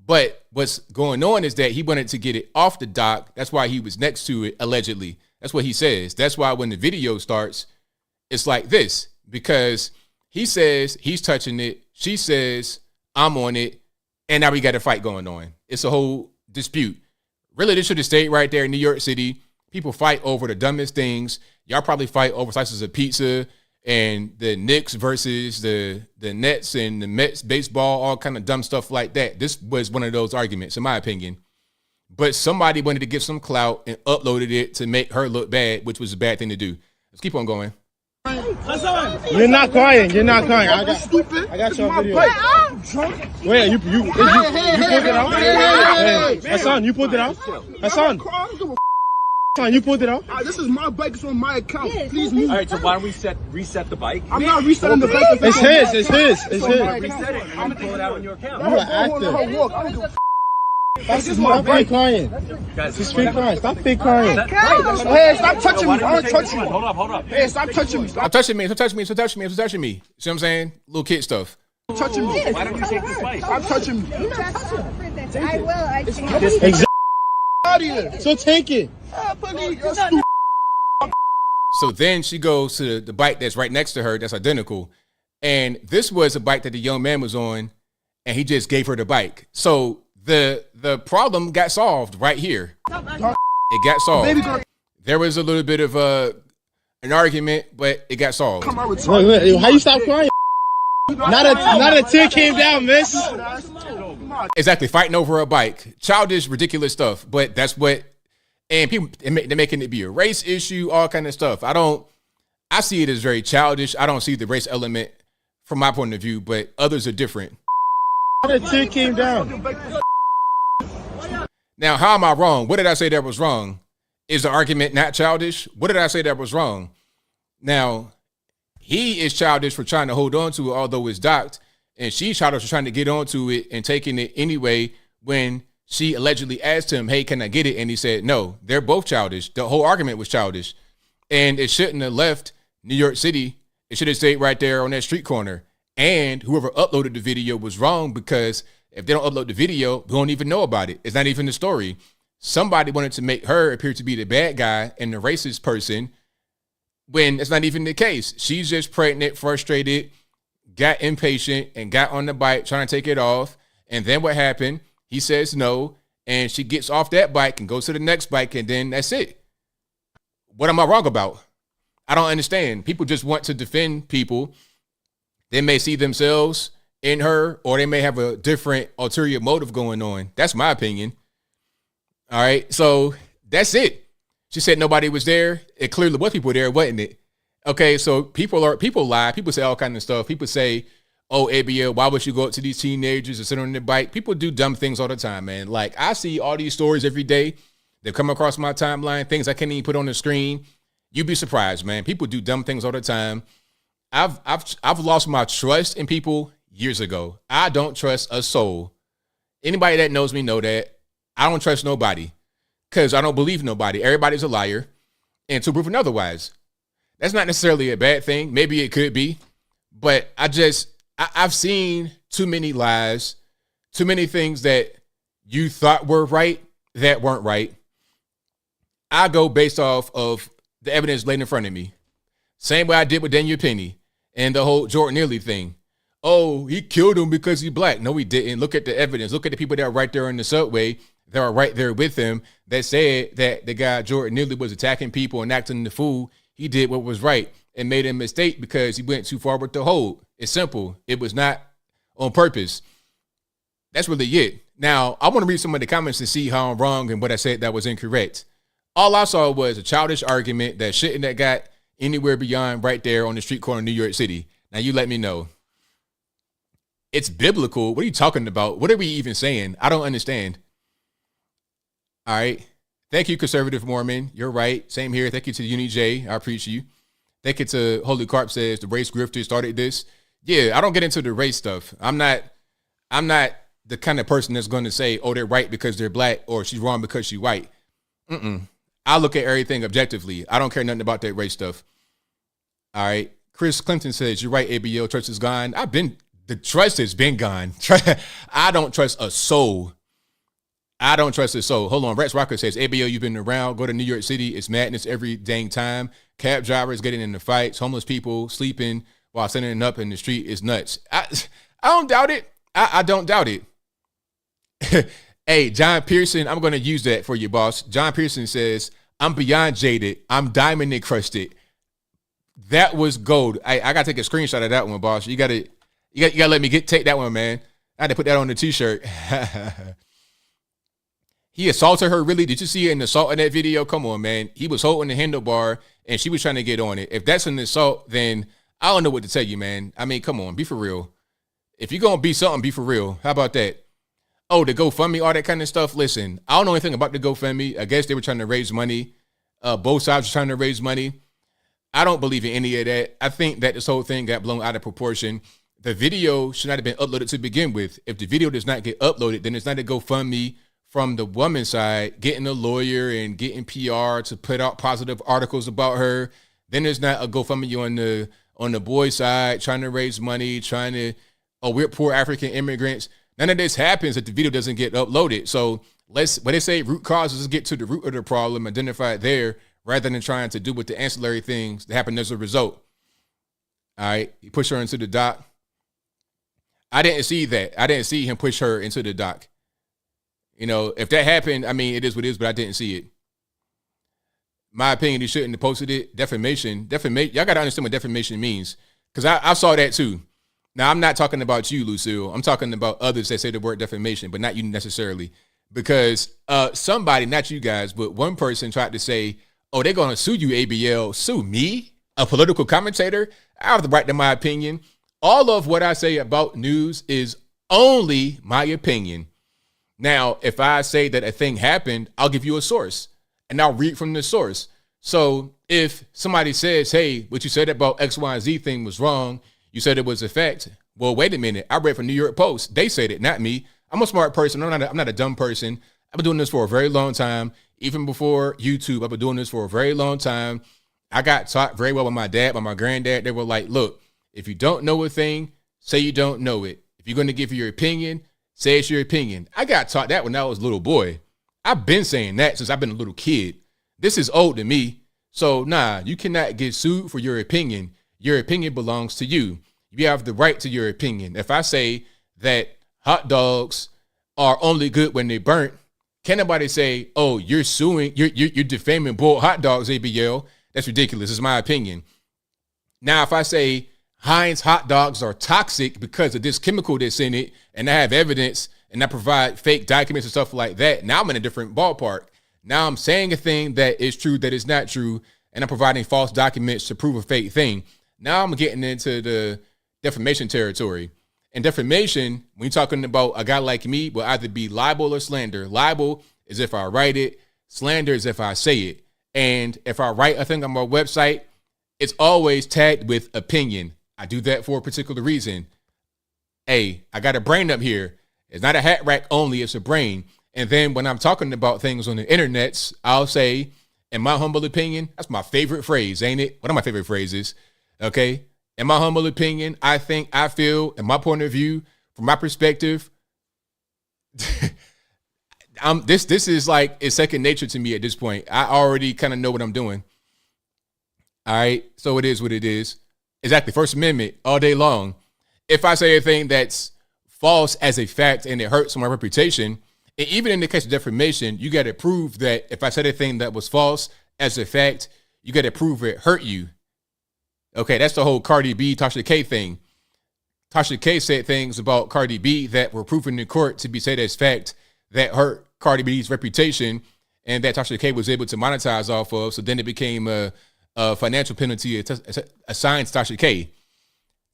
But what's going on is that he wanted to get it off the dock. That's why he was next to it, allegedly. That's what he says. That's why when the video starts, it's like this. Because he says he's touching it. She says, I'm on it. And now we got a fight going on. It's a whole dispute. Really, this should have stayed right there in New York City. People fight over the dumbest things. Y'all probably fight over slices of pizza and the Knicks versus the Nets and the Mets baseball, all kind of dumb stuff like that. This was one of those arguments, in my opinion. But somebody wanted to give some clout and uploaded it to make her look bad, which was a bad thing to do. Let's keep on going. You're not crying. I got your video. Wait, you put it out? Hassan, you put it out? Hassan, you put it out? This is my bike. It's on my account. Please move. All right, so why don't we reset the bike? I'm not resetting the bike. It's his. So when I reset it, I'm going to pull it out on your account. You're an actor. This is my bike. Crying. She's fake crying. Stop fake crying. Hey, stop touching me. I don't touch you. Hold up. Hey, stop touching me. Stop touching me. See what I'm saying? Little kid stuff. Touching me. Why don't you take this bike? Stop touching me. I will. Exactly. out of here. So take it. So then she goes to the bike that's right next to her that's identical. And this was a bike that the young man was on, and he just gave her the bike. So the problem got solved right here. It got solved. There was a little bit of an argument, but it got solved. Wait, how you stop crying? Not a tear came down, miss. Exactly, fighting over a bike. Childish, ridiculous stuff. But that's what, and people, they're making it be a race issue, all kind of stuff. I see it as very childish. I don't see the race element from my point of view, but others are different. Not a tear came down. Now, how am I wrong? What did I say that was wrong? Is the argument not childish? What did I say that was wrong? Now, he is childish for trying to hold on to it, although it's docked, and she's childish for trying to get onto it and taking it anyway when she allegedly asked him, hey, can I get it? And he said, no. They're both childish. The whole argument was childish. And it shouldn't have left New York City. It should have stayed right there on that street corner. And whoever uploaded the video was wrong, because if they don't upload the video, we don't even know about it. It's not even the story. Somebody wanted to make her appear to be the bad guy and the racist person when it's not even the case. She's just pregnant, frustrated, got impatient, and got on the bike trying to take it off. And then what happened? He says no, and she gets off that bike and goes to the next bike, and then that's it. What am I wrong about? I don't understand. People just want to defend people. They may see themselves in her, or they may have a different ulterior motive going on. That's my opinion. All right, so that's it. She said nobody was there. It clearly was people there, wasn't it? Okay, so people lie. People say all kinds of stuff. People say, oh, ABL, why would you go up to these teenagers and sit on their bike? People do dumb things all the time, man. Like, I see all these stories every day that come across my timeline, things I can't even put on the screen. You'd be surprised, man. People do dumb things all the time. I've lost my trust in people years ago. I don't trust a soul. Anybody that knows me know that. I don't trust nobody because I don't believe nobody. Everybody's a liar, and to prove otherwise. That's not necessarily a bad thing. Maybe it could be, but I've seen too many lies, too many things that you thought were right that weren't right. I go based off of the evidence laid in front of me. Same way I did with Daniel Penny and the whole Jordan Neely thing. Oh, he killed him because he's black. No, he didn't. Look at the evidence. Look at the people that are right there in the subway that are right there with him that said that the guy Jordan Neely was attacking people and acting the fool. He did what was right and made a mistake because he went too far with the hold. It's simple. It was not on purpose. That's really it. Now, I want to read some of the comments to see how I'm wrong and what I said that was incorrect. All I saw was a childish argument that shouldn't have got anywhere beyond right there on the street corner of New York City. Now, you let me know. It's biblical. What are you talking about? What are we even saying? I don't understand. All right. Thank you, Conservative Mormon. You're right. Same here. Thank you to Uni J. I appreciate you. Thank you to Holy Carp says the race grifter started this. Yeah, I don't get into the race stuff. I'm not the kind of person that's going to say, oh, they're right because they're black or she's wrong because she's white. I look at everything objectively. I don't care nothing about that race stuff. All right. Chris Clinton says, you're right, ABL, trust is gone. The trust has been gone. I don't trust a soul. I don't trust a soul. Hold on. Rex Rocker says, ABL, you've been around. Go to New York City. It's madness every dang time. Cab drivers getting into fights. Homeless people sleeping while standing up in the street is nuts. I don't doubt it. I don't doubt it. Hey, John Pearson, I'm going to use that for you, boss. John Pearson says, I'm beyond jaded. I'm diamond encrusted. That was gold. I got to take a screenshot of that one, boss. You got to let me take that one, man. I had to put that on the t-shirt. He assaulted her, really? Did you see an assault in that video? Come on, man. He was holding the handlebar, and she was trying to get on it. If that's an assault, then I don't know what to tell you, man. I mean, come on, be for real. If you're going to be something, be for real. How about that? Oh, the GoFundMe, all that kind of stuff. Listen, I don't know anything about the GoFundMe. I guess they were trying to raise money. Both sides were trying to raise money. I don't believe in any of that. I think that this whole thing got blown out of proportion. The video should not have been uploaded to begin with. If the video does not get uploaded, then it's not a GoFundMe from the woman's side, getting a lawyer and getting PR to put out positive articles about her. Then there's not a GoFundMe on the boy's side, trying to raise money, we're poor African immigrants. None of this happens if the video doesn't get uploaded. So when they say root causes, let's get to the root of the problem, identify it there, rather than trying to do with the ancillary things that happen as a result. All right, he pushed her into the dock. I didn't see that. I didn't see him push her into the dock. You know, if that happened, I mean, it is what it is, but I didn't see it. My opinion, he shouldn't have posted it. Defamation. Y'all got to understand what defamation means, because I saw that too. Now, I'm not talking about you, Lucille. I'm talking about others that say the word defamation, but not you necessarily. Because somebody, not you guys, but one person tried to say, oh, they're going to sue you, ABL. Sue me, a political commentator? I have the right to my opinion. All of what I say about news is only my opinion. Now, if I say that a thing happened, I'll give you a source, and I'll read from the source. So if somebody says, hey, what you said about X, Y, and Z thing was wrong, you said it was a fact. Well, wait a minute. I read from New York Post. They said it, not me. I'm a smart person. I'm not a dumb person. I've been doing this for a very long time. Even before YouTube, I've been doing this for a very long time. I got taught very well by my dad, by my granddad. They were like, look, if you don't know a thing, say you don't know it. If you're going to give your opinion, say it's your opinion. I got taught that when I was a little boy. I've been saying that since I've been a little kid. This is old to me. So, nah, you cannot get sued for your opinion. Your opinion belongs to you. You have the right to your opinion. If I say that hot dogs are only good when they burnt, can't nobody say, oh, you're suing, you're defaming boiled hot dogs, ABL. That's ridiculous. It's my opinion. Now, if I say Heinz hot dogs are toxic because of this chemical that's in it, and I have evidence, and I provide fake documents and stuff like that, now I'm in a different ballpark. Now I'm saying a thing that is true that is not true, and I'm providing false documents to prove a fake thing. Now I'm getting into the defamation territory. And defamation, when you're talking about a guy like me, will either be libel or slander. Libel is if I write it. Slander is if I say it. And if I write a thing on my website, it's always tagged with opinion. I do that for a particular reason. Hey, I got a brain up here. It's not a hat rack only, it's a brain. And then when I'm talking about things on the internets, I'll say, in my humble opinion, that's my favorite phrase, ain't it? One of my favorite phrases, okay? In my humble opinion, I think, I feel, in my point of view, from my perspective, this is like, it's second nature to me at this point. I already kind of know what I'm doing. All right, so it is what it is. Exactly, First Amendment, all day long. If I say a thing that's false as a fact and it hurts my reputation, and even in the case of defamation, you got to prove that if I said a thing that was false as a fact, you got to prove it hurt you. Okay, that's the whole Cardi B, Tasha K thing. Tasha K said things about Cardi B that were proven in court to be said as fact that hurt Cardi B's reputation, and that Tasha K was able to monetize off of. So then it became a financial penalty assigned to Tasha K.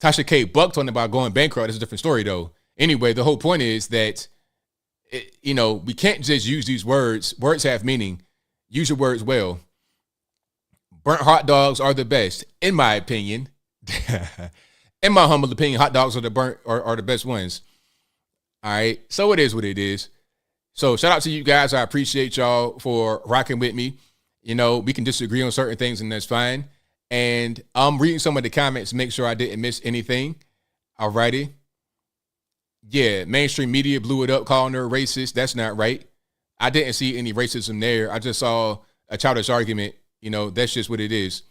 Tasha K bucked on it about going bankrupt. That's a different story, though. Anyway, the whole point is that, we can't just use these words. Words have meaning. Use your words well. Burnt hot dogs are the best, in my opinion. In my humble opinion, hot dogs are the best ones. All right, so it is what it is. So shout out to you guys. I appreciate y'all for rocking with me. We can disagree on certain things, and that's fine. And I'm reading some of the comments, make sure I didn't miss anything. All righty. Yeah, mainstream media blew it up, calling her racist. That's not right. I didn't see any racism there. I just saw a childish argument. That's just what it is.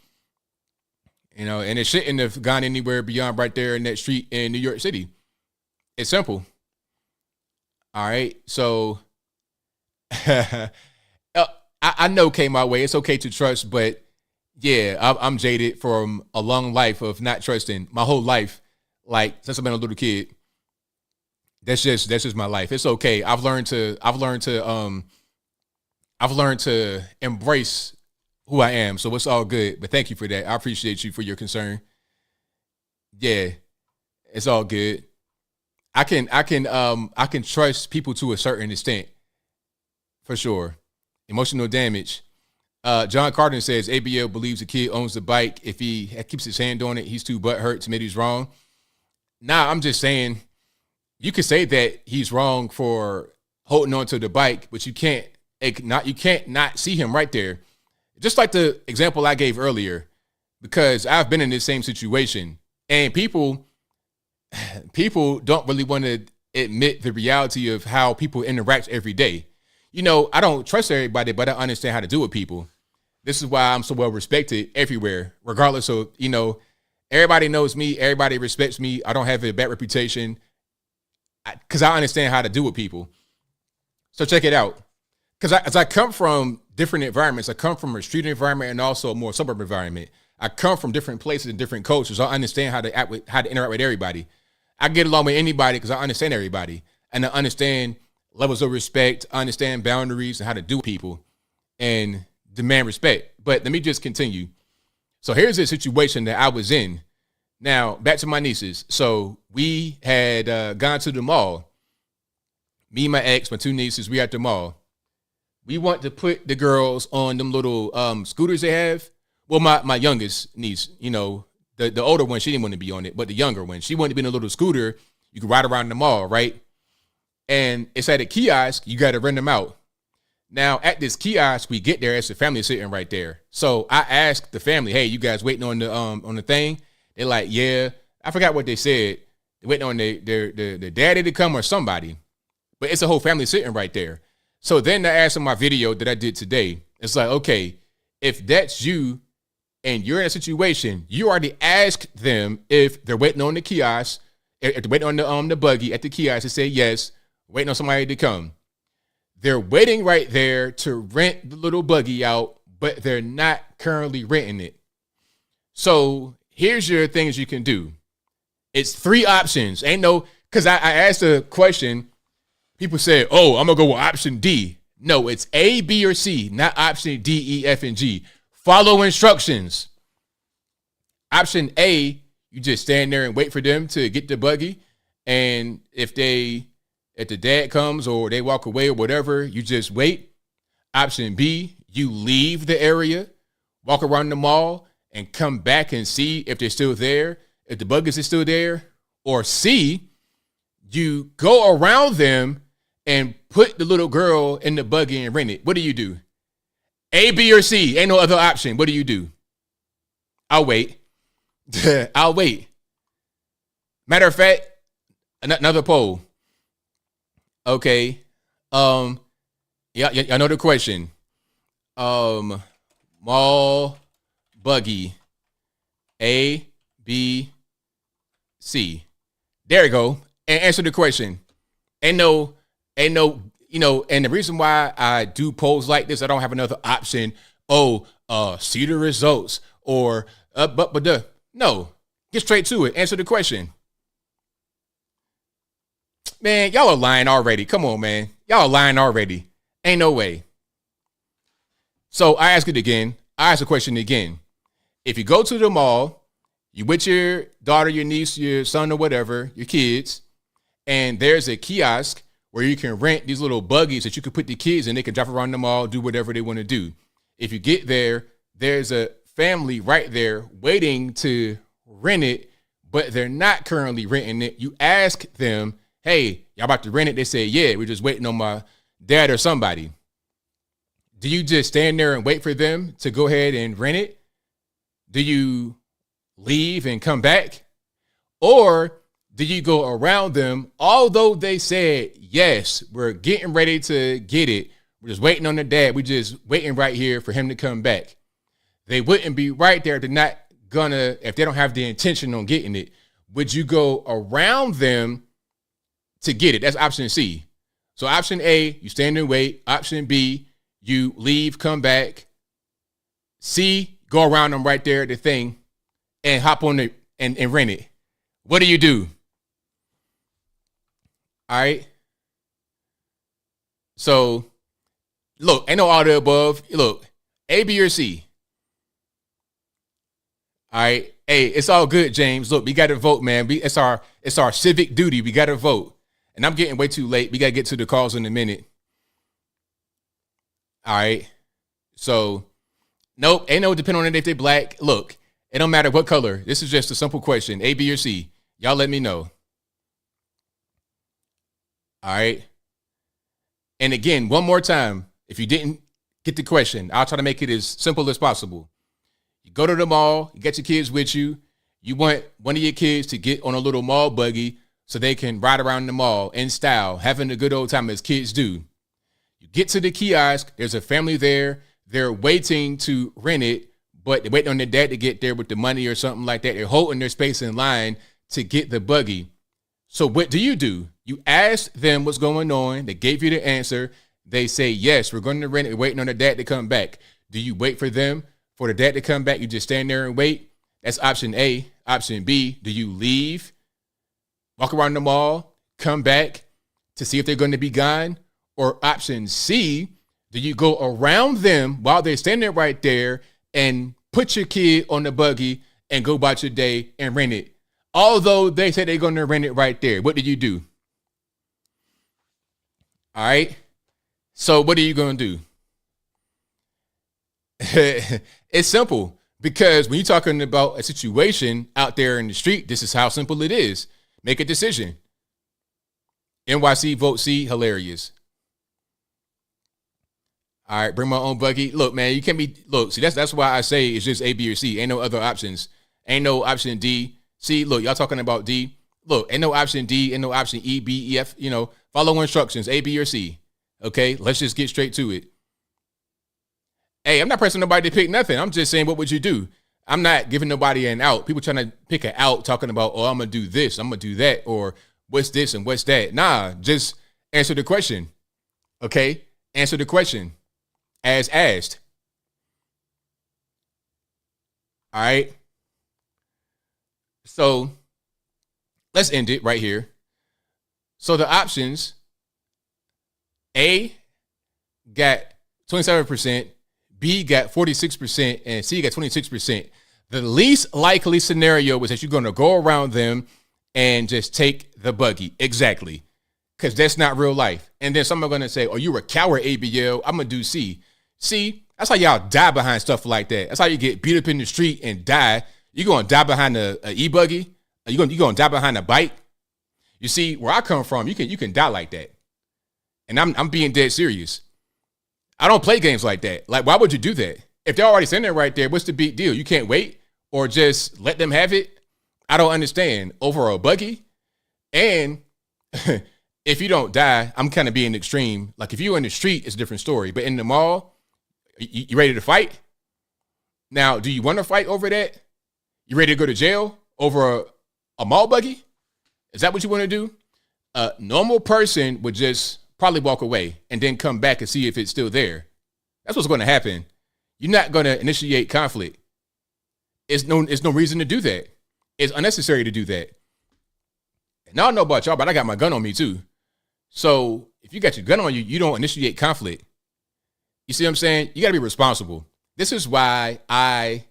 And it shouldn't have gone anywhere beyond right there in that street in New York City. It's simple. All right. So I know came my way. It's okay to trust, but yeah, I'm jaded from a long life of not trusting my whole life. Like since I've been a little kid. That's just my life. It's okay. I've learned to embrace who I am. So it's all good. But thank you for that. I appreciate you for your concern. Yeah, it's all good. I can trust people to a certain extent, for sure. Emotional damage. John Carter says ABL believes the kid owns the bike. If he keeps his hand on it, he's too butthurt to admit he's wrong. Nah, I'm just saying. You could say that he's wrong for holding on to the bike, but you can't not see him right there. Just like the example I gave earlier, because I've been in this same situation, and people don't really want to admit the reality of how people interact every day. I don't trust everybody, but I understand how to deal with people. This is why I'm so well respected everywhere, regardless of, everybody knows me. Everybody respects me. I don't have a bad reputation because I understand how to deal with people. So check it out. Because I come from different environments. I come from a street environment and also a more suburban environment. I come from different places and different cultures. So I understand how to interact with everybody. I get along with anybody because I understand everybody. And I understand levels of respect, I understand boundaries and how to do people and demand respect. But let me just continue. So here's a situation that I was in. Now, back to my nieces. So we had gone to the mall. Me, my ex, my two nieces, we at the mall. We want to put the girls on them little scooters they have. Well, my youngest niece, the older one, she didn't want to be on it, but the younger one, she wanted to be in a little scooter. You can ride around the mall, right? And it's at a kiosk. You got to rent them out. Now, at this kiosk, we get there. It's the family sitting right there. So I asked the family, hey, you guys waiting on the thing? They're like, yeah. I forgot what they said. They're waiting on their daddy to come or somebody. But it's a whole family sitting right there. So then I asked them my video that I did today. It's like, okay, if that's you and you're in a situation, you already asked them if they're waiting on the kiosk, if they're waiting on the buggy at the kiosk to say yes, waiting on somebody to come. They're waiting right there to rent the little buggy out, but they're not currently renting it. So here's your things you can do. It's 3 options. Because I asked a question. People said, oh, I'm going to go with option D. No, it's A, B, or C, not option D, E, F, and G. Follow instructions. Option A, you just stand there and wait for them to get the buggy. And if the dad comes or they walk away or whatever, you just wait. Option B, you leave the area, walk around the mall, and come back and see if they're still there, if the buggies are still there. Or C, you go around them and put the little girl in the buggy and rent it. What do you do? A, B, or C? Ain't no other option. What do you do? I'll wait. I'll wait. Matter of fact, another poll. Okay. Yeah, I know the question. Mall, buggy, A, B, C. There you go. And answer the question. Ain't no, and the reason why I do polls like this, I don't have another option. See the results or, no, get straight to it. Answer the question. Man, y'all are lying already. Come on, man. Y'all are lying already. Ain't no way. So I ask it again. I ask the question again. If you go to the mall, you with your daughter, your niece, your son, or whatever, your kids, and there's a kiosk where you can rent these little buggies that you can put the kids in. They can drive around the mall, do whatever they want to do. If you get there, there's a family right there waiting to rent it, but they're not currently renting it. You ask them, hey, y'all about to rent it? They say, yeah, we're just waiting on my dad or somebody. Do you just stand there and wait for them to go ahead and rent it? Do you leave and come back? Or do you go around them, although they said, yes, we're getting ready to get it. We're just waiting on the dad. We're just waiting right here for him to come back. They wouldn't be right there. They're not gonna, if they don't have the intention on getting it. Would you go around them to get it? That's option C. So option A, you stand and wait. Option B, you leave, come back. C, go around them right there at the thing and hop on it and rent it. What do you do? All right. So, look, ain't no all the above. Look, A, B, or C. All right. Hey, it's all good, James. Look, we got to vote, man. It's our civic duty. We got to vote. And I'm getting way too late. We got to get to the calls in a minute. All right. So, nope, ain't no depending on if they're black. Look, it don't matter what color. This is just a simple question. A, B, or C. Y'all let me know. All right. And again, one more time, if you didn't get the question, I'll try to make it as simple as possible. You go to the mall, you get your kids with you. You want one of your kids to get on a little mall buggy so they can ride around the mall in style, having a good old time as kids do. You get to the kiosk. There's a family there. They're waiting to rent it, but they're waiting on their dad to get there with the money or something like that. They're holding their space in line to get the buggy. So what do? You ask them what's going on. They gave you the answer. They say, yes, we're going to rent it. We're waiting on the dad to come back. Do you wait for them, for the dad to come back? You just stand there and wait? That's option A. Option B, do you leave, walk around the mall, come back to see if they're going to be gone? Or option C, do you go around them while they're standing right there and put your kid on the buggy and go about your day and rent it? Although they said they're going to rent it right there. What do you do? All right. So what are you going to do? It's simple, because when you're talking about a situation out there in the street, this is how simple it is. Make a decision. NYC vote C, hilarious. All right, bring my own buggy. Look, man, you can't be, look, see, that's why I say it's just A, B, or C. Ain't no other options. Ain't no option D. See, look, y'all talking about D. Look, ain't no option D, ain't no option E, B, E, F, follow instructions, A, B, or C. Okay, let's just get straight to it. Hey, I'm not pressing nobody to pick nothing. I'm just saying, what would you do? I'm not giving nobody an out. People trying to pick an out, talking about, oh, I'm going to do this, I'm going to do that, or what's this and what's that. Nah, just answer the question. Okay? Answer the question as asked. All right? So let's end it right here. So the options, A got 27%, B got 46%, and C got 26%. The least likely scenario was that you're going to go around them and just take the buggy. Exactly. Because that's not real life. And then someone going to say, oh, you're a coward, ABL. I'm going to do C. See, that's how y'all die behind stuff like that. That's how you get beat up in the street and die. You're going to die behind a e-buggy? You're going to die behind a bike? You see, where I come from, you can die like that. And I'm being dead serious. I don't play games like that. Like, why would you do that? If they're already sitting there right there, what's the big deal? You can't wait or just let them have it? I don't understand. Over a buggy? And if you don't die, I'm kind of being extreme. Like, if you're in the street, it's a different story. But in the mall, you ready to fight? Now, do you want to fight over that? You ready to go to jail over a mall buggy? Is that what you want to do? A normal person would just probably walk away and then come back and see if it's still there. That's what's going to happen. You're not going to initiate conflict. It's no reason to do that. It's unnecessary to do that. And I don't know about y'all, but I got my gun on me too. So if you got your gun on you, you don't initiate conflict. You see what I'm saying? You got to be responsible. This is why I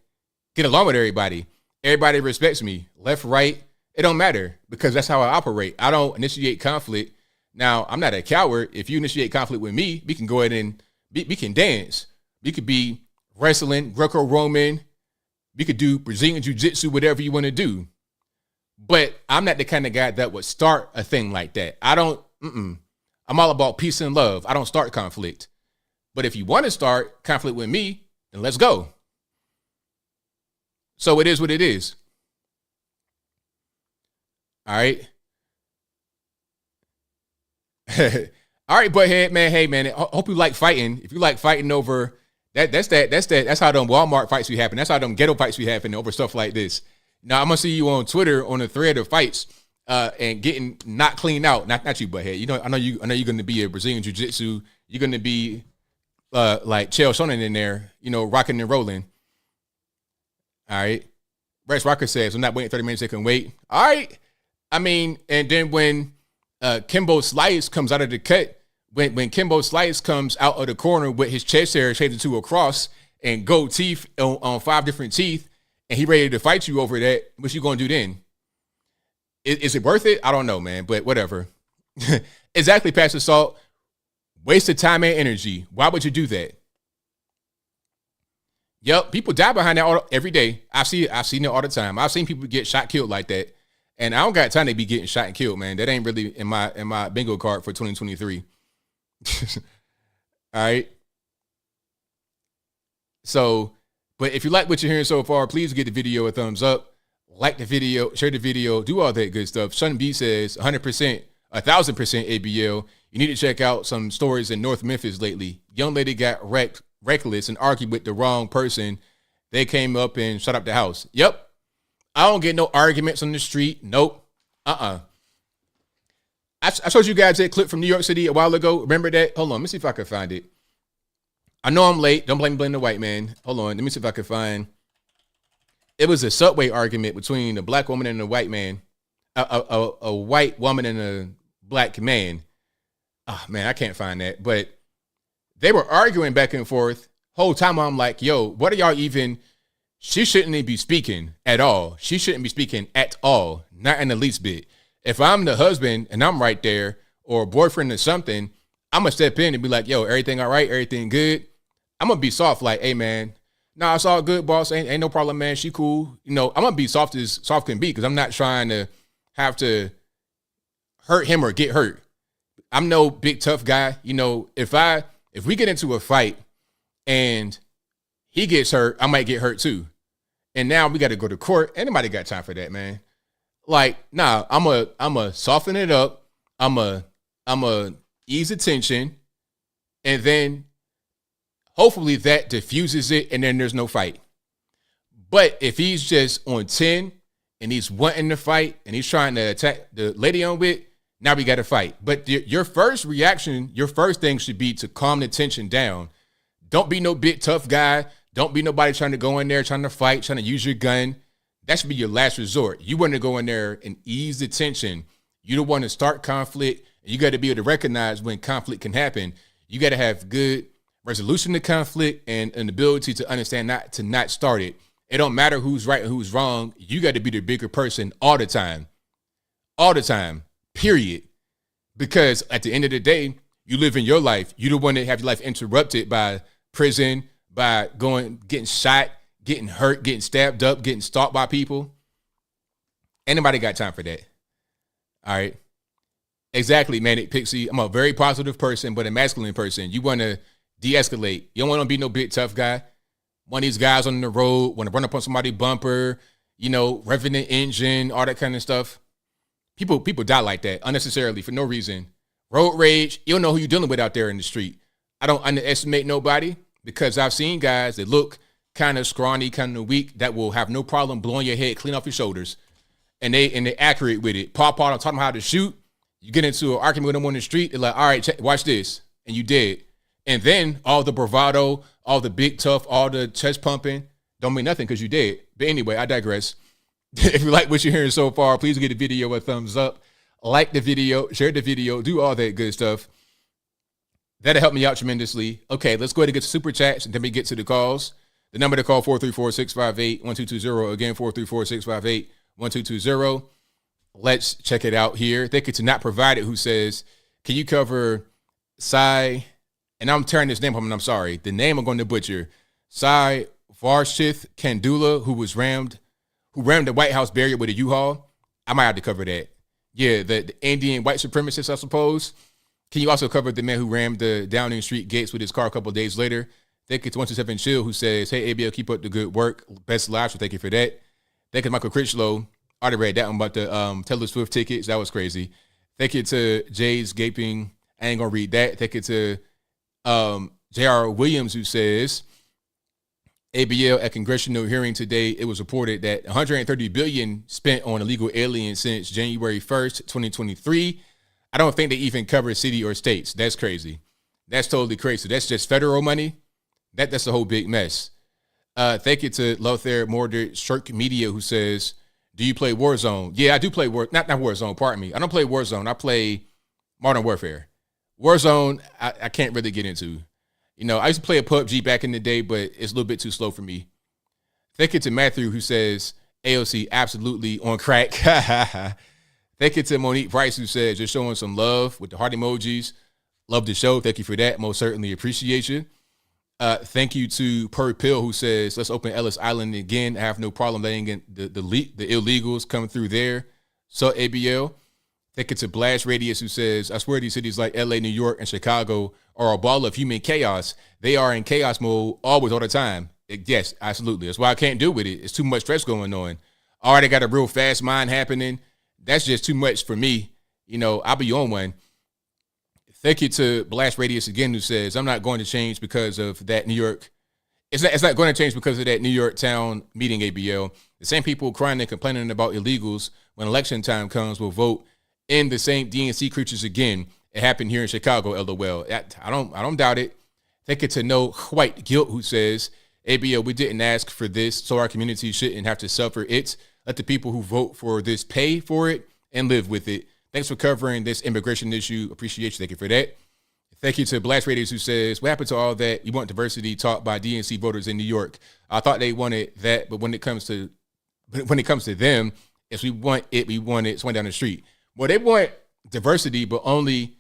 get along with everybody. Everybody respects me. Left, right, it don't matter, because that's how I operate. I don't initiate conflict. Now, I'm not a coward. If you initiate conflict with me, we can go ahead and we can dance. We could be wrestling, Greco-Roman. We could do Brazilian Jiu-Jitsu, whatever you want to do. But I'm not the kind of guy that would start a thing like that. I'm all about peace and love. I don't start conflict. But if you want to start conflict with me, then let's go. So it is what it is. All right. All right, butthead, man. Hey, man, I hope you like fighting. If you like fighting over that's how them Walmart fights be happening. That's how them ghetto fights be happening over stuff like this. Now I'm gonna see you on Twitter on a thread of fights and getting not cleaned out. Not you, butthead. I know you're gonna be a Brazilian Jiu-Jitsu. You're gonna be like Chael Sonnen in there, rocking and rolling. All right. Rex Rocker says, I'm not waiting 30 minutes, they can wait. All right. I mean, and then when Kimbo Slice comes out of the cut, when Kimbo Slice comes out of the corner with his chest hair shaded to a cross and gold teeth on 5 different teeth, and he ready to fight you over that, what you gonna do then? Is it worth it? I don't know, man, but whatever. Exactly, Pastor Salt. Waste of time and energy. Why would you do that? Yep, people die behind that every day. I've seen it all the time. I've seen people get shot, killed like that. And I don't got time to be getting shot and killed, man. That ain't really in my bingo card for 2023. All right. So, but if you like what you're hearing so far, please give the video a thumbs up, like the video, share the video, do all that good stuff. Sean B says 100%. 1,000% ABL. You need to check out some stories in North Memphis lately. Young lady got reckless and argued with the wrong person. They came up and shut up the house. Yep. I don't get no arguments on the street. Nope. I showed you guys that clip from New York City a while ago. Remember that? Hold on. Let me see if I can find it. I know I'm late. Don't blame the white man. Hold on. Let me see if I can find. It was a subway argument between a black woman and a white man. A white woman and a black man. Oh, man, I can't find that. But they were arguing back and forth. Whole time I'm like, yo, what are y'all even? She shouldn't even be speaking at all. She shouldn't be speaking at all. Not in the least bit. If I'm the husband and I'm right there, or boyfriend or something, I'm going to step in and be like, yo, everything all right? Everything good? I'm going to be soft like, hey, man, nah, it's all good, boss. Ain't no problem, man. She cool. You know, I'm going to be soft as soft can be because I'm not trying to have to hurt him or get hurt. I'm no big tough guy. You know, if we get into a fight and he gets hurt, I might get hurt too. And now we got to go to court. Anybody got time for that, man? Like, nah, I'm a soften it up. I'm a ease the tension, and then hopefully that diffuses it, and then there's no fight. But if he's just on 10 and he's wanting to fight and he's trying to attack the lady on with, now we got to fight. But your first reaction, your first thing should be to calm the tension down. Don't be no big tough guy. Don't be nobody trying to go in there, trying to fight, trying to use your gun. That should be your last resort. You want to go in there and ease the tension. You don't want to start conflict. You got to be able to recognize when conflict can happen. You got to have good resolution to conflict and an ability to understand not to not start it. It don't matter who's right and who's wrong. You got to be the bigger person all the time. All the time, period. Because at the end of the day, you live in your life. You don't want to have your life interrupted by prison, by getting shot, getting hurt, getting stabbed up, getting stalked by people. Anybody got time for that? All right. Exactly, Manic Pixie. I'm a very positive person, but a masculine person. You want to de-escalate. You don't want to be no big tough guy. One of these guys on the road want to run up on somebody's bumper, you know, revving the engine, all that kind of stuff. People die like that unnecessarily for no reason. Road rage. You don't know who you're dealing with out there in the street. I don't underestimate nobody because I've seen guys that look kind of scrawny, kind of weak, that will have no problem blowing your head clean off your shoulders. And they're accurate with it. Paw don't taught them how to shoot. You get into an argument with them on the street, they're like, all right, watch this. And you did. And then all the bravado, all the big tough, all the chest pumping don't mean nothing because you did. But anyway, I digress. If you like what you're hearing so far, please give the video a thumbs up. Like the video, share the video, do all that good stuff. That'll help me out tremendously. Okay, let's go ahead and get to super chats and then we get to the calls. The number to call, 434-658-1220. Again, 434-658-1220. Let's check it out here. Thank you to Not Provided, who says, can you cover Sai, and I'm tearing this name from, and I'm sorry, the name I'm going to butcher, Sai Varshith Kandula, who rammed the White House barrier with a U-Haul. I might have to cover that. Yeah, the Indian white supremacist, I suppose. Can you also cover the man who rammed the Downing Street gates with his car a couple of days later? Thank you to 127 Chill, who says, hey, ABL, keep up the good work. Best live, so thank you for that. Thank you to Michael Critchlow. I already read that one about the Taylor Swift tickets. That was crazy. Thank you to Jay's Gaping. I ain't going to read that. Thank you to J.R. Williams, who says, ABL, at congressional hearing today, it was reported that $130 billion spent on illegal aliens since January 1st, 2023. I don't think they even cover city or states. That's crazy. That's totally crazy. That's just federal money. That's a whole big mess. Thank you to Lothar Morder Shirk Media, who says, do you play Warzone? Yeah, I do play not Warzone, pardon me. I don't play Warzone. I play Modern Warfare. Warzone, I can't really get into. You know, I used to play a PUBG back in the day, but it's a little bit too slow for me. Thank you to Matthew, who says, AOC absolutely on crack. Thank you to Monique Price, who says, you're showing some love with the heart emojis. Love the show. Thank you for that. Most certainly appreciate you. Thank you to Per Pill, who says, let's open Ellis Island again. I have no problem letting in the illegals come through there. So ABL. Thank you to Blast Radius, who says, I swear these cities like LA, New York, and Chicago are a ball of human chaos. They are in chaos mode always, all the time. Yes, absolutely. That's why I can't deal with it. It's too much stress going on. I already got a real fast mind happening. That's just too much for me. I'll be on one. Thank you to Blast Radius again, who says, I'm not going to change because of that New York. It's not going to change because of that New York town meeting, ABL. The same people crying and complaining about illegals when election time comes will vote in the same DNC creatures again. It happened here in Chicago, LOL. I don't doubt it. Thank you to No White Guilt, who says, ABL, we didn't ask for this, so our community shouldn't have to suffer it. Let the people who vote for this pay for it and live with it. Thanks for covering this immigration issue. Appreciate you. Thank you for that. Thank you to Blast Radius, who says, what happened to all that? You want diversity taught by DNC voters in New York. I thought they wanted that, but when it comes to them, if we want it, we want it. It's one down the street. Well, they want diversity, but only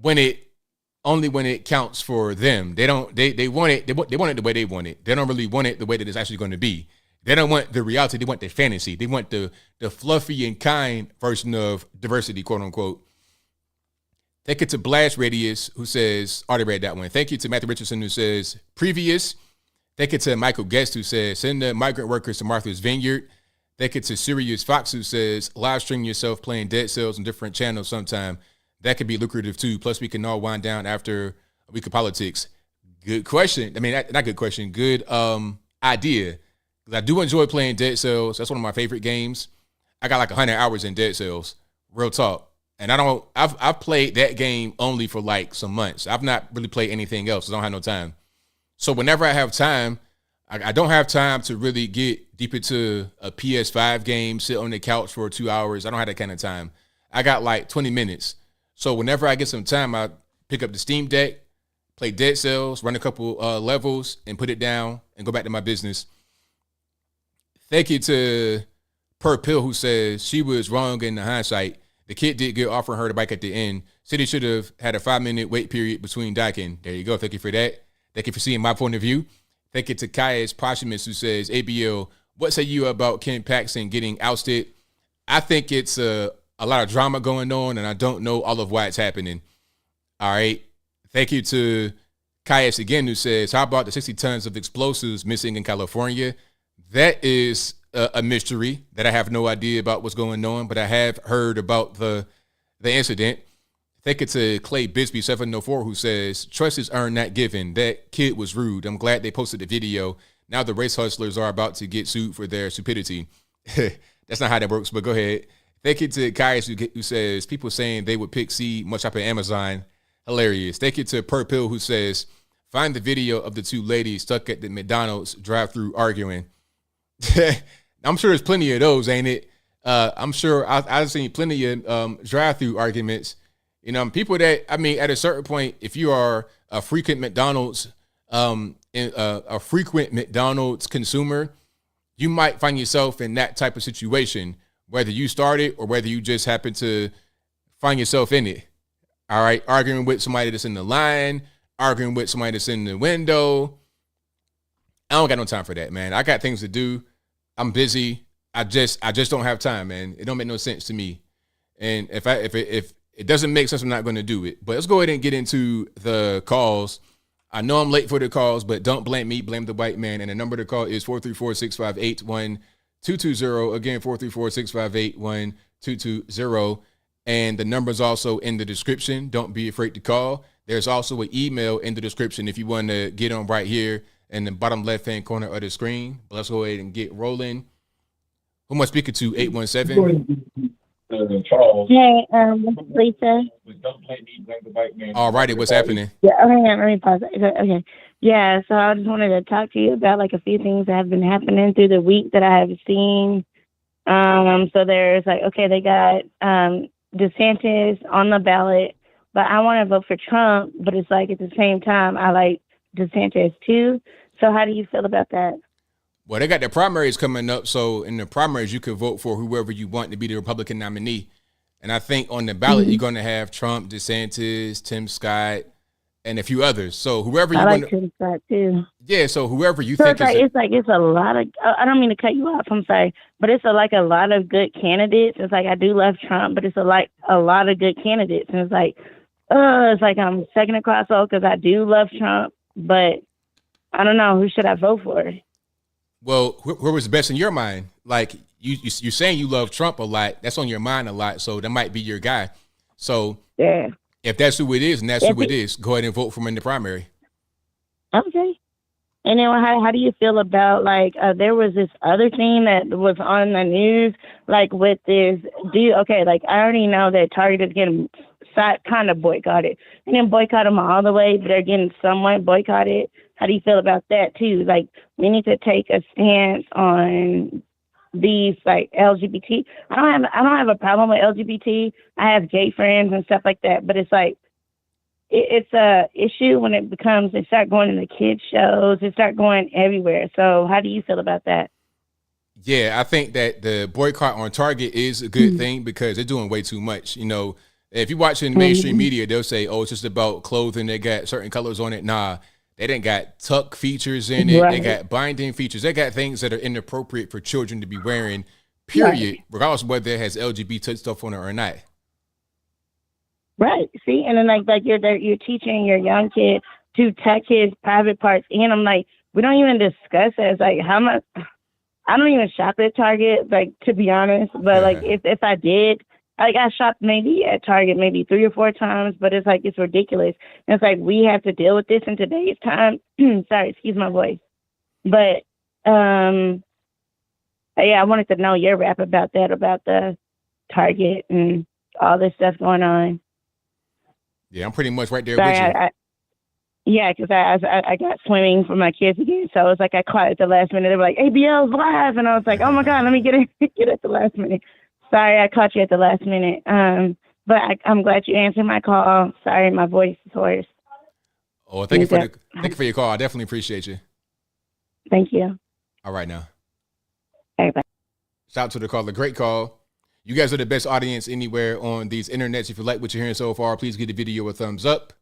when it counts for them. They want it the way they want it. They don't really want it the way that it's actually going to be. They don't want the reality. They want the fantasy. They want the fluffy and kind version of diversity, quote unquote. Thank you to Blast Radius, who says, already read that one. Thank you to Matthew Richardson, who says, previous. Thank you to Michael Guest, who says, send the migrant workers to Martha's Vineyard. Thank you to Sirius Fox, who says, live stream yourself playing Dead Cells on different channels sometime. That could be lucrative too. Plus, we can all wind down after a week of politics. Good question. I mean, not good question. Good idea. Because I do enjoy playing Dead Cells. That's one of my favorite games. I got like 100 hours in Dead Cells. Real talk. And I've played that game only for like some months. I've not really played anything else. I don't have no time. So whenever I have time, I don't have time to really get deep into a PS5 game, sit on the couch for 2 hours. I don't have that kind of time. I got like 20 minutes. So whenever I get some time, I pick up the Steam Deck, play Dead Cells, run a couple levels, and put it down and go back to my business. Thank you to Per Pill, who says she was wrong in the hindsight. The kid did good offering her the bike at the end. Citi should have had a 5-minute wait period between docking. There you go. Thank you for that. Thank you for seeing my point of view. Thank you to Kai's Posthumous, who says, ABL, what say you about Ken Paxton getting ousted? I think it's a lot of drama going on, and I don't know all of why it's happening. All right. Thank you to Kaius again, who says, how about the 60 tons of explosives missing in California? That is a mystery that I have no idea about what's going on, but I have heard about the incident. Thank you to Clay Bisbee 704, who says, trust is earned, not given. That kid was rude. I'm glad they posted the video. Now the race hustlers are about to get sued for their stupidity. That's not how that works, but go ahead. Thank you to Kaius, who says, people saying they would pick C much up at Amazon. Hilarious. Thank you to Per Pill, who says, find the video of the two ladies stuck at the McDonald's drive-thru arguing. I'm sure there's plenty of those, ain't it? I'm sure I've seen plenty of drive-thru arguments. People that, at a certain point, if you are a frequent McDonald's consumer, you might find yourself in that type of situation, whether you started or whether you just happen to find yourself in it. All right, arguing with somebody that's in the line, arguing with somebody that's in the window. I don't got no time for that, man. I got things to do. I'm busy. I just don't have time, man. It don't make no sense to me. And if it doesn't make sense, I'm not going to do it. But let's go ahead and get into the calls. I know I'm late for the calls, but don't blame me. Blame the white man. And the number to call is 434-658-1220. Again, 434-658-1220. And the number's also in the description. Don't be afraid to call. There's also an email in the description if you want to get on right here in the bottom left-hand corner of the screen. But let's go ahead and get rolling. Who am I speaking to? 817? Hey, Lisa. All righty, what's happening? Yeah, okay, let me pause. Okay. Yeah, so I just wanted to talk to you about like a few things that have been happening through the week that I have seen. So there's like, okay, they got DeSantis on the ballot, but I want to vote for Trump, but it's like at the same time, I like DeSantis too. So how do you feel about that? Well, they got their primaries coming up. So in the primaries, you can vote for whoever you want to be the Republican nominee. And I think on the ballot, you're going to have Trump, DeSantis, Tim Scott, and a few others. So whoever you want, Tim Scott too. Yeah. So whoever you so think it's a lot of. I don't mean to cut you off. I'm sorry, but it's a lot of good candidates. It's like I do love Trump, but it's a lot of good candidates, and it's like I'm second across all because I do love Trump, but I don't know who should I vote for. Well, who was the best in your mind? Like you're saying you love Trump a lot. That's on your mind a lot. So that might be your guy. So Yeah. if that's who it is, and that's who it is, go ahead and vote for him in the primary. Okay. And then how do you feel about, like, there was this other thing that was on the news, like with this like I already know that Target is getting kind of boycotted. They didn't boycott them all the way, but they're getting somewhat boycotted. How do you feel about that too? Like, we need to take a stance on these, like, LGBT. I don't have a problem with LGBT. I have gay friends and stuff like that, but it's like, it's a issue when they start going in the kids shows, they start going everywhere. So how do you feel about that? Yeah, I think that the boycott on Target is a good thing because they're doing way too much. You know, if you watch in mainstream media, they'll say, oh, it's just about clothing. They got certain colors on it. Nah, they didn't got tuck features in it. Right. They got binding features. They got things that are inappropriate for children to be wearing, period, regardless of whether it has LGBT stuff on it or not. Right. See, and then like you're teaching your young kid to tuck his private parts in. I'm like, we don't even discuss it. It's like, how much? I don't even shop at Target, like, to be honest. But like, if I did, like, I shopped maybe at Target maybe 3 or 4 times. But it's like, it's ridiculous. And it's like, we have to deal with this in today's time. Sorry, excuse my voice. But yeah, I wanted to know your rap about that, about the Target and all this stuff going on. Yeah, I'm pretty much right there Sorry, with you. Yeah, because I got swimming for my kids again, so it was like I caught it at the last minute. They were like, ABL's live, and I was like, oh my God, let me get it at the last minute. Sorry, I caught you at the last minute. But I'm glad you answered my call. Sorry, my voice is hoarse. Oh, thank you for your call. I definitely appreciate you. Thank you. All right now. All right, bye. Shout out to the caller. Great call. You guys are the best audience anywhere on these internets. If you like what you're hearing so far, please give the video a thumbs up.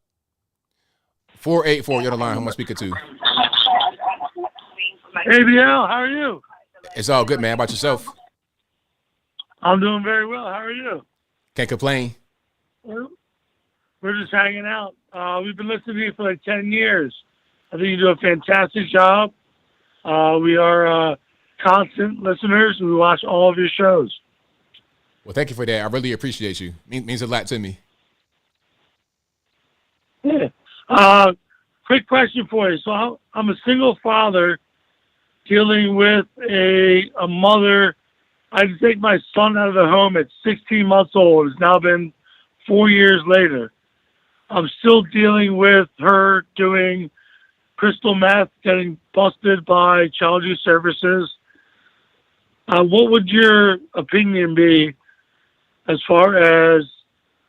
484, you're the line. Who am I speaking to? ABL, how are you? It's all good, man. How about yourself? I'm doing very well. How are you? Can't complain. We're just hanging out. We've been listening to you for like 10 years. I think you do a fantastic job. We are constant listeners. We watch all of your shows. Well, thank you for that. I really appreciate you. Means a lot to me. Yeah. Quick question for you. So I'm a single father dealing with a mother. I had to take my son out of the home at 16 months old. It's now been 4 years later. I'm still dealing with her doing crystal meth, getting busted by Child Youth Services. What would your opinion be as far as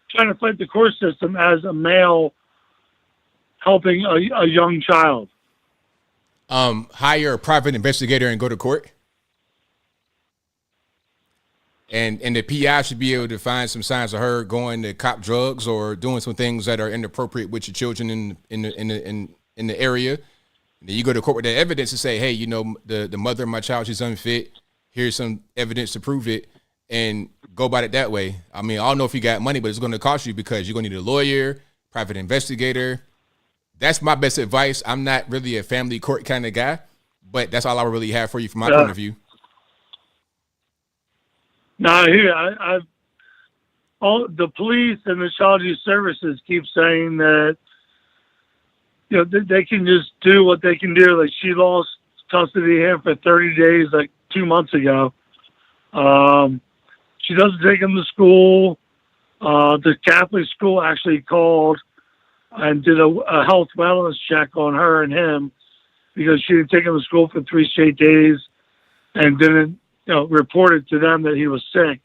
trying to fight the court system as a male helping a young child? Hire a private investigator and go to court. And the PI should be able to find some signs of her going to cop drugs or doing some things that are inappropriate with your children in the area. And then you go to court with that evidence and say, hey, you know, the mother of my child, she's unfit. Here's some evidence to prove it, and go about it that way. I mean, I don't know if you got money, but it's going to cost you because you're going to need a lawyer, private investigator. That's my best advice. I'm not really a family court kind of guy, but that's all I really have for you from my point of view. Now, here, all the police and the Child Youth Services keep saying that, you know, they can just do what they can do. Like, she lost custody of him for 30 days, like 2 months ago. She doesn't take him to school. The Catholic school actually called and did a health wellness check on her and him because she didn't take him to school for 3 straight days and didn't, you know, reported to them that he was sick.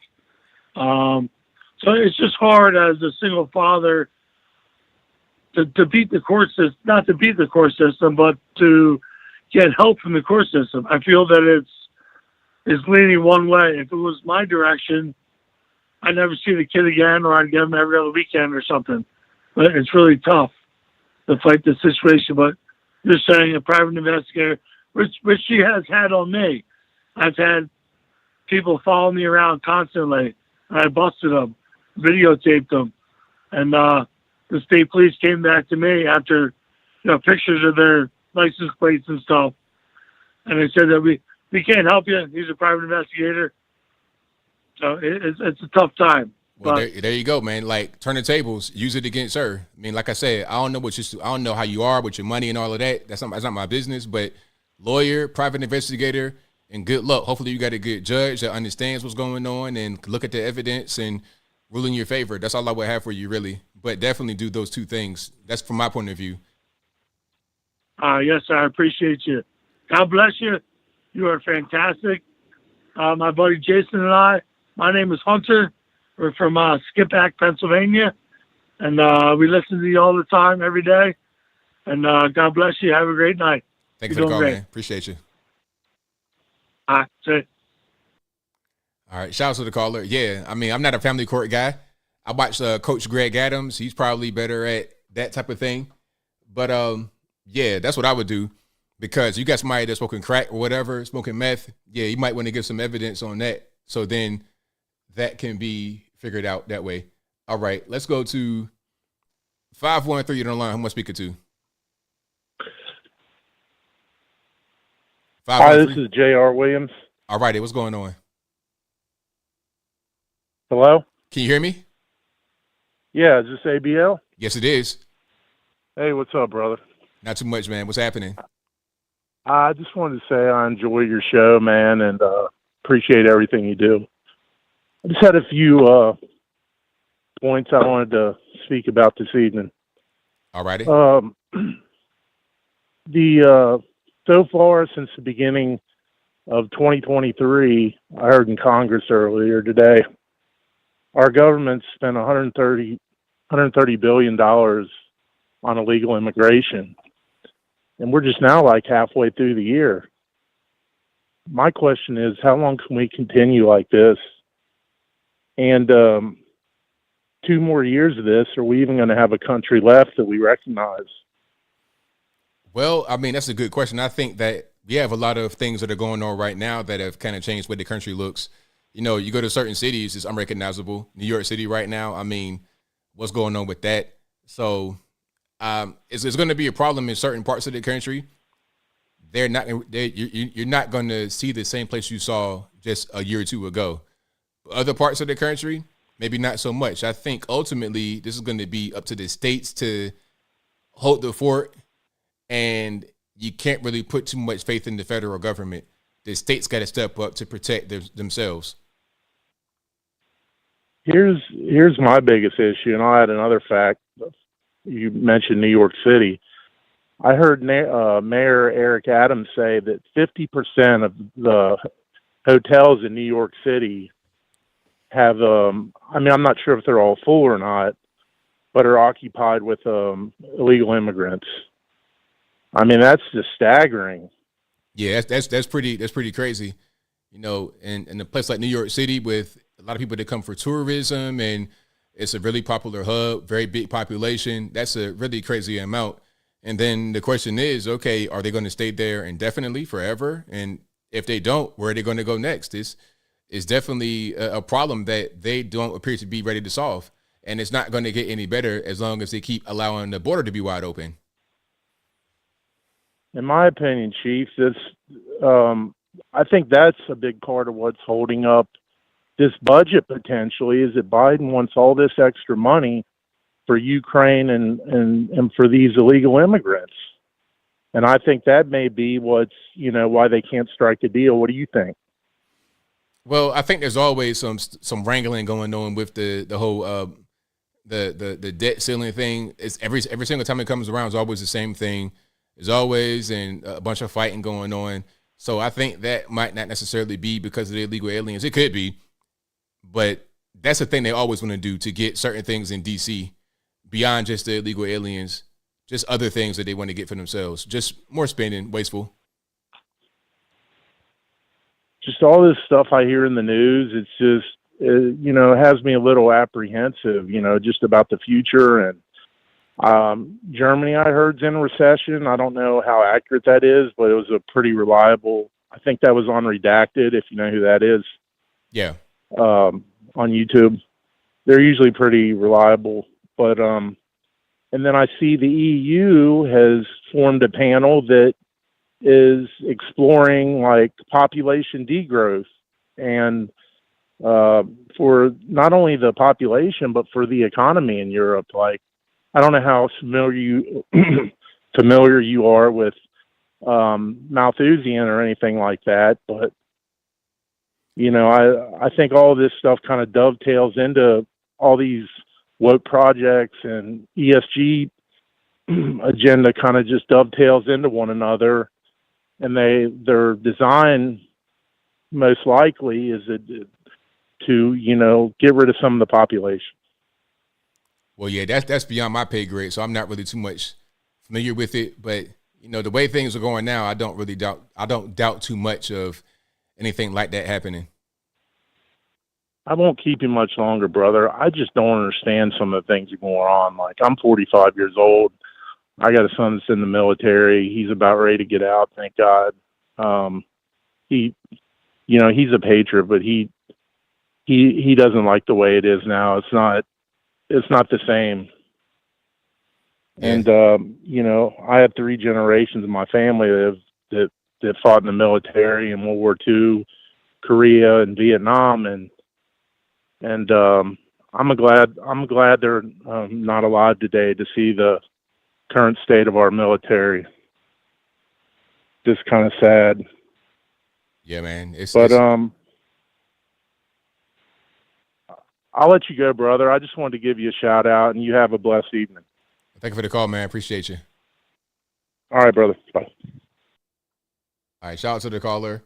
So it's just hard as a single father to beat the court system, not to beat the court system, but to get help from the court system. I feel that it's leaning one way. If it was my direction, I'd never see the kid again, or I'd get him every other weekend or something. But it's really tough to fight the situation. But you're saying a private investigator, which she has had on me. I've had people follow me around constantly, and I busted them, videotaped them, and the state police came back to me after, you know, pictures of their license plates and stuff, and they said that we can't help you. He's a private investigator. So it's a tough time. Well, But there you go, man. Like, turn the tables, use it against her. I mean, like I said, I don't know how you are with your money and all of that. That's not my business. But lawyer, private investigator, and good luck. Hopefully, you got a good judge that understands what's going on and look at the evidence and rule in your favor. That's all I would have for you, really. But definitely do those two things. That's from my point of view. yes, sir, I appreciate you. God bless you. You are fantastic. My buddy Jason and I. My name is Hunter. We're from Skippack, Pennsylvania, and we listen to you all the time, every day. And God bless you. Have a great night. Thank you for the call, man. Appreciate you. All right, see. All right, shout out to the caller. Yeah, I mean, I'm not a family court guy. I watched Coach Greg Adams. He's probably better at that type of thing. But yeah, that's what I would do, because you got somebody that's smoking crack or whatever, smoking meth. Yeah, you might want to give some evidence on that, so then that can be figured out that way. All right, let's go to 513. You're on the line. Who am I speaking to? Hi, this is J.R. Williams. All righty, what's going on? Hello? Can you hear me? Yeah, is this ABL? Yes, it is. Hey, what's up, brother? Not too much, man. What's happening? I just wanted to say I enjoy your show, man, and appreciate everything you do. I just had a few points I wanted to speak about this evening. All righty. So far, since the beginning of 2023, I heard in Congress earlier today, our government spent $130 billion on illegal immigration. And we're just now like halfway through the year. My question is, how long can we continue like this? And 2 more years of this, are we even going to have a country left that we recognize? Well, I mean, that's a good question. I think that we have a lot of things that are going on right now that have kind of changed the way the country looks. You know, you go to certain cities, it's unrecognizable. New York City right now, I mean, what's going on with that? So it's going to be a problem in certain parts of the country. You're not going to see the same place you saw just a year or two ago. Other parts of the country, maybe not so much. I think ultimately this is going to be up to the states to hold the fort, and you can't really put too much faith in the federal government. The states got to step up to protect themselves. Here's my biggest issue, and I'll add another fact. You mentioned New York City. I heard Mayor Eric Adams say that 50% of the hotels in New York City have, I mean, I'm not sure if they're all full or not, but are occupied with illegal immigrants. I mean, that's just staggering. Yeah, that's pretty crazy. You know, in a place like New York City with a lot of people that come for tourism, and it's a really popular hub, very big population. That's a really crazy amount. And then the question is, okay, are they going to stay there indefinitely, forever? And if they don't, where are they going to go next? It's definitely a problem that they don't appear to be ready to solve. And it's not going to get any better as long as they keep allowing the border to be wide open. In my opinion, Chief, I think that's a big part of what's holding up this budget potentially, is that Biden wants all this extra money for Ukraine and for these illegal immigrants. And I think that may be what's, why they can't strike a deal. What do you think? Well, I think there's always some wrangling going on with the whole the debt ceiling thing. It's every single time it comes around, it's always the same thing. There's always a bunch of fighting going on. So I think that might not necessarily be because of the illegal aliens. It could be, but that's the thing they always want to do, to get certain things in D.C. beyond just the illegal aliens, just other things that they want to get for themselves. Just more spending, wasteful. Just all this stuff I hear in the news, it's just, it has me a little apprehensive, just about the future. And Germany, I heard, is in a recession. I don't know how accurate that is, but it was a pretty reliable. I think that was on Redacted, if you know who that is. Yeah. On YouTube. They're usually pretty reliable. But and then I see the EU has formed a panel that is exploring like population degrowth. And for not only the population but for the economy in Europe. Like, I don't know how familiar you are with Malthusian or anything like that, but I think all of this stuff kind of dovetails into all these woke projects, and ESG agenda kind of just dovetails into one another, and their design most likely is to get rid of some of the population. Well, yeah, that's beyond my pay grade, so I'm not really too much familiar with it. But the way things are going now, I don't doubt too much of anything like that happening. I won't keep you much longer, brother. I just don't understand some of the things that are going on. Like, I'm 45 years old. I got a son that's in the military. He's about ready to get out, thank God. He's a patriot, but he doesn't like the way it is now. It's not the same. Yeah. And I have 3 generations of my family that fought in the military in World War II, Korea, and Vietnam, and I'm glad they're not alive today to see the current state of our military. Just kind of sad. Yeah, man. I'll let you go, brother. I just wanted to give you a shout out, and you have a blessed evening. Thank you for the call, man. Appreciate you. All right, brother. Bye. All right, shout out to the caller.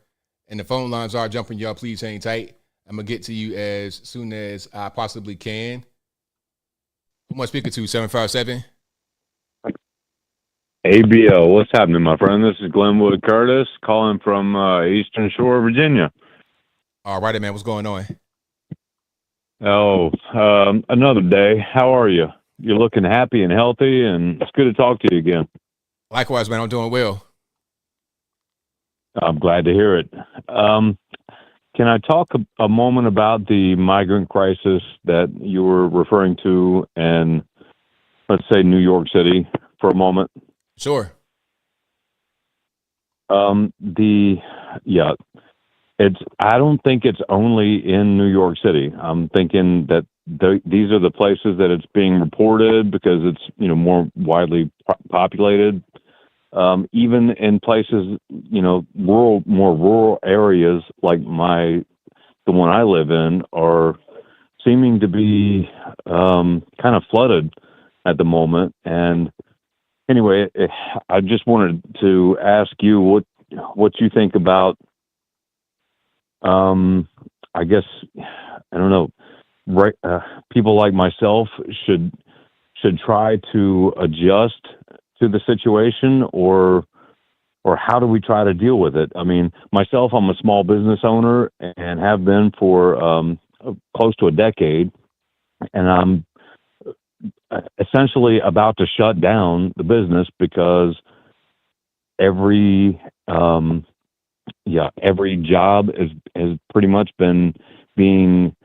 And the phone lines are jumping, y'all. Please hang tight. I'm going to get to you as soon as I possibly can. Who am I speaking to? 757? ABL, what's happening, my friend? This is Glenwood Curtis calling from Eastern Shore, Virginia. All right, man. What's going on? Oh, another day. How are you? You're looking happy and healthy, and it's good to talk to you again. Likewise, man. I'm doing well. I'm glad to hear it. Can I talk a moment about the migrant crisis that you were referring to in, let's say, New York City for a moment? Sure. I don't think it's only in New York City. I'm thinking that these are the places that it's being reported because it's more widely populated. Even in places, more rural areas like the one I live in are seeming to be kind of flooded at the moment. And anyway, I just wanted to ask you what you think about, I guess, I don't know, people like myself should try to adjust to the situation, or how do we try to deal with it? I mean, myself, I'm a small business owner and have been for close to a decade, and I'm essentially about to shut down the business because every job has pretty much been being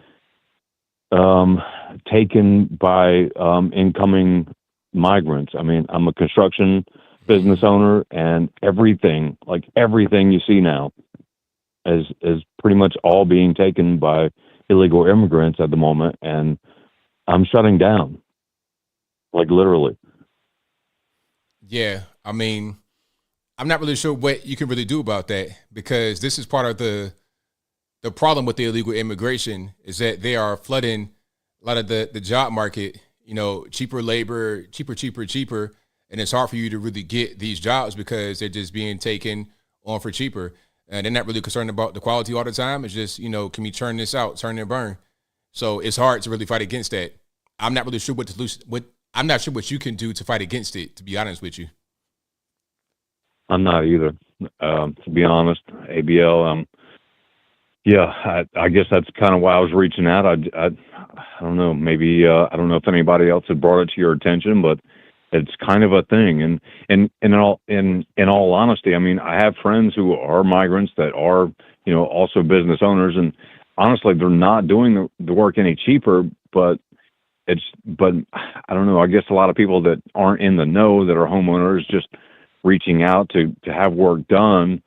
taken by incoming migrants. I mean, I'm a construction business owner, and everything you see now is pretty much all being taken by illegal immigrants at the moment, and I'm shutting down, like literally. Yeah, I mean, I'm not really sure what you can really do about that, because this is part of the problem with the illegal immigration is that they are flooding a lot of the job market. Cheaper labor, cheaper. And it's hard for you to really get these jobs because they're just being taken on for cheaper. And they're not really concerned about the quality all the time. It's just, can we turn this out, turn and burn? So it's hard to really fight against that. I'm not really sure I'm not sure what you can do to fight against it, to be honest with you. I'm not either, to be honest. ABL, I guess that's kind of why I was reaching out. I don't know, maybe, I don't know if anybody else had brought it to your attention, but it's kind of a thing. And in all honesty, I mean, I have friends who are migrants that are, also business owners, and honestly, they're not doing the work any cheaper, but I don't know, I guess a lot of people that aren't in the know that are homeowners just reaching out to have work done,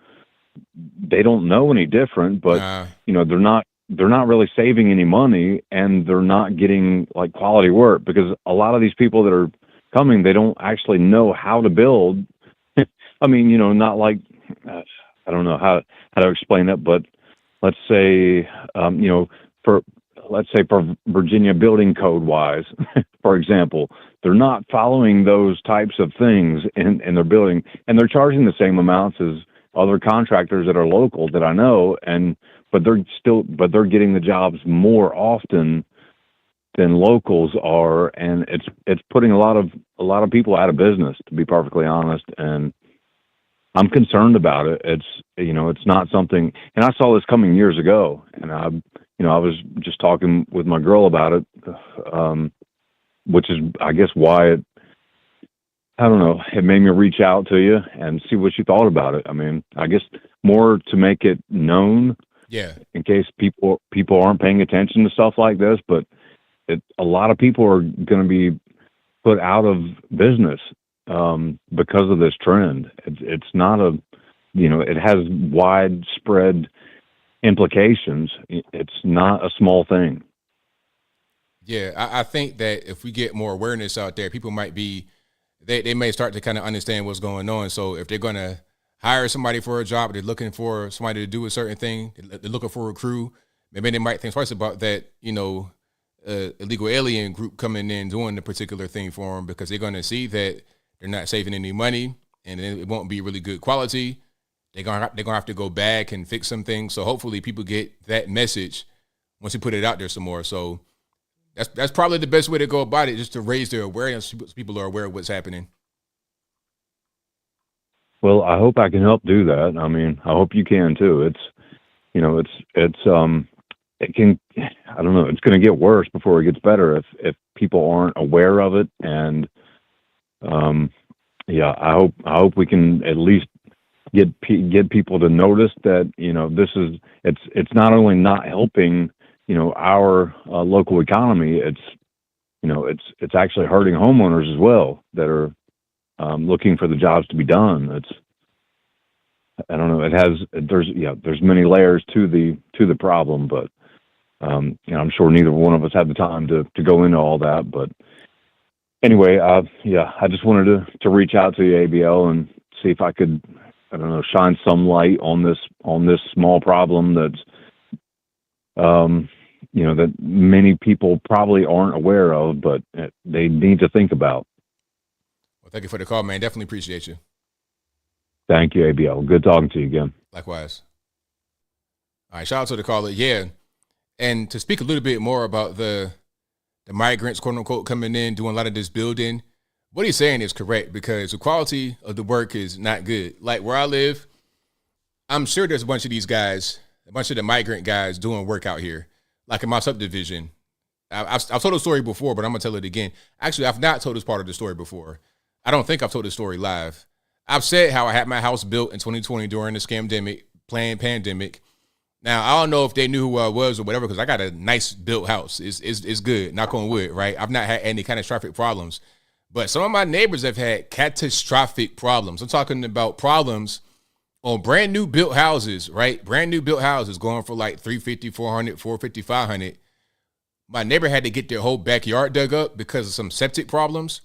they don't know any different, but they're they're not really saving any money, and they're not getting like quality work, because a lot of these people that are coming, they don't actually know how to build. I mean, you know, not like, I don't know how to explain it, but let's say, you know, for Virginia building code wise, for example, they're not following those types of things in their building, and they're charging the same amounts as other contractors that are local that I know, but they're getting the jobs more often than locals are, and it's putting a lot of people out of business, to be perfectly honest. And I'm concerned about it. It's not something, and I saw this coming years ago, and I was just talking with my girl about it, which is, I guess, why it made me reach out to you and see what you thought about it. I mean, I guess more to make it known, in case people aren't paying attention to stuff like this. But a lot of people are going to be put out of business because of this trend. It's not it has widespread implications. It's not a small thing. Yeah, I think that if we get more awareness out there, people might be, they may start to kind of understand what's going on. So if they're going to hire somebody for a job, they're looking for somebody to do a certain thing, they're looking for a crew, maybe they might think twice about that, illegal alien group coming in doing the particular thing for them, because they're going to see that they're not saving any money, and it won't be really good quality. They're gonna have to go back and fix some things. So hopefully people get that message once you put it out there some more. So that's probably the best way to go about it, just to raise their awareness so people are aware of what's happening. Well, I hope I can help do that. I mean, I hope you can too. It can, I don't know, it's going to get worse before it gets better if people aren't aware of it. And I hope we can at least get people to notice that, it's not only not helping, our local economy, it's actually hurting homeowners as well that are looking for the jobs to be done. I don't know. There's many layers to the problem, but I'm sure neither one of us had the time to go into all that. But anyway, I just wanted to reach out to the ABL and see if I could, shine some light on this small problem that's, that many people probably aren't aware of, but they need to think about. Well, thank you for the call, man. Definitely appreciate you. Thank you, ABL. Good talking to you again. Likewise. All right, shout out to the caller. Yeah. And to speak a little bit more about the migrants, quote unquote, coming in, doing a lot of this building, what he's saying is correct, because the quality of the work is not good. Like where I live, I'm sure there's a bunch of these guys, a bunch of the migrant guys doing work out here, like in my subdivision. I've told the story before, but I'm going to tell it again. Actually, I've not told this part of the story before. I don't think I've told this story live. I've said how I had my house built in 2020 during the pandemic. Now, I don't know if they knew who I was or whatever, because I got a nice built house. It's good, knock on wood, right? I've not had any catastrophic problems. But some of my neighbors have had catastrophic problems. I'm talking about problems on brand new built houses, right? Brand new built houses going for like $350, $400, $450, $500. My neighbor had to get their whole backyard dug up because of some septic problems.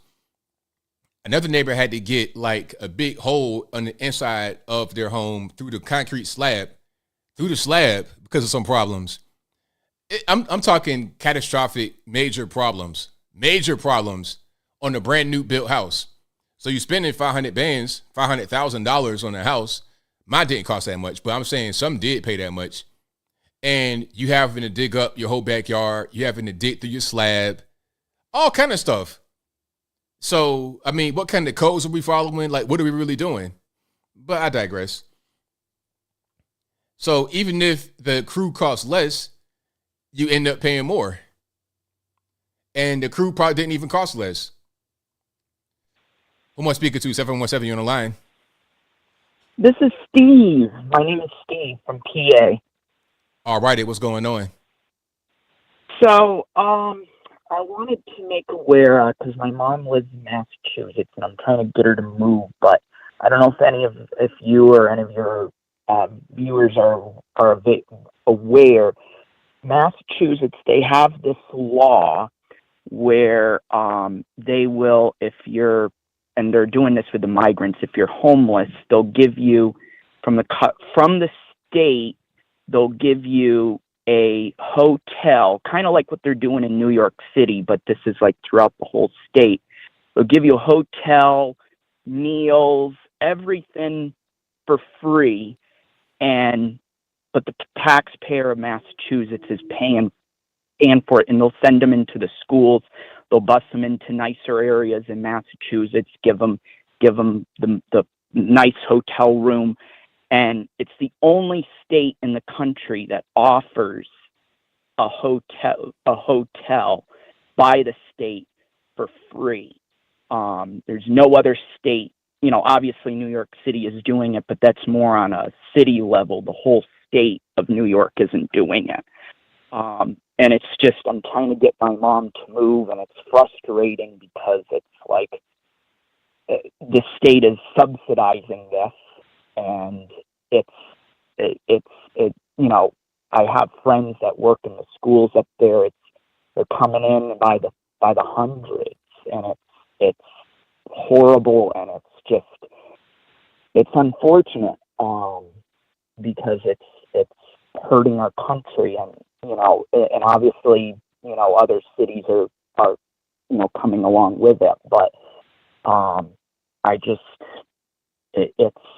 Another neighbor had to get like a big hole on the inside of their home through the concrete slab, because of some problems. I'm talking catastrophic, major problems on a brand new built house. So you're spending $500,000 on a house. Mine didn't cost that much, but I'm saying some did pay that much. And you having to dig up your whole backyard, you having to dig through your slab, all kind of stuff. So, I mean, what kind of codes are we following? Like, what are we really doing? But I digress. So even if the crew costs less, you end up paying more. And the crew probably didn't even cost less. Who am I speaking to? 717, you on the line. This is Steve. My name is Steve from PA. All righty, what's going on? So, I wanted to make aware, because my mom lives in Massachusetts, and I'm trying to get her to move, but I don't know if you or any of your viewers are aware. Massachusetts, they have this law where they will, if you're, and they're doing this with the migrants, if you're homeless, they'll give you from the state, they'll give you a hotel, kind of like what they're doing in New York City, but this is like throughout the whole state. They'll give you a hotel, meals, everything for free, but the taxpayer of Massachusetts is paying for it, and they'll send them into the schools. They'll bus them into nicer areas in Massachusetts, give them the nice hotel room, and it's the only state in the country that offers a hotel by the state for free. There's no other state. Obviously New York City is doing it, but that's more on a city level. The whole state of New York isn't doing it. And it's just, I'm trying to get my mom to move, and it's frustrating because it's like the state is subsidizing this, and I have friends that work in the schools up there. They're coming in by the hundreds, and it's horrible, and it's unfortunate because it's hurting our country, and obviously other cities are coming along with it, but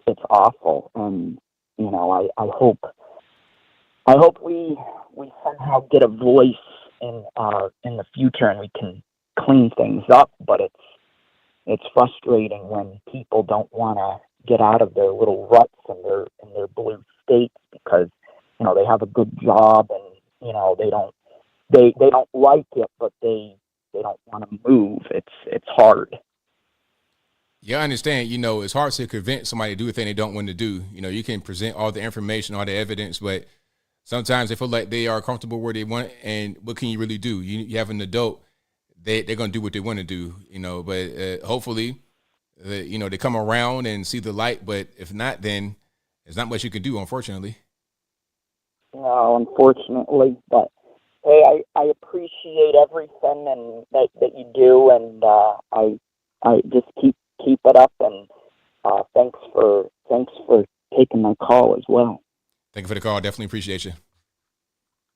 it's awful, and I hope we somehow get a voice in the future and we can clean things up, but it's frustrating when people don't want to get out of their little ruts in their blue states because they have a good job, and they don't like it, but they don't want to move. It's hard. Yeah, I understand. It's hard to convince somebody to do a thing they don't want to do. You can present all the information, all the evidence, but sometimes they feel like they are comfortable where they want, and what can you really do? You have an adult, they're going to do what they want to do, but hopefully, they come around and see the light, but if not, then there's not much you can do, unfortunately. No, unfortunately, but hey, I appreciate everything and that you do, and I just keep it up, and thanks for taking my call as well. Thank you for the call. Definitely appreciate you.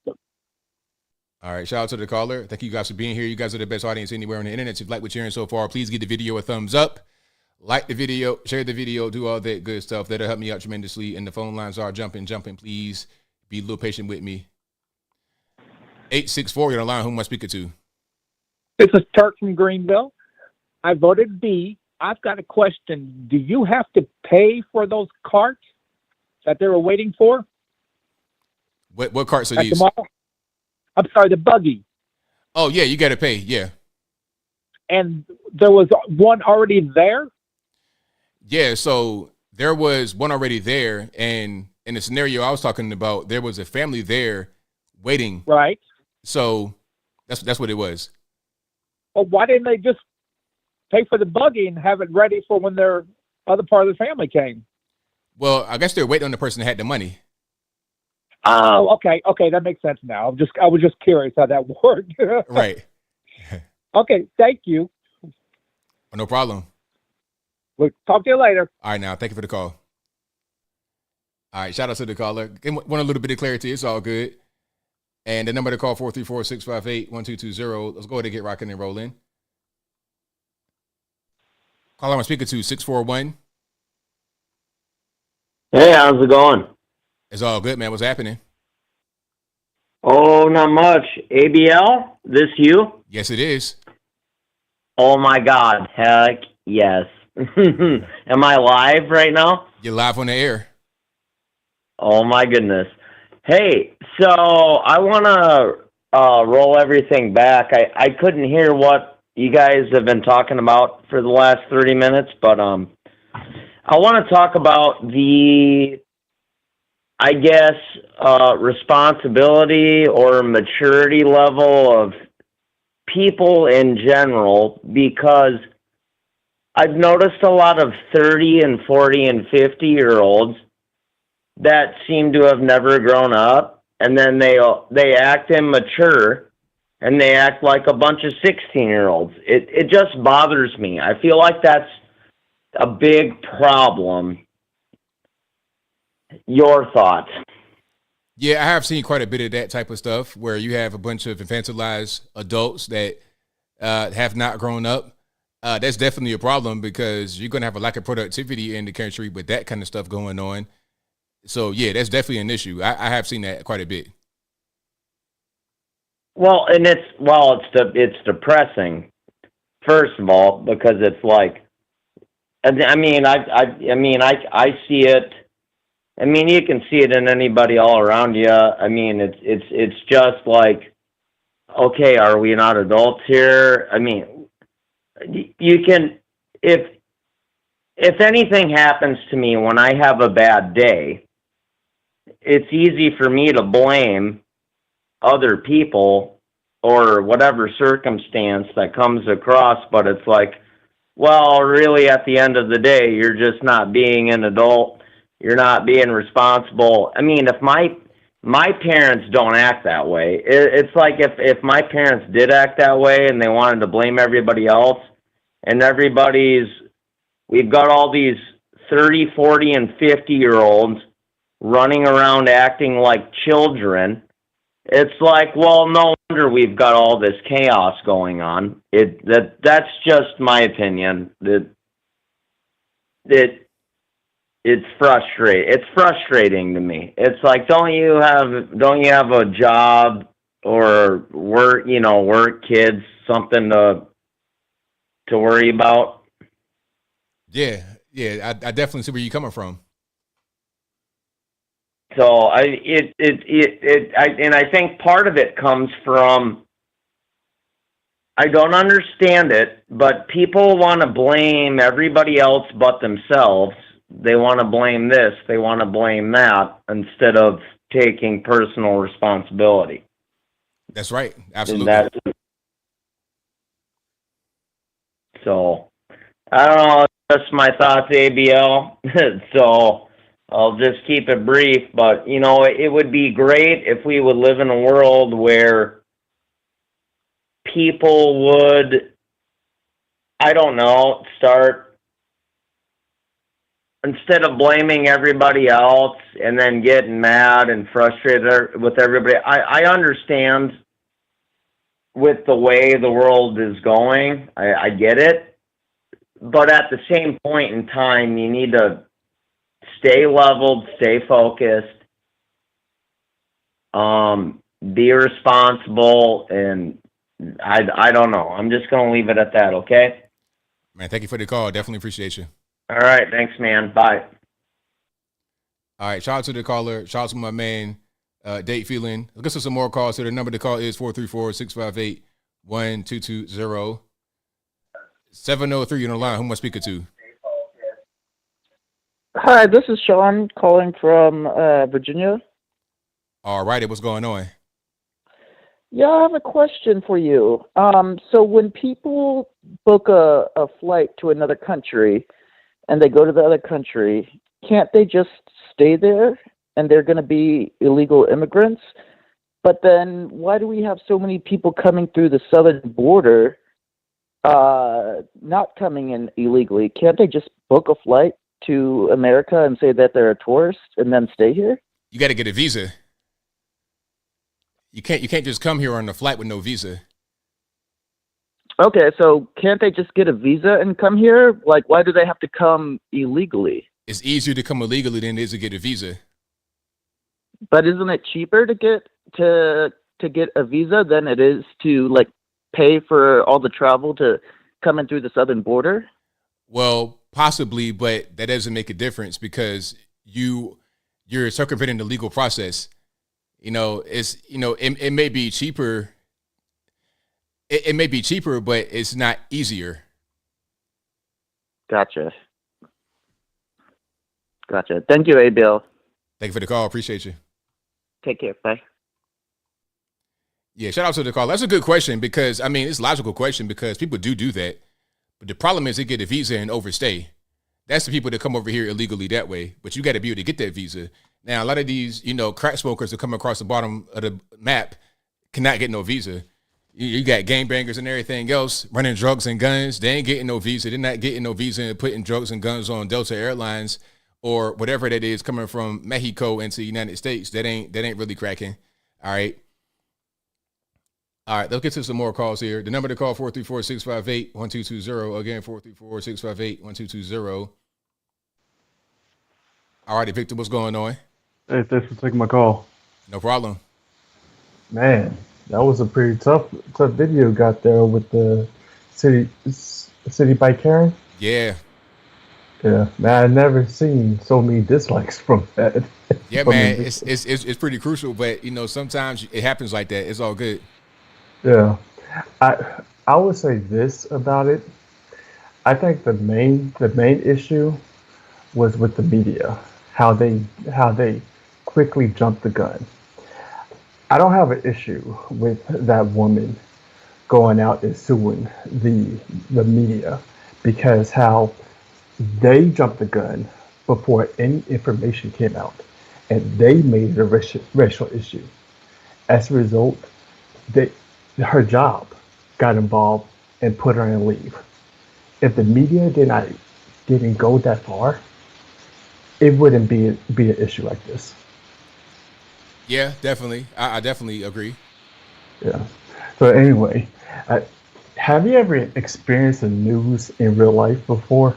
Yep. All right, shout out to the caller. Thank you guys for being here. You guys are the best audience anywhere on the internet. If you like what you're hearing so far, please give the video a thumbs up. Like the video, share the video, do all that good stuff. That'll help me out tremendously. And the phone lines are jumping. Please be a little patient with me. 864, you're on the line. Who am I speaking to? This is Turk from Greenville. I voted B. I've got a question. Do you have to pay for those carts that they were waiting for? What carts are these? I'm sorry, the buggy. Oh, yeah, you got to pay, yeah. And there was one already there? Yeah, so there was one already there, and in the scenario I was talking about, there was a family there waiting. Right. So that's what it was. Well, why didn't they just pay for the buggy and have it ready for when their other part of the family came? Well, I guess they're waiting on the person that had the money. Oh, okay, that makes sense now. I was just curious how that worked. Right. Okay, thank you. No problem. We'll talk to you later. All right, now, thank you for the call. All right, shout out to the caller. Want a little bit of clarity. It's all good. And the number to call, 434-658-1220. Let's go ahead and get rocking and rolling. Caller, I'm speaking to 641. Hey, how's it going? It's all good, man. What's happening? Oh, not much. ABL? This you? Yes, it is. Oh, my God. Heck yes. Am I live right now? You're live on the air. Oh, my goodness. Hey, so I want to roll everything back. I couldn't hear what you guys have been talking about for the last 30 minutes, but I want to talk about the, I guess, responsibility or maturity level of people in general, because I've noticed a lot of 30 and 40 and 50-year-olds that seem to have never grown up, and then they act immature, and they act like a bunch of 16-year-olds. It just bothers me. I feel like that's a big problem. Your thoughts? Yeah, I have seen quite a bit of that type of stuff where you have a bunch of infantilized adults that have not grown up. That's definitely a problem because you're going to have a lack of productivity in the country with that kind of stuff going on. So, yeah, that's definitely an issue. I have seen that quite a bit. Well, and it's depressing, first of all, because it's like, I mean, I see it. I mean, you can see it in anybody all around you. I mean, it's just like, okay, are we not adults here? I mean, you can, if anything happens to me when I have a bad day, it's easy for me to blame other people or whatever circumstance that comes across, but it's like, well, really at the end of the day, you're just not being an adult. You're not being responsible. I mean, if my parents don't act that way, it's like if my parents did act that way and they wanted to blame everybody else, and we've got all these 30, 40, and 50-year-olds running around acting like children. It's like, well, no wonder we've got all this chaos going on. That's just my opinion. It's frustrating. It's frustrating to me. It's like, don't you have a job or work, kids, something to worry about? Yeah, I definitely see where you're coming from. So I think part of it comes from, I don't understand it, but people want to blame everybody else but themselves. They want to blame this, they want to blame that, instead of taking personal responsibility. That's right. Absolutely. So, I don't know, that's my thoughts, ABL. So, I'll just keep it brief, but, it would be great if we would live in a world where people would, I don't know, start, instead of blaming everybody else and then getting mad and frustrated with everybody. I understand with the way the world is going. I get it. But at the same point in time, you need to stay leveled, stay focused, be responsible, and I don't know. I'm just going to leave it at that, okay? Man, thank you for the call. Definitely appreciate you. All right, thanks, man. Bye. All right, shout out to the caller. Shout out to my man, Dade Phelan. Let's get to some more calls here. The number to call is 434-658-1220. 703 on the line. Who am I speaking to? Hi, this is Sean calling from Virginia. All righty, what's going on? Yeah, I have a question for you. So when people book a flight to another country and they go to the other country, can't they just stay there and they're going to be illegal immigrants? But then why do we have so many people coming through the southern border not coming in illegally? Can't they just book a flight to America and say that they're a tourist and then stay here? You got to get a visa. You can't just come here on a flight with no visa. Okay, so can't they just get a visa and come here? Like, why do they have to come illegally? It's easier to come illegally than it is to get a visa. But isn't it cheaper to get a visa than it is to like pay for all the travel to come in through the southern border? Well, possibly, but that doesn't make a difference because you're circumventing the legal process. It may be cheaper. It may be cheaper, but it's not easier. Gotcha. Thank you, ABL. Thank you for the call. Appreciate you. Take care. Bye. Yeah, shout out to the call. That's a good question because, it's a logical question because people do that. But the problem is they get a visa and overstay. That's the people that come over here illegally that way. But you got to be able to get that visa. Now, a lot of these, crack smokers that come across the bottom of the map cannot get no visa. You got gangbangers and everything else running drugs and guns. They ain't getting no visa. They're not getting no visa and putting drugs and guns on Delta Airlines or whatever that is coming from Mexico into the United States. That ain't really cracking. All right. All right, let's get to some more calls here. The number to call, 434-658-1220. Again, 434-658-1220. All righty, Victor, what's going on? Hey, thanks for taking my call. No problem. Man, that was a pretty tough video you got there with the city bike Karen. Yeah. Yeah, man, I've never seen so many dislikes from that. Yeah, man, it's pretty crucial, but sometimes it happens like that. It's all good. Yeah, I would say this about it. I think the main issue was with the media, how they quickly jumped the gun. I don't have an issue with that woman going out and suing the media because how they jumped the gun before any information came out, and they made it a racial issue. As a result, her job got involved and put her in leave. If the media didn't go that far, it wouldn't be an issue like this. Yeah, definitely. I definitely agree. Yeah. So anyway, have you ever experienced the news in real life before?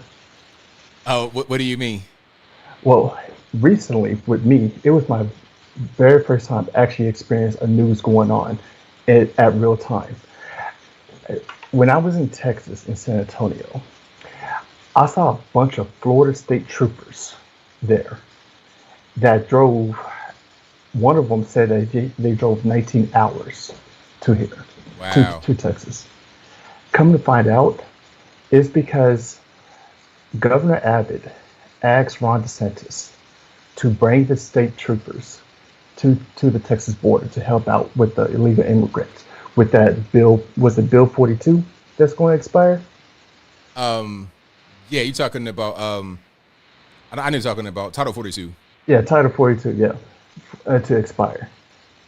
Oh, what do you mean? Well, recently with me, it was my very first time actually experiencing a news going on at real time. When I was in Texas, in San Antonio, I saw a bunch of Florida State troopers there that drove. One of them said that they drove 19 hours to here, wow. to Texas. Come to find out, it's because Governor Abbott asked Ron DeSantis to bring the state troopers to the Texas border to help out with the illegal immigrants. With that bill, was it Bill 42 that's going to expire? Yeah, you're talking about I know you're talking about Title 42. Yeah, Title 42. Yeah, to expire.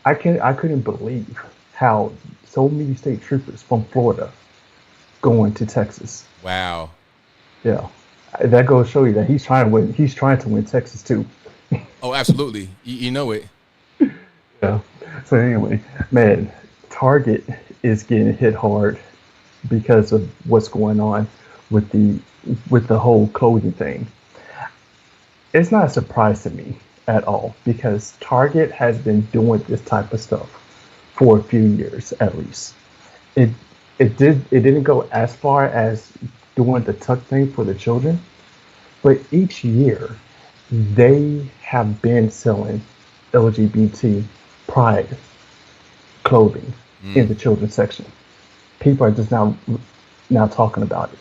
I couldn't believe how so many state troopers from Florida going to Texas. Wow. Yeah, that goes to show you that he's trying to win. He's trying to win Texas too. Oh, absolutely. You know it. Yeah. So anyway, man, Target is getting hit hard because of what's going on with the whole clothing thing. It's not a surprise to me at all because Target has been doing this type of stuff for a few years at least. It didn't go as far as doing the tuck thing for the children, but each year they have been selling LGBT pride clothing in the children's section. People are just now talking about it.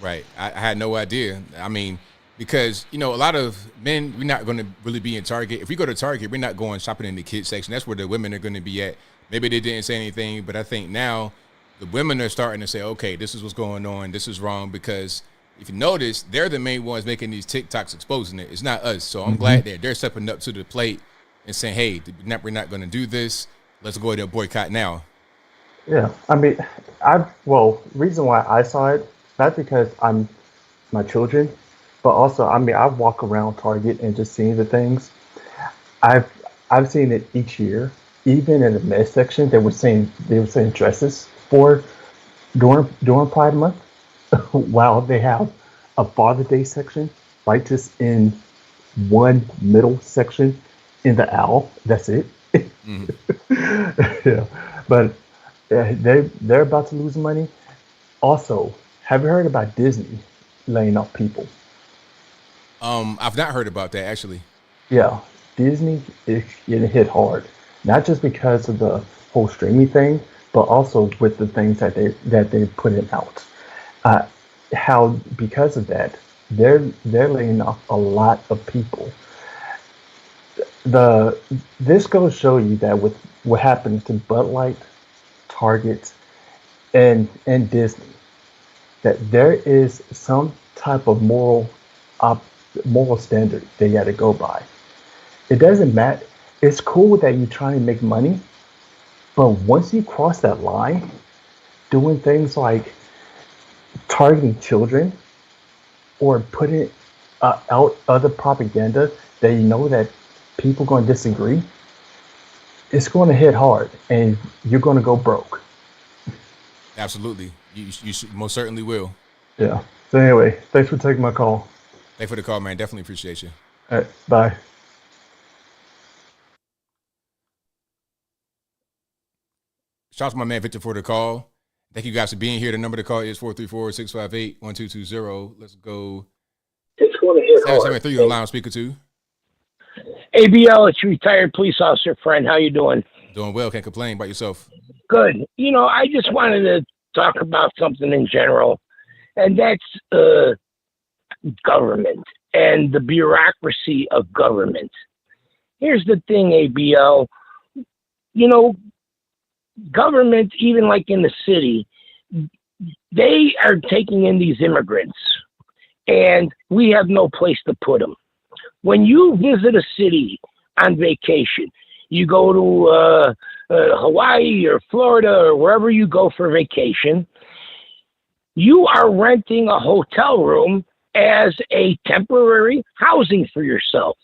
Right. I had no idea. I mean, because, a lot of men, we're not going to really be in Target. If we go to Target, we're not going shopping in the kids section. That's where the women are going to be at. Maybe they didn't say anything, but I think now the women are starting to say, okay, this is what's going on. This is wrong, because if you notice, they're the main ones making these TikToks exposing it. It's not us. So I'm glad that they're stepping up to the plate and saying, hey, we're not going to do this. Let's go ahead and boycott now. Yeah. I mean, reason why I saw it, not because I'm my children, but also, I mean, I walk around Target and just seeing the things. I've seen it each year. Even in the men's section, they were saying dresses for during Pride Month. While they have a Father's Day section, right, just in one middle section in the aisle. That's it. Yeah, but they're about to lose money. Also, have you heard about Disney laying off people? I've not heard about that actually. Yeah, Disney is getting hit hard, not just because of the whole streaming thing, but also with the things that they put it out. How because of that, they're laying off a lot of people. This goes to show you that with what happened to Bud Light, Target, and Disney, that there is some type of moral standard they got to go by. It doesn't matter. It's cool that you're trying to make money, but once you cross that line, doing things like targeting children or putting out other propaganda that you know that people going to disagree, it's going to hit hard and you're going to go broke. Absolutely. You most certainly will. Yeah. So anyway, thanks for taking my call. Thanks for the call, man. Definitely appreciate you. All right, bye. Shout out to my man Victor for the call. Thank you guys for being here. The number to call is 434-658-1220. Let's go. 773 on the line speaker 2. ABL, it's your retired police officer friend. How you doing? Doing well. Can't complain. About yourself? Good. You know, I just wanted to talk about something in general, and that's government and the bureaucracy of government. Here's the thing, ABL. You know, government, even like in the city, they are taking in these immigrants, and we have no place to put them. When you visit a city on vacation, you go to Hawaii or Florida or wherever you go for vacation, you are renting a hotel room as a temporary housing for yourself.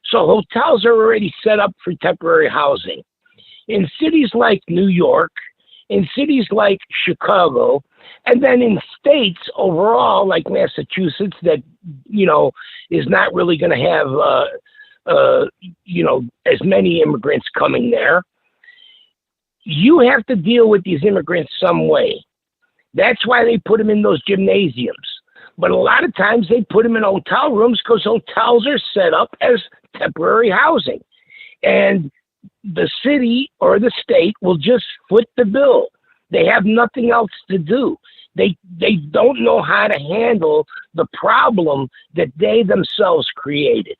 So hotels are already set up for temporary housing. In cities like New York, in cities like Chicago, and then in states overall like Massachusetts that, you know, is not really going to have, you know, as many immigrants coming there, you have to deal with these immigrants some way. That's why they put them in those gymnasiums. But a lot of times they put them in hotel rooms because hotels are set up as temporary housing. And the city or the state will just foot the bill. They have nothing else to do. They don't know how to handle the problem that they themselves created.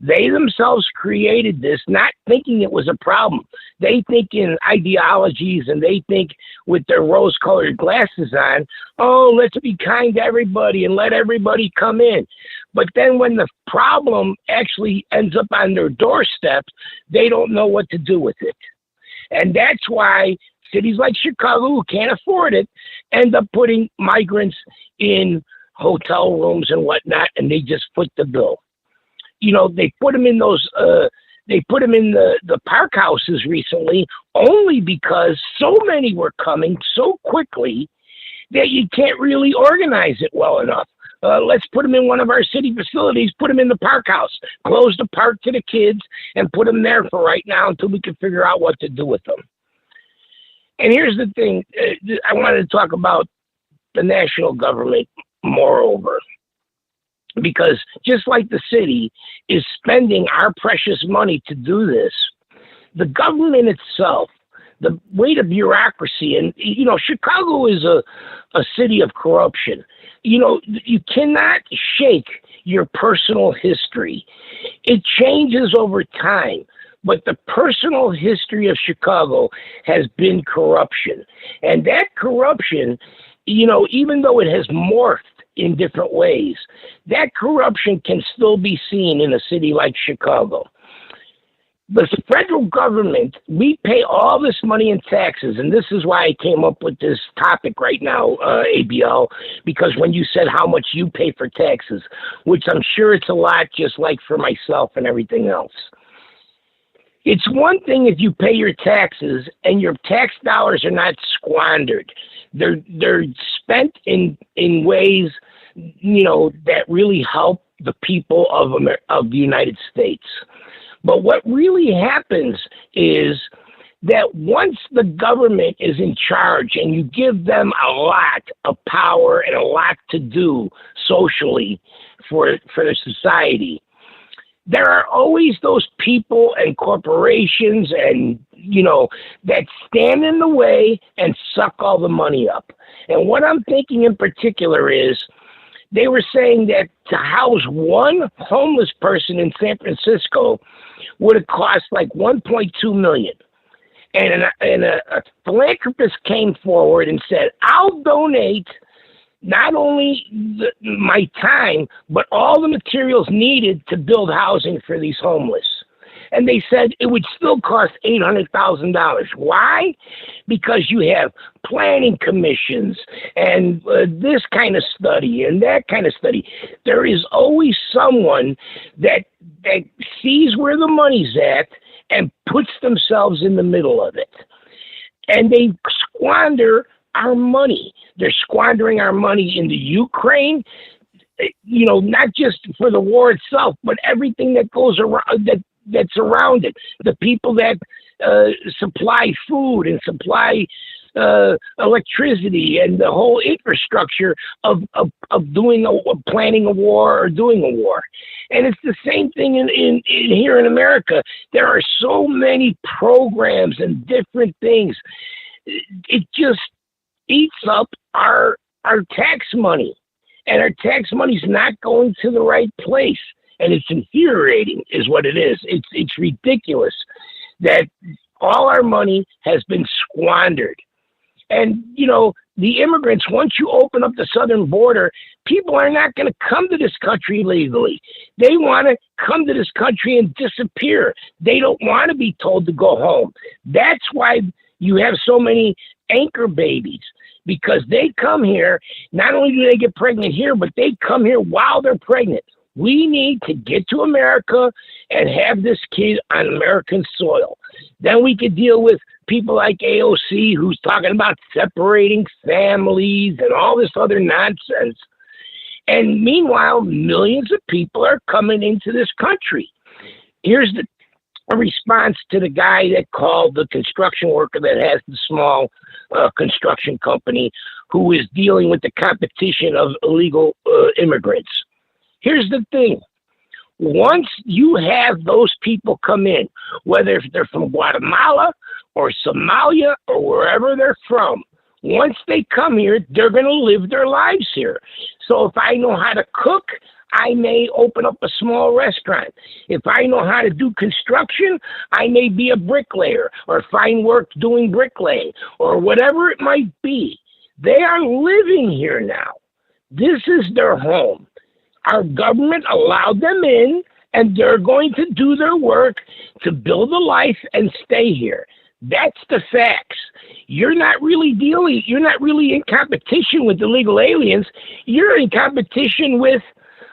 They themselves created this, not thinking it was a problem. They think in ideologies and they think with their rose-colored glasses on, oh, let's be kind to everybody and let everybody come in. But then when the problem actually ends up on their doorstep, they don't know what to do with it. And that's why cities like Chicago, who can't afford it, end up putting migrants in hotel rooms and whatnot, and they just foot the bill. You know, they put them in those, they put them in the park houses recently only because so many were coming so quickly that you can't really organize it well enough. Let's put them in one of our city facilities, put them in the park house, close the park to the kids, and put them there for right now until we can figure out what to do with them. And here's the thing, I wanted to talk about the national government moreover. Because just like the city is spending our precious money to do this, the government itself, the way the bureaucracy, and, you know, Chicago is a city of corruption. You know, you cannot shake your personal history. It changes over time. But the personal history of Chicago has been corruption. And that corruption, you know, even though it has morphed in different ways, that corruption can still be seen in a city like Chicago. The federal government, we pay all this money in taxes, and this is why I came up with this topic right now, ABL, because when you said how much you pay for taxes, which I'm sure it's a lot, just like for myself and everything else. It's one thing if you pay your taxes and your tax dollars are not squandered. They're spent in ways, you know, that really help the people of the United States. But what really happens is that once the government is in charge and you give them a lot of power and a lot to do socially for the society, there are always those people and corporations and, you know, that stand in the way and suck all the money up. And what I'm thinking in particular is they were saying that to house one homeless person in San Francisco would have cost like $1.2 million. And a philanthropist came forward and said, I'll donate not only my time, but all the materials needed to build housing for these homeless. And they said it would still cost $800,000. Why? Because you have planning commissions and this kind of study and that kind of study. There is always someone that sees where the money's at and puts themselves in the middle of it. And they squander our money. They're squandering our money into Ukraine, not just for the war itself, but everything that goes around that's around it. The people that supply food and supply electricity and the whole infrastructure of planning a war or doing a war. And it's the same thing in here in America. There are so many programs and different things. It just eats up our tax money, and our tax money's not going to the right place. And it's infuriating is what it is. It's ridiculous that all our money has been squandered. And, the immigrants, once you open up the southern border, people are not going to come to this country legally. They want to come to this country and disappear. They don't want to be told to go home. That's why you have so many anchor babies, because they come here. Not only do they get pregnant here, but they come here while they're pregnant. We need to get to America and have this kid on American soil. Then we could deal with people like AOC, who's talking about separating families and all this other nonsense. And meanwhile, millions of people are coming into this country. Here's a response to the guy that called the construction worker that has the small construction company, who is dealing with the competition of illegal immigrants. Here's the thing. Once you have those people come in, whether if they're from Guatemala or Somalia or wherever they're from, once they come here, they're going to live their lives here. So if I know how to cook, I may open up a small restaurant. If I know how to do construction, I may be a bricklayer or find work doing bricklaying or whatever it might be. They are living here now. This is their home. Our government allowed them in, and they're going to do their work to build a life and stay here. That's the facts. You're not really in competition with illegal aliens. You're in competition with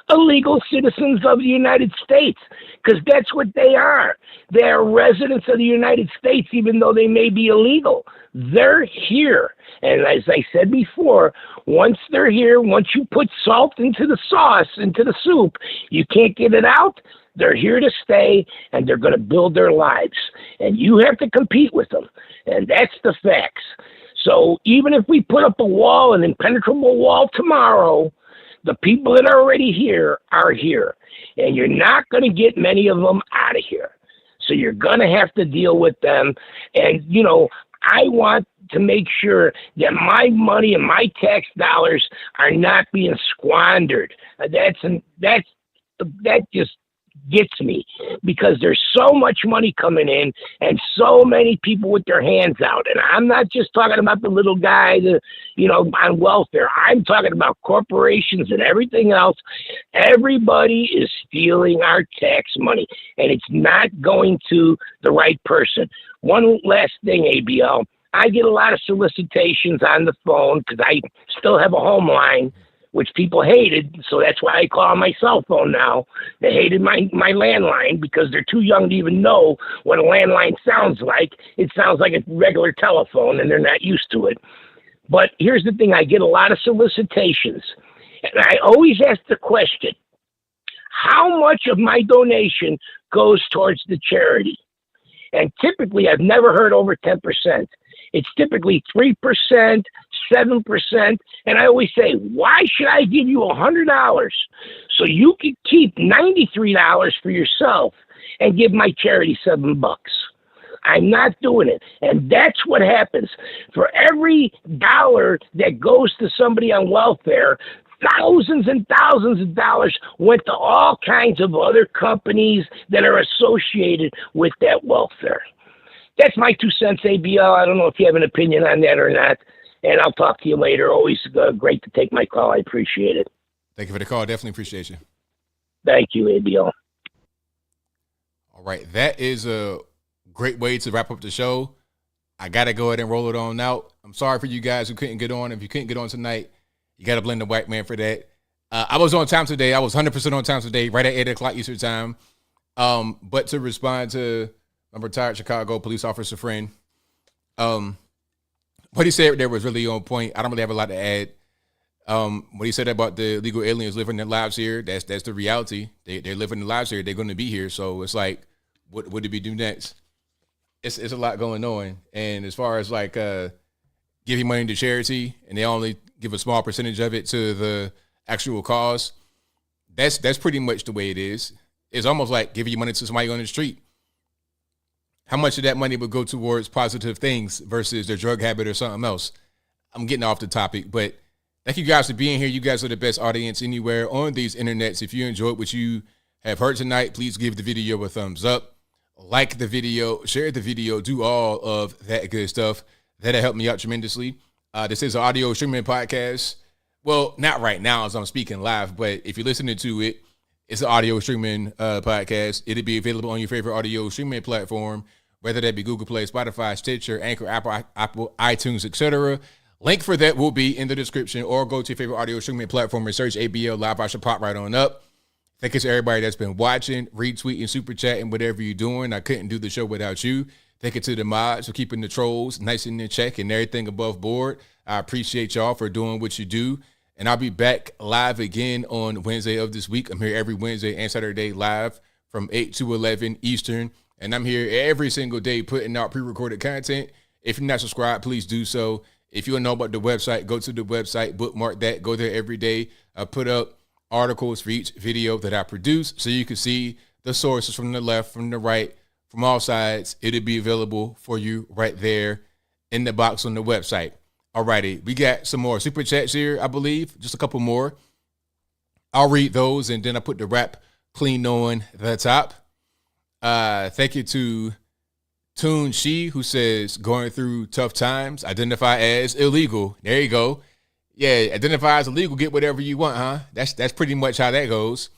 illegal citizens of the United States, because that's what they are. They are residents of the United States, even though they may be illegal. They're here. And as I said before, once they're here, once you put salt into the sauce, into the soup, you can't get it out. They're here to stay, and they're going to build their lives. And you have to compete with them. And that's the facts. So even if we put up a wall, an impenetrable wall tomorrow, the people that are already here are here. And you're not going to get many of them out of here. So you're going to have to deal with them. And, I want to make sure that my money and my tax dollars are not being squandered. That just gets me, because there's so much money coming in and so many people with their hands out. And I'm not just talking about the little guy, on welfare. I'm talking about corporations and everything else. Everybody is stealing our tax money, and it's not going to the right person. One last thing, ABL. I get a lot of solicitations on the phone because I still have a home line, which people hated, so that's why I call my cell phone now. They hated my landline because they're too young to even know what a landline sounds like. It sounds like a regular telephone, and they're not used to it. But here's the thing. I get a lot of solicitations, and I always ask the question, how much of my donation goes towards the charity? And typically, I've never heard over 10%. It's typically 3%, 7%. And I always say, why should I give you $100 so you could keep $93 for yourself and give my charity $7? I'm not doing it. And that's what happens. For every dollar that goes to somebody on welfare, thousands and thousands of dollars went to all kinds of other companies that are associated with that welfare. That's my 2 cents, ABL. I don't know if you have an opinion on that or not. And I'll talk to you later. Always great to take my call. I appreciate it. Thank you for the call. Definitely appreciate you. Thank you, ABL. All right, that is a great way to wrap up the show. I got to go ahead and roll it on out. I'm sorry for you guys who couldn't get on. If you couldn't get on tonight, you got to blame the white man for that. I was on time today. I was 100% on time today, right at 8 o'clock Eastern time. But to respond to my retired Chicago police officer friend, what he said there was really on point. I don't really have a lot to add. What he said about the illegal aliens living their lives here, that's the reality. They're living their lives here. They're going to be here. So it's like, what would we do next? It's a lot going on. And as far as like giving money to charity and they only give a small percentage of it to the actual cause, that's pretty much the way it is. It's almost like giving money to somebody on the street. How much of that money would go towards positive things versus their drug habit or something else? I'm getting off the topic, but thank you guys for being here. You guys are the best audience anywhere on these internets. If you enjoyed what you have heard tonight, please give the video a thumbs up, like the video, share the video, do all of that good stuff. That'll help me out tremendously. This is an audio streaming podcast. Well, not right now as I'm speaking live, but if you're listening to it, it's an audio streaming podcast. It'll be available on your favorite audio streaming platform, whether that be Google Play, Spotify, Stitcher, Anchor, Apple, iTunes, etc. Link for that will be in the description, or go to your favorite audio streaming platform and search ABL Live. I should pop right on up. Thank you to everybody that's been watching, retweeting, super chatting, whatever you're doing. I couldn't do the show without you. Thank you to the mods for keeping the trolls nice and in check and everything above board. I appreciate y'all for doing what you do. And I'll be back live again on Wednesday of this week. I'm here every Wednesday and Saturday live from 8 to 11 Eastern. And I'm here every single day putting out pre-recorded content. If you're not subscribed, please do so. If you don't know about the website, go to the website, bookmark that, go there every day. I put up articles for each video that I produce so you can see the sources from the left, from the right, from all sides. It'll be available for you right there in the box on the website. Alrighty, we got some more super chats here, I believe, just a couple more. I'll read those and then I put the wrap clean on the top. Thank you to Toon Shi, who says, going through tough times, identify as illegal. There you go. Yeah, identify as illegal, get whatever you want, huh? That's pretty much how that goes.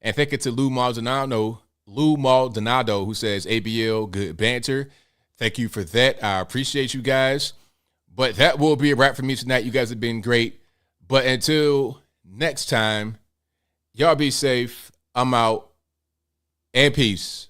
And thank you to Lou Maldonado, who says, ABL, good banter. Thank you for that. I appreciate you guys. But that will be a wrap for me tonight. You guys have been great. But until next time, y'all be safe. I'm out. And peace.